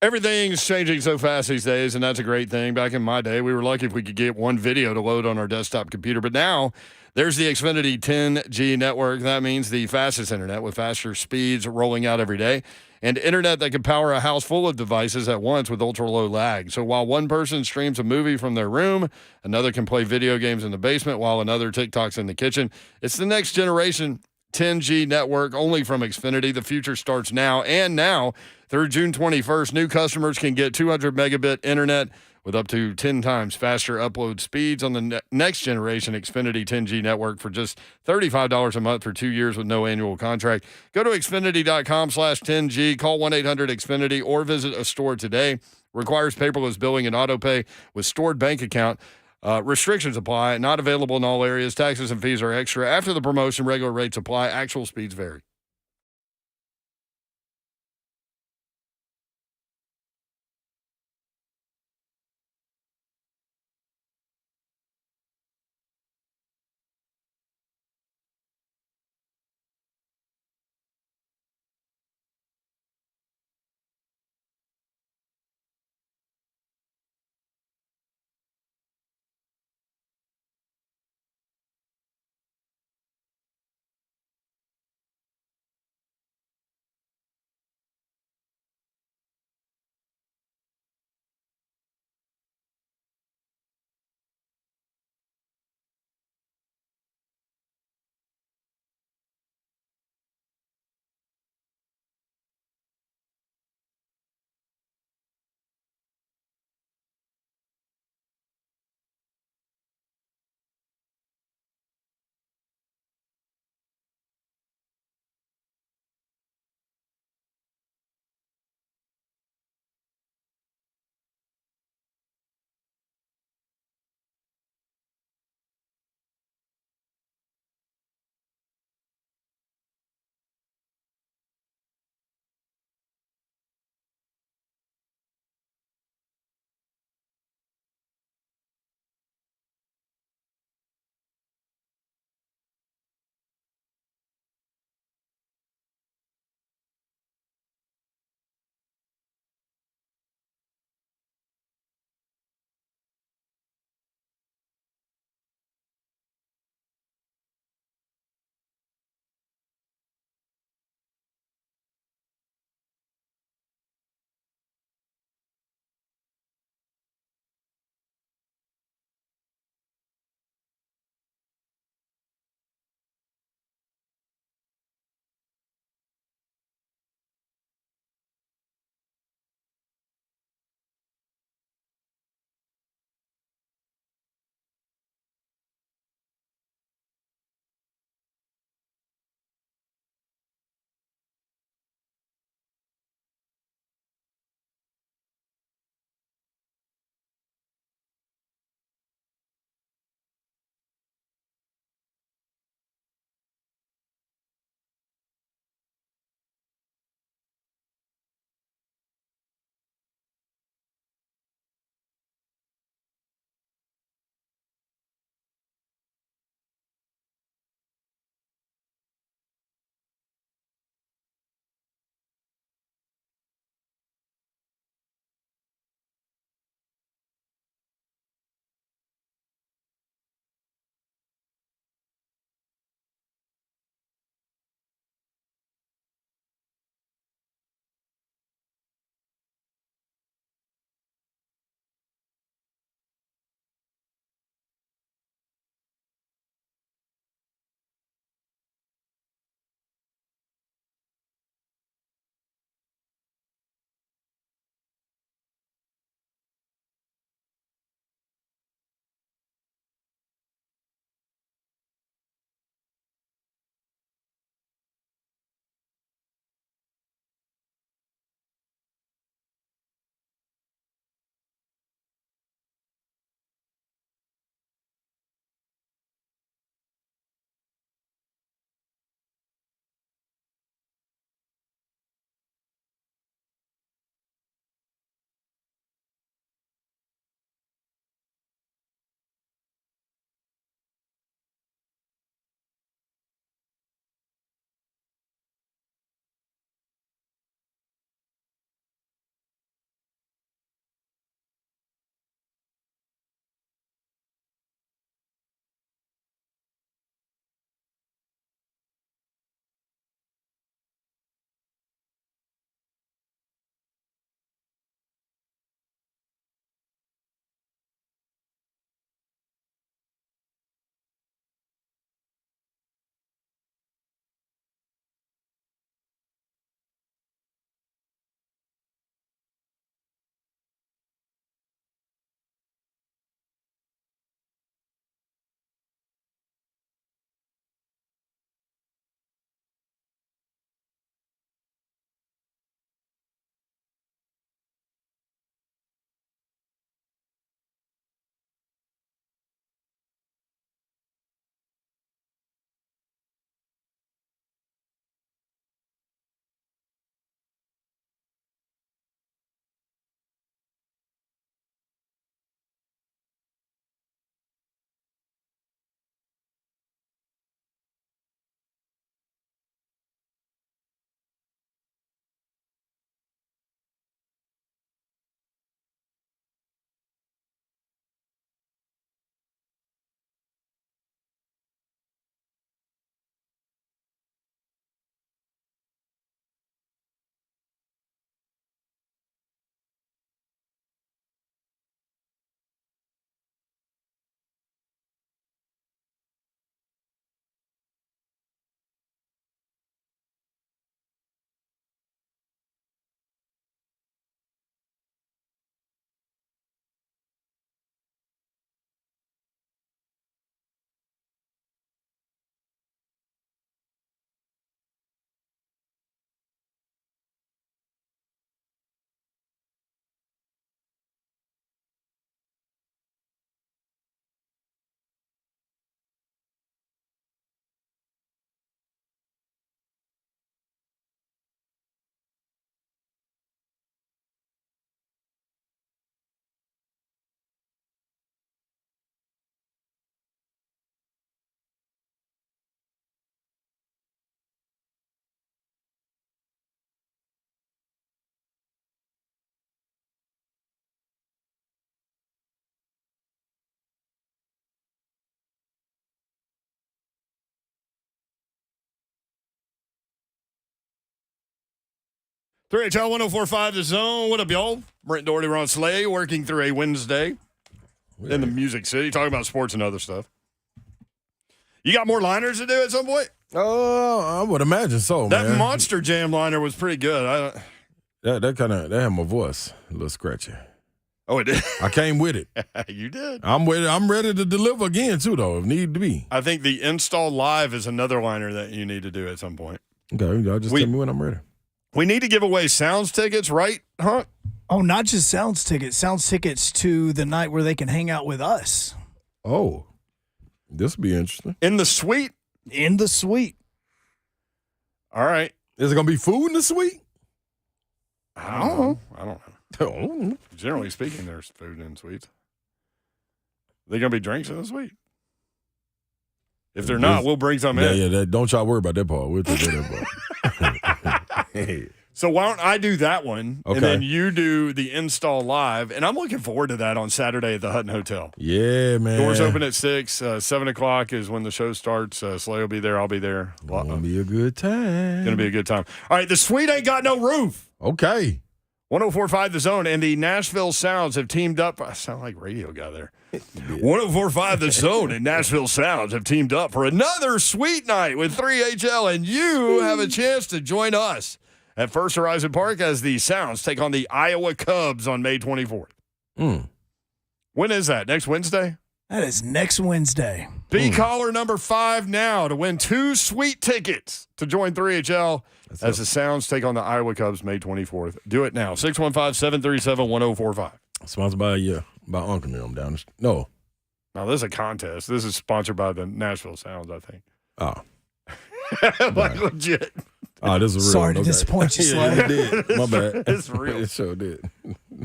Everything's changing so fast these days, and that's a great thing. Back in my day, we were lucky if we could get one video to load on our desktop computer. But now there's the Xfinity 10G network. That means the fastest internet with faster speeds rolling out every day, and internet that can power a house full of devices at once with ultra-low lag. So while one person streams a movie from their room, another can play video games in the basement while another TikToks in the kitchen. It's the next generation 10G network only from Xfinity. The future starts now. And now, through June 21st, new customers can get 200 megabit internet with up to 10 times faster upload speeds on the next generation Xfinity 10G network for just $35 a month for 2 years with no annual contract. Go to Xfinity.com/10G, call 1-800-XFINITY, or visit a store today. Requires paperless billing and auto pay with stored bank account. Restrictions apply. Not available in all areas. Taxes and fees are extra. After the promotion, regular rates apply. Actual speeds vary. 3HL 1045 The Zone. What up, y'all? Brent Doherty, Ron Slay, working through a Wednesday in the Music City, talking about sports and other stuff. You got more liners to do at some point? I would imagine so, that man. That Monster Jam liner was pretty good. That had my voice a little scratchy. Oh, it did? I came with it. You did. I'm ready to deliver again, too, though, if need to be. I think the Install Live is another liner that you need to do at some point. Okay, y'all just tell me when I'm ready. We need to give away Sounds tickets, right, Hunt? Oh, not just Sounds tickets. Sounds tickets to the night where they can hang out with us. Oh, this will be interesting. In the suite? In the suite. All right. Is it going to be food in the suite? I don't know. Generally speaking, there's food in suites. They going to be drinks in the suite? If they're not, we'll bring some in. Yeah, don't y'all worry about that part. We'll take that part. So why don't I do that one, okay, and then you do the Install Live, and I'm looking forward to that on Saturday at the Hutton Hotel. Yeah, man. Doors open at 6. 7 o'clock is when the show starts. Slay will be there. I'll be there. Gonna be a good time. Gonna be a good time. All right, the suite ain't got no roof. Okay. 1045 The Zone and the Nashville Sounds have teamed up. I sound like radio guy there. 1045 The Zone and Nashville Sounds have teamed up for another sweet night with 3HL, and you have a chance to join us at First Horizon Park as the Sounds take on the Iowa Cubs on May 24th. When is that? Next Wednesday? That is next Wednesday. Be caller number 5 now to win 2 sweet tickets to join 3HL as the Sounds take on the Iowa Cubs May 24th. Do it now. 615-737-1045. Sponsored by Uncle Nim down the No. Now, this is a contest. This is sponsored by the Nashville Sounds, I think. Oh. Like legit. Oh, this is real. Sorry to disappoint you, Slay. Yeah, it did. My bad. It's real. It sure did.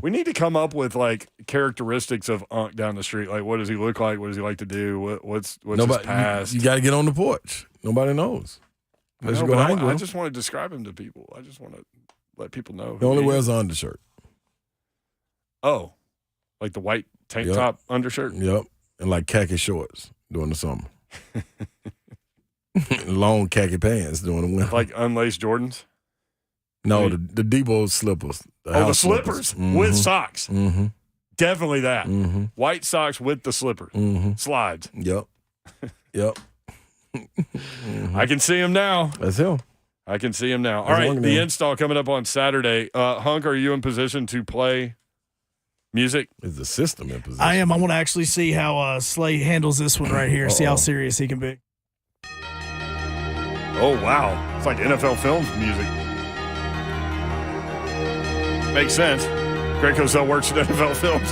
We need to come up with like characteristics of Unc down the street. Like, what does he look like? What does he like to do? What's his past? You got to get on the porch. Nobody knows. I just want to describe him to people. I just want to let people know. He only wears an undershirt. Oh, like the white tank top undershirt? Yep. And like khaki shorts during the summer. Long khaki pants during the winter. Like unlaced Jordans? No, the Debo slippers. The slippers with socks. Mm-hmm. Definitely that. Mm-hmm. White socks with the slippers. Mm-hmm. Slides. Yep. I can see him now. That's him. I can see him now. All right, the install coming up on Saturday. Hunk, are you in position to play music? Is the system in position? I am. I want to actually see how Slay handles this one right here. See how serious he can be. Oh, wow. It's like NFL Films music. Makes sense. Greg Cosell works at NFL Films.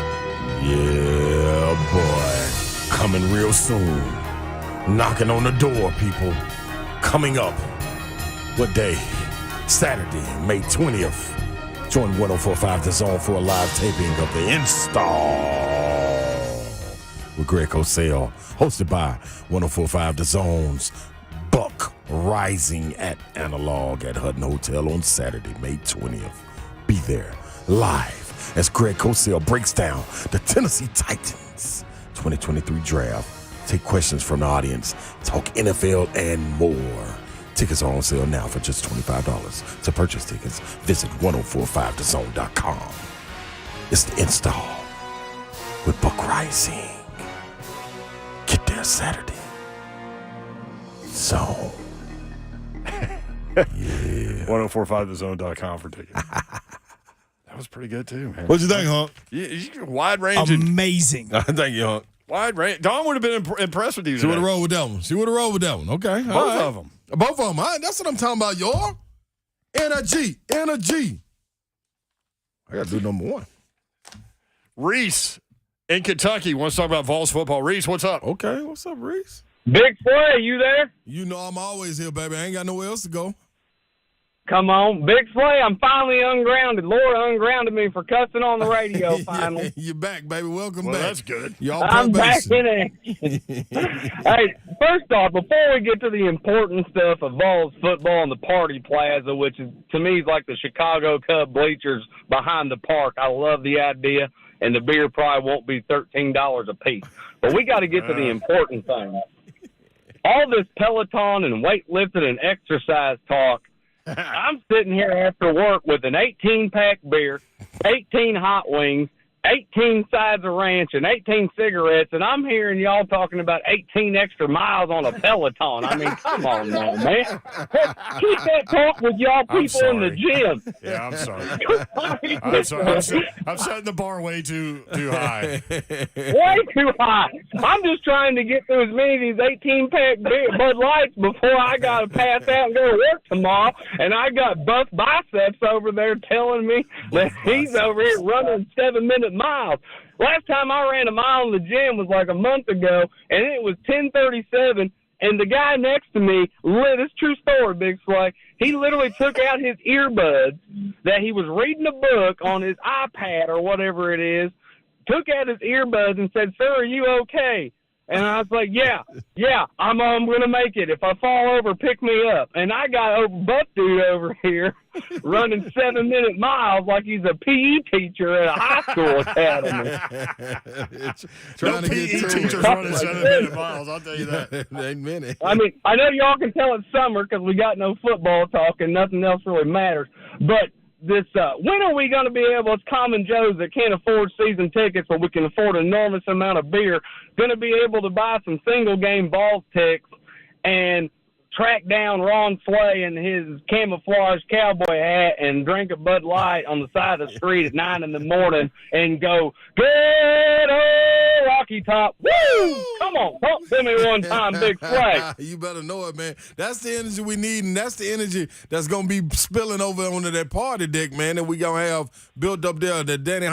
Yeah, boy. Coming real soon. Knocking on the door, people. Coming up. What day? Saturday, May 20th. Join 1045 The Zone for a live taping of the Install with Greg Cosell, hosted by 1045 The Zone's Buck Rising at Analog at Hutton Hotel on Saturday, May 20th. Be there live as Greg Cosell breaks down the Tennessee Titans 2023 draft. Take questions from the audience, talk NFL and more. Tickets are on sale now for just $25. To purchase tickets, visit 1045thezone.com. It's the Install with Buck Rising. Get there Saturday. Zone. Yeah. 1045thezone.com for tickets. That was pretty good too, man. What'd you think, Hunk? Yeah, wide range. Amazing. Thank you, Hunk. Wide range. Don would have been impressed with you. She would have rolled with that one. Okay. Both of them. Both of them. All right. That's what I'm talking about, y'all. Energy. I got to do number 1. Reese in Kentucky wants to talk about Vols football. Reese, what's up? Okay. What's up, Reese? Big Slay, you there? You know I'm always here, baby. I ain't got nowhere else to go. Come on. Big Slay, I'm finally ungrounded. Laura ungrounded me for cussing on the radio finally. You're back, baby. Welcome back. That's good. Y'all I'm back probation. in action. Hey, first off, before we get to the important stuff of Vols football and the Party Plaza, which is to me is like the Chicago Cub bleachers behind the park, I love the idea, and the beer probably won't be $13 a piece. But we got to get to the important thing. All this Peloton and weightlifting and exercise talk I'm sitting here after work with an 18-pack beer, 18 hot wings, 18 sides of ranch, and 18 cigarettes, and I'm hearing y'all talking about 18 extra miles on a Peloton. I mean, come on now, man. Keep that talk with y'all people in the gym. Yeah, I'm sorry. I'm setting the bar way too high. Way too high. I'm just trying to get through as many of these 18-pack Bud Lights before I got to pass out and go to work tomorrow, and I got Buff Biceps over there telling me that he's over here running 7-minute miles. Last time I ran a mile in the gym was like a month ago, and it was 10:37. And the guy next to me, this true story, Big Slay, he literally took out his earbuds that he was reading a book on his iPad or whatever it is, took out his earbuds and said, "Sir, are you okay?" And I was like, yeah, I'm going to make it. If I fall over, pick me up. And I got butt dude over here running 7-minute miles like he's a PE teacher at a high school academy. No PE teachers running 7-minute miles, I'll tell you that. Ain't many. I mean, I know y'all can tell it's summer because we got no football talk and nothing else really matters. But when are we going to be able, as common Joes that can't afford season tickets but we can afford an enormous amount of beer, going to be able to buy some single-game ball ticks and track down Ron Slay in his camouflage cowboy hat and drink a Bud Light on the side of the street at 9 in the morning and go, "Good old Rocky Top." Woo! Come on, talk to me one time, Big Slay. You better know it, man. That's the energy we need, and that's the energy that's going to be spilling over onto that party deck, man, that we going to have built up there that Danny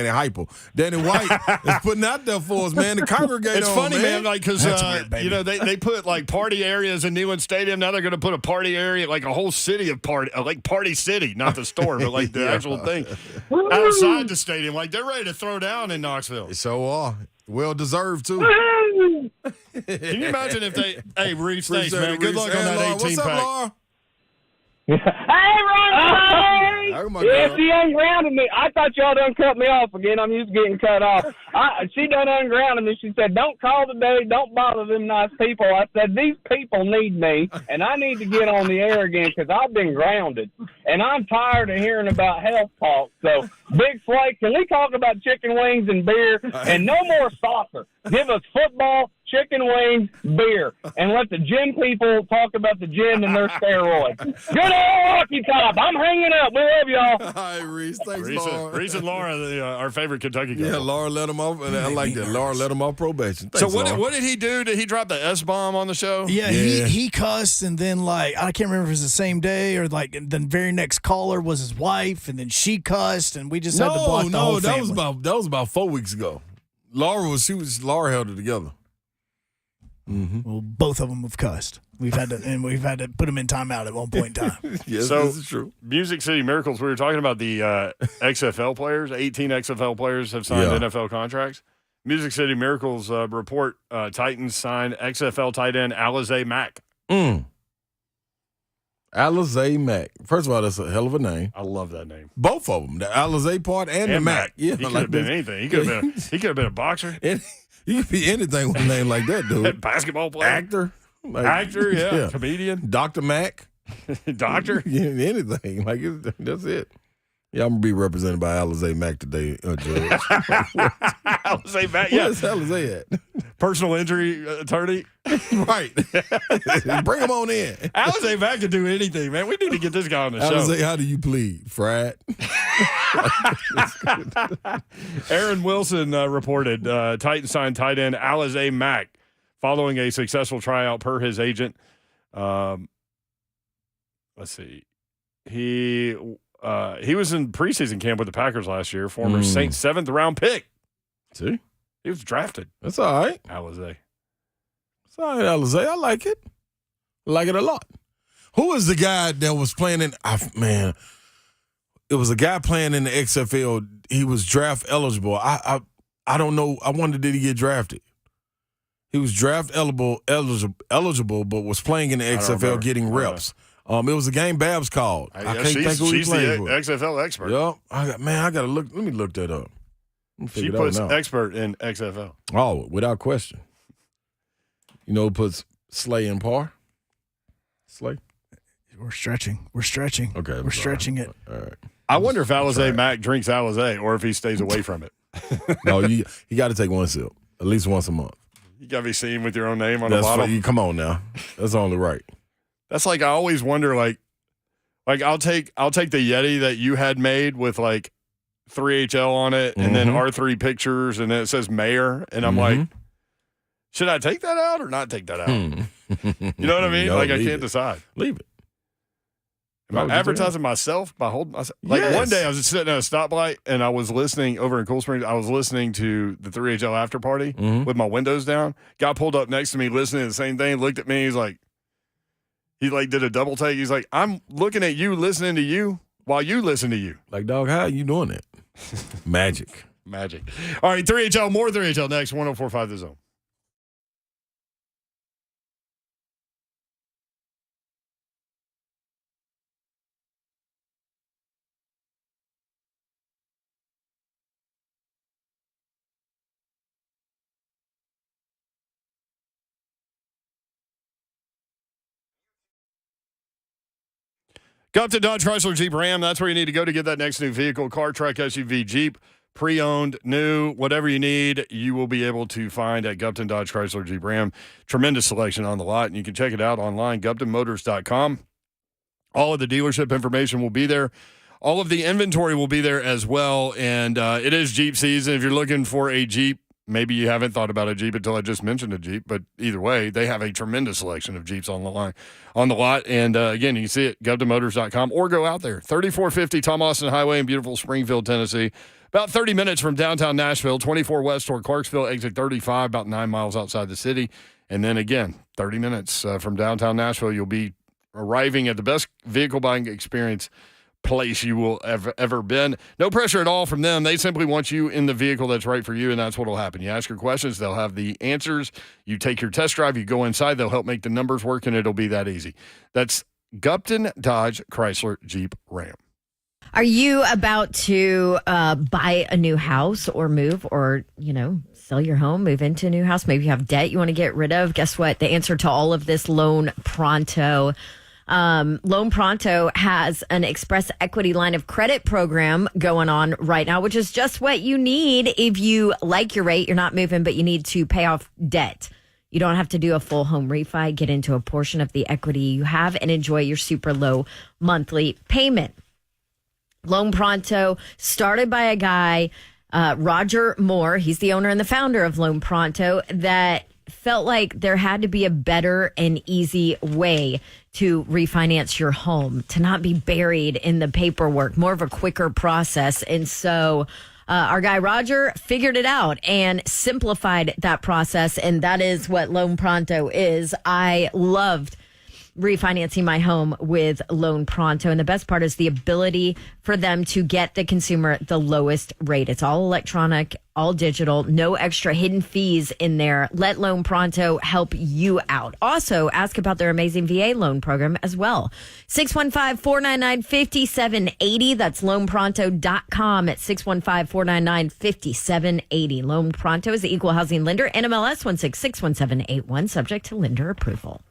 Hypo. Danny White is putting out there for us, man, to congregate It's on, funny, man, like, because, they put, like, party areas in Neyland Stadium. Now they're going to put a party area, like a whole city of like Party City, not the store, but like the actual thing outside the stadium. Like they're ready to throw down in Knoxville. So well deserved too. Can you imagine if they? Hey, Reese, thanks, man. Good luck on that 18 What's up, pack. Laura? Hey, Ron! Yeah, she ungrounded me. I thought y'all done cut me off again. I'm used to getting cut off. She done ungrounded me. She said, "Don't call today. Don't bother them nice people." I said, "These people need me, and I need to get on the air again because I've been grounded, and I'm tired of hearing about health talk." So, Big Slate, can we talk about chicken wings and beer and no more soccer? Give us football, chicken wings, beer, and let the gym people talk about the gym and their steroids. Good old Rocky Top. I'm hanging up. We love y'all. All right, Reese. Thanks, Laura. Reese and Laura, our favorite Kentucky guy. Yeah, Laura let him off, and I like that. Laura let him off probation. Thanks, So what did he do? Did he drop the S-bomb on the show? Yeah, he cussed, and then, like, I can't remember if it was the same day or, like, the very next caller was his wife, and then she cussed, and we just had to block the whole family. that was about 4 weeks ago. Laura held it together. Mm-hmm. Well, both of them have cussed. We've had to put them in timeout at one point in time. Yes, so, this is true. Music City Miracles, we were talking about the XFL players. 18 XFL players have signed NFL contracts. Music City Miracles report Titans signed XFL tight end Alize Mack. Alize Mack. First of all, that's a hell of a name. I love that name. Both of them, the Alize part and the Mack. Yeah, he could have been anything. He could have been a boxer. You could be anything with a name like that, dude. Basketball player, actor, comedian, Dr. Mack, doctor, anything like that's it. Yeah, I'm gonna be represented by Alize Mack today, Judge. Alize Mack, yeah. Where's Alize at? Personal injury attorney. Right. Bring him on in. Alize Mack can do anything, man. We need to get this guy on the show. Alize, how do you plead? Frat. Aaron Wilson reported Titans signed tight end Alize Mack following a successful tryout per his agent. Let's see. He was in preseason camp with the Packers last year, former Saints 7th round pick. See? He was drafted. That's all right. Alize. It's all right, Alize. I like it. I like it a lot. Who is the guy that was playing in it was a guy playing in the XFL. He was draft eligible. I don't know. I wonder, did he get drafted? He was draft eligible, but was playing in the XFL getting reps. It was a game Babs called. I can't think who he played for. She's the XFL expert. Yep. I got to look. Let me look that up. She puts expert in XFL. Oh, without question. You know who puts Slay in par? Slay? We're stretching. We're stretching. Okay. We're stretching it. All right. I wonder if Alizé Mack drinks Alizé or if he stays away from it. No, you got to take one sip, at least once a month. You got to be seen with your own name on the bottle. Come on now. That's only right. That's like, I always wonder, like I'll take the Yeti that you had made with like 3HL on it and then R3 pictures and then it says mayor. And I'm like, should I take that out or not take that out? You know what I mean? Like, I can't decide. Leave it. Am I advertising myself by holding myself? Like, one day I was sitting at a stoplight and I was listening over in Cool Springs. I was listening to the 3HL after party with my windows down. Guy pulled up next to me listening to the same thing, looked at me. He did a double take. He's like, I'm looking at you, listening to you while you listen to you. Like, dog, how are you doing that? Magic. All right, 3HL, more 3HL next, 104.5 The Zone. Go up to Dodge Chrysler Jeep Ram. That's where you need to go to get that next new vehicle. Car, truck, SUV, Jeep, pre-owned, new, whatever you need, you will be able to find at Gupton Dodge Chrysler Jeep Ram. Tremendous selection on the lot, and you can check it out online, GuptonMotors.com. All of the dealership information will be there. All of the inventory will be there as well, and it is Jeep season. If you're looking for a Jeep, maybe you haven't thought about a Jeep until I just mentioned a Jeep, but either way, they have a tremendous selection of Jeeps on the lot. And again, you can see it, GuptonMotors.com, or go out there. 3450 Tom Austin Highway in beautiful Springfield, Tennessee. About 30 minutes from downtown Nashville, 24 west toward Clarksville, exit 35, about 9 miles outside the city. And then again, 30 minutes from downtown Nashville, you'll be arriving at the best vehicle buying experience place you will ever been. No pressure at all from them. They simply want you in the vehicle that's right for you, and that's what will happen. You ask your questions, they'll have the answers. You take your test drive, you go inside, they'll help make the numbers work, and it'll be that easy. That's Gupton Dodge Chrysler Jeep Ram. Are you about to buy a new house or move or, sell your home, move into a new house? Maybe you have debt you want to get rid of. Guess what? The answer to all of this, Loan Pronto. Loan Pronto has an express equity line of credit program going on right now, which is just what you need if you like your rate. You're not moving, but you need to pay off debt. You don't have to do a full home refi, get into a portion of the equity you have and enjoy your super low monthly payment. Loan Pronto started by a guy, Roger Moore. He's the owner and the founder of Loan Pronto, that felt like there had to be a better and easy way to refinance your home, to not be buried in the paperwork, more of a quicker process. And so our guy Roger figured it out and simplified that process. And that is what Loan Pronto is. I loved refinancing my home with Loan Pronto. And the best part is the ability for them to get the consumer the lowest rate. It's all electronic, all digital, no extra hidden fees in there. Let Loan Pronto help you out. Also, ask about their amazing VA loan program as well. 615-499-5780. That's loanpronto.com at 615-499-5780. Loan Pronto is the equal housing lender, NMLS 1661781, subject to lender approval.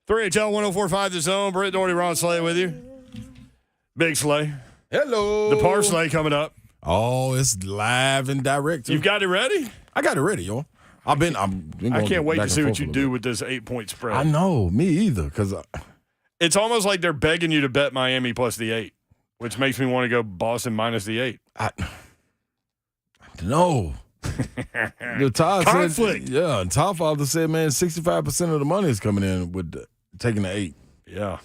3HL 104.5 The Zone. Britt Doherty, Ron Slay with you. Big Slay. Hello. The Parsley coming up. Oh, it's live and direct. You've got it ready? I got it ready, yo. I've been I can't wait to see what you do with this 8-point spread. I know, me either, because it's almost like they're begging you to bet Miami plus the 8, which makes me want to go Boston minus the 8. No. Todd Conflict. Said, and Todd Father said, man, 65% of the money is coming in with taking the 8. Yeah.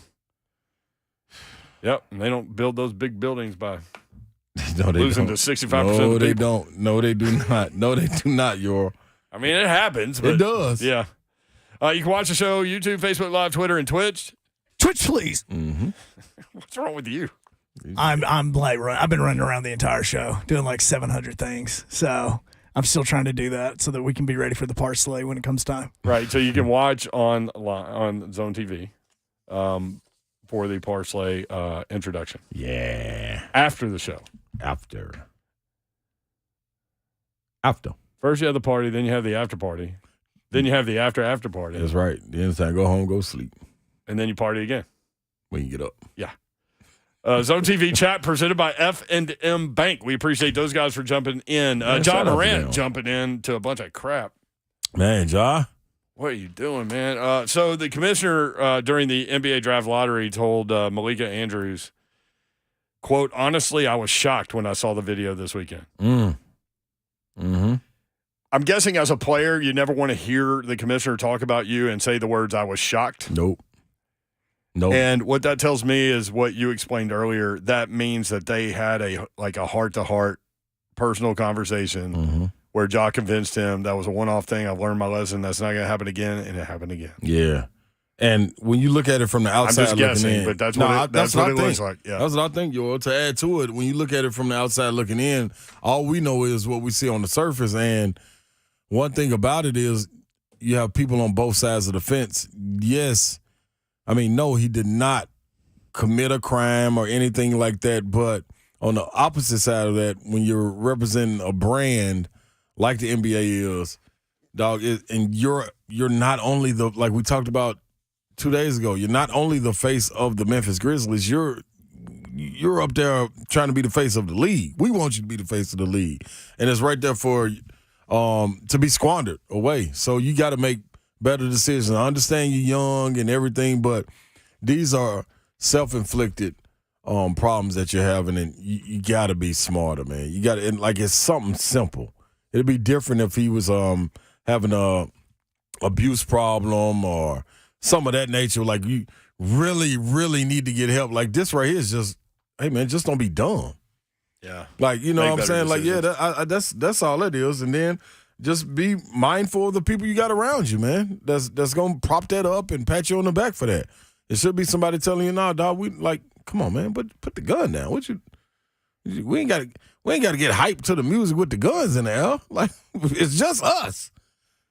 Yep, and they don't build those big buildings by losing to 65% of the people. No, they don't. No, they do not. No, they do not, Yor. I mean, it happens. But it does. Yeah. You can watch the show YouTube, Facebook Live, Twitter, and Twitch. Twitch, please. Mm-hmm. What's wrong with you? I'm like I've been running around the entire show doing like 700 things. So I'm still trying to do that so that we can be ready for the Parsley when it comes time. Right. So you can watch on Zone TV for the Parsley introduction. Yeah. After the show. After. First you have the party, then you have the after party. Then you have the after party. That's right. Then it's time to go home, go sleep. And then you party again. When you get up. Yeah. Zone TV chat presented by F&M Bank. We appreciate those guys for jumping in. John Morant jumping in to a bunch of crap. Man, Ja. What are you doing, man? So the commissioner during the NBA draft lottery told Malika Andrews, quote, honestly, I was shocked when I saw the video this weekend. Mm-hmm. I'm guessing as a player, you never want to hear the commissioner talk about you and say the words, I was shocked. Nope. And what that tells me is what you explained earlier. That means that they had a heart-to-heart personal conversation where Ja convinced him that was a one-off thing. I've learned my lesson. That's not going to happen again, and it happened again. Yeah. And when you look at it from the outside I'm just guessing, in, but that's what it looks like. Yeah. That's what I think, Yo. To add to it, when you look at it from the outside looking in, all we know is what we see on the surface. And one thing about it is you have people on both sides of the fence. Yes. I mean, no, he did not commit a crime or anything like that. But on the opposite side of that, when you're representing a brand like the NBA is, dog, and you're not only like we talked about 2 days ago, you're not only the face of the Memphis Grizzlies, you're up there trying to be the face of the league. We want you to be the face of the league. And it's right there for to be squandered away. So you got to make better decisions. I understand you're young and everything, but these are self-inflicted problems that you're having, and you got to be smarter, man. You got to, and like it's something simple. It'd be different if he was having a abuse problem or some of that nature. Like you really, really need to get help. Like this right here is just, hey man, just don't be dumb. Yeah. Like, you know Make what I'm saying? decisions. Like, yeah, that's all it is. And then just be mindful of the people you got around you, man. That's gonna prop that up and pat you on the back for that. It should be somebody telling you, "Nah, dog, we like, come on, man, but put the gun down. We ain't got to get hyped to the music with the guns in there. Like, it's just us.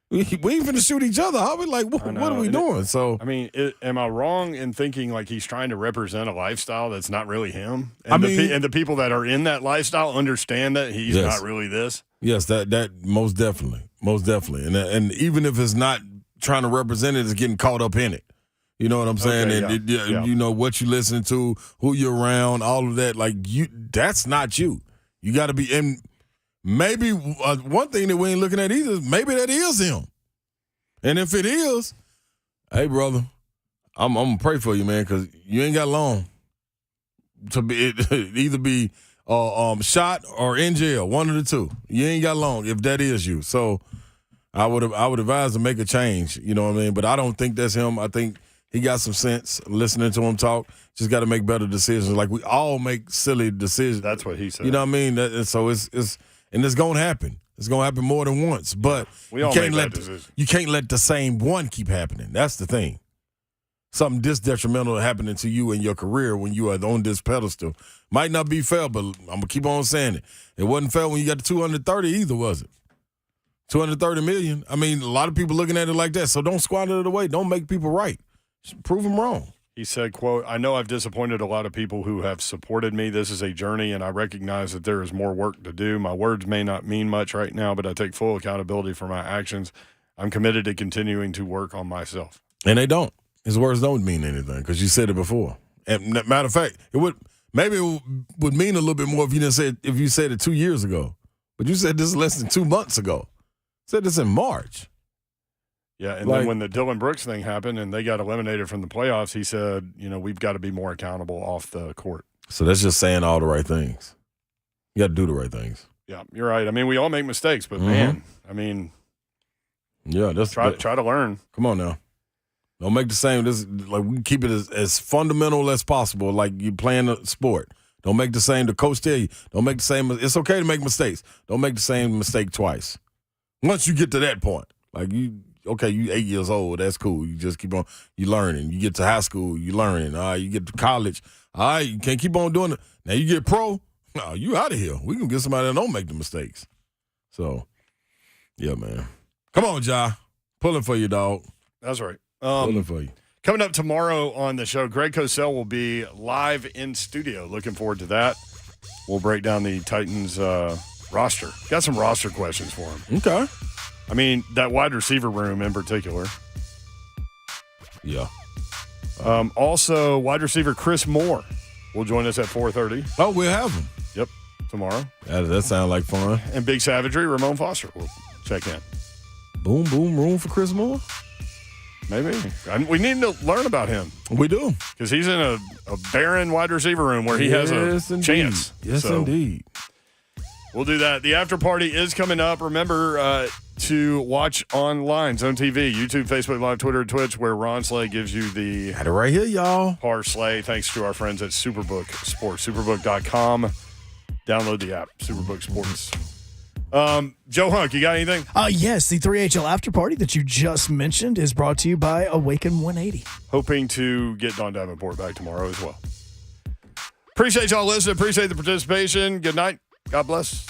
We ain't finna shoot each other. How we like? What are we doing? So, I mean, am I wrong in thinking like he's trying to represent a lifestyle that's not really him? And the people that are in that lifestyle understand that he's not really this. Yes, that most definitely, and even if it's not trying to represent it, it's getting caught up in it. You know what I'm saying? Okay, and you know what you listen to, who you're around, all of that. Like that's not you. You got to be in. Maybe one thing that we ain't looking at either is maybe that is him. And if it is, hey, brother, I'm going to pray for you, man, because you ain't got long to be either be shot or in jail, one of the two. You ain't got long if that is you. So I would advise to make a change, you know what I mean? But I don't think that's him. I think he got some sense listening to him talk. Just got to make better decisions. Like we all make silly decisions. That's what he said. You know what I mean? So it's going to happen. It's going to happen more than once. But we all make bad decisions. You can't let the same one keep happening. That's the thing. Something this detrimental happening to you in your career when you are on this pedestal. Might not be fair, but I'm going to keep on saying it. It wasn't fair when you got the 230 either, was it? 230 million. I mean, a lot of people looking at it like that. So don't squander it away. Don't make people right. Just prove them wrong. He said, quote, I know I've disappointed a lot of people who have supported me. This is a journey, and I recognize that there is more work to do. My words may not mean much right now, but I take full accountability for my actions. I'm committed to continuing to work on myself. And they don't. His words don't mean anything because you said it before. And matter of fact, it would mean a little bit more if you said it 2 years ago. But you said this less than 2 months ago. Said this in March. Yeah, and then when the Dylan Brooks thing happened and they got eliminated from the playoffs, he said, we've got to be more accountable off the court. So that's just saying all the right things. You got to do the right things. Yeah, you're right. I mean, we all make mistakes, but man, I mean, yeah, that's try to learn. Come on now. Don't make the same. We keep it as fundamental as possible, like you playing a sport. Don't make the same. The coach tell you, don't make the same. It's okay to make mistakes. Don't make the same mistake twice. Once you get to that point, you 8 years old, that's cool. You just keep on, you learning. You get to high school, you learning. You get to college, all right, you can't keep on doing it. Now you get pro, you out of here. We can get somebody that don't make the mistakes. So, yeah, man. Come on, Ja. Pulling for you, dog. That's right. Pulling for you. Coming up tomorrow on the show, Greg Cosell will be live in studio. Looking forward to that. We'll break down the Titans roster. Got some roster questions for him. Okay. I mean, that wide receiver room in particular. Yeah. Also, wide receiver Chris Moore will join us at 4:30. Oh, we'll have him. Yep, tomorrow. That sounds like fun. And Big Savagery, Ramon Foster will check in. Boom, boom, room for Chris Moore? Maybe. We need to learn about him. We do. Because he's in a barren wide receiver room where he has a chance. Yes, indeed. We'll do that. The after party is coming up. Remember to watch online, Zone TV, YouTube, Facebook Live, Twitter, and Twitch, where Ron Slay gives you the Had it right here, y'all. Parsley. Thanks to our friends at Superbook Sports. Superbook.com. Download the app, Superbook Sports. Joe Hunk, you got anything? Yes, the 3HL after party that you just mentioned is brought to you by Awaken 180. Hoping to get Don Davenport back tomorrow as well. Appreciate y'all listening. Appreciate the participation. Good night. God bless.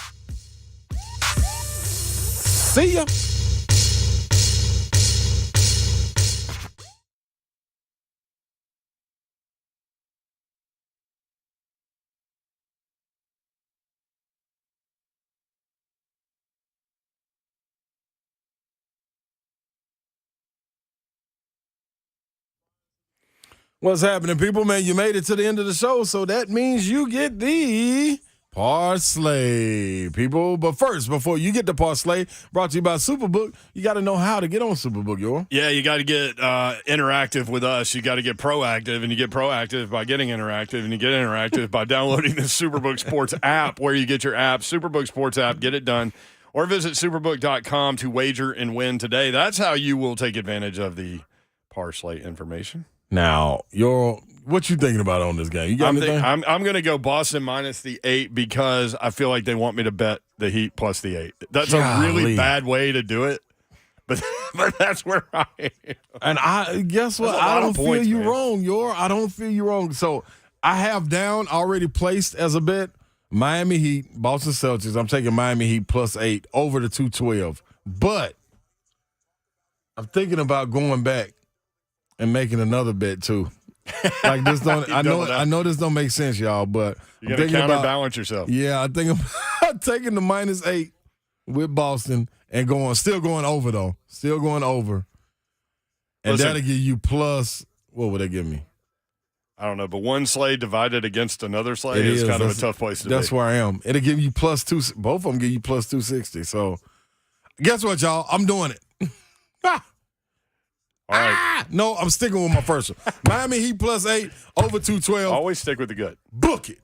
See ya. What's happening, people? Man, you made it to the end of the show, so that means you get the Parsley, people. But first, before you get the Parsley, brought to you by Superbook, you got to know how to get on Superbook, yo. Yeah, you got to get interactive with us. You got to get proactive, and you get proactive by getting interactive, and you get interactive by downloading the Superbook Sports app, where you get your app, Superbook Sports app. Get it done. Or visit superbook.com to wager and win today. That's how you will take advantage of the Parsley information. Now, what you thinking about on this game? You got anything? I'm going to go Boston minus the 8 because I feel like they want me to bet the Heat plus the 8. That's a really bad way to do it, but that's where I am. And I guess what? I don't feel you wrong, I don't feel you wrong. So I have down already placed as a bet Miami Heat, Boston Celtics. I'm taking Miami Heat plus 8 over the 212. But I'm thinking about going back and making another bet too. Like this don't I know this don't make sense, y'all, but you gotta counterbalance yourself. Yeah, I think I'm taking the minus 8 with Boston and still going over though. Still going over. And that'll give you plus, what would that give me? I don't know, but one sleigh divided against another sleigh is kind of a tough place to be. That's where I am. It'll give you plus 2, both of them give you plus 260. So guess what, y'all? I'm doing it. All right. No, I'm sticking with my first one. Miami Heat plus 8 over 212. Always stick with the good. Book it.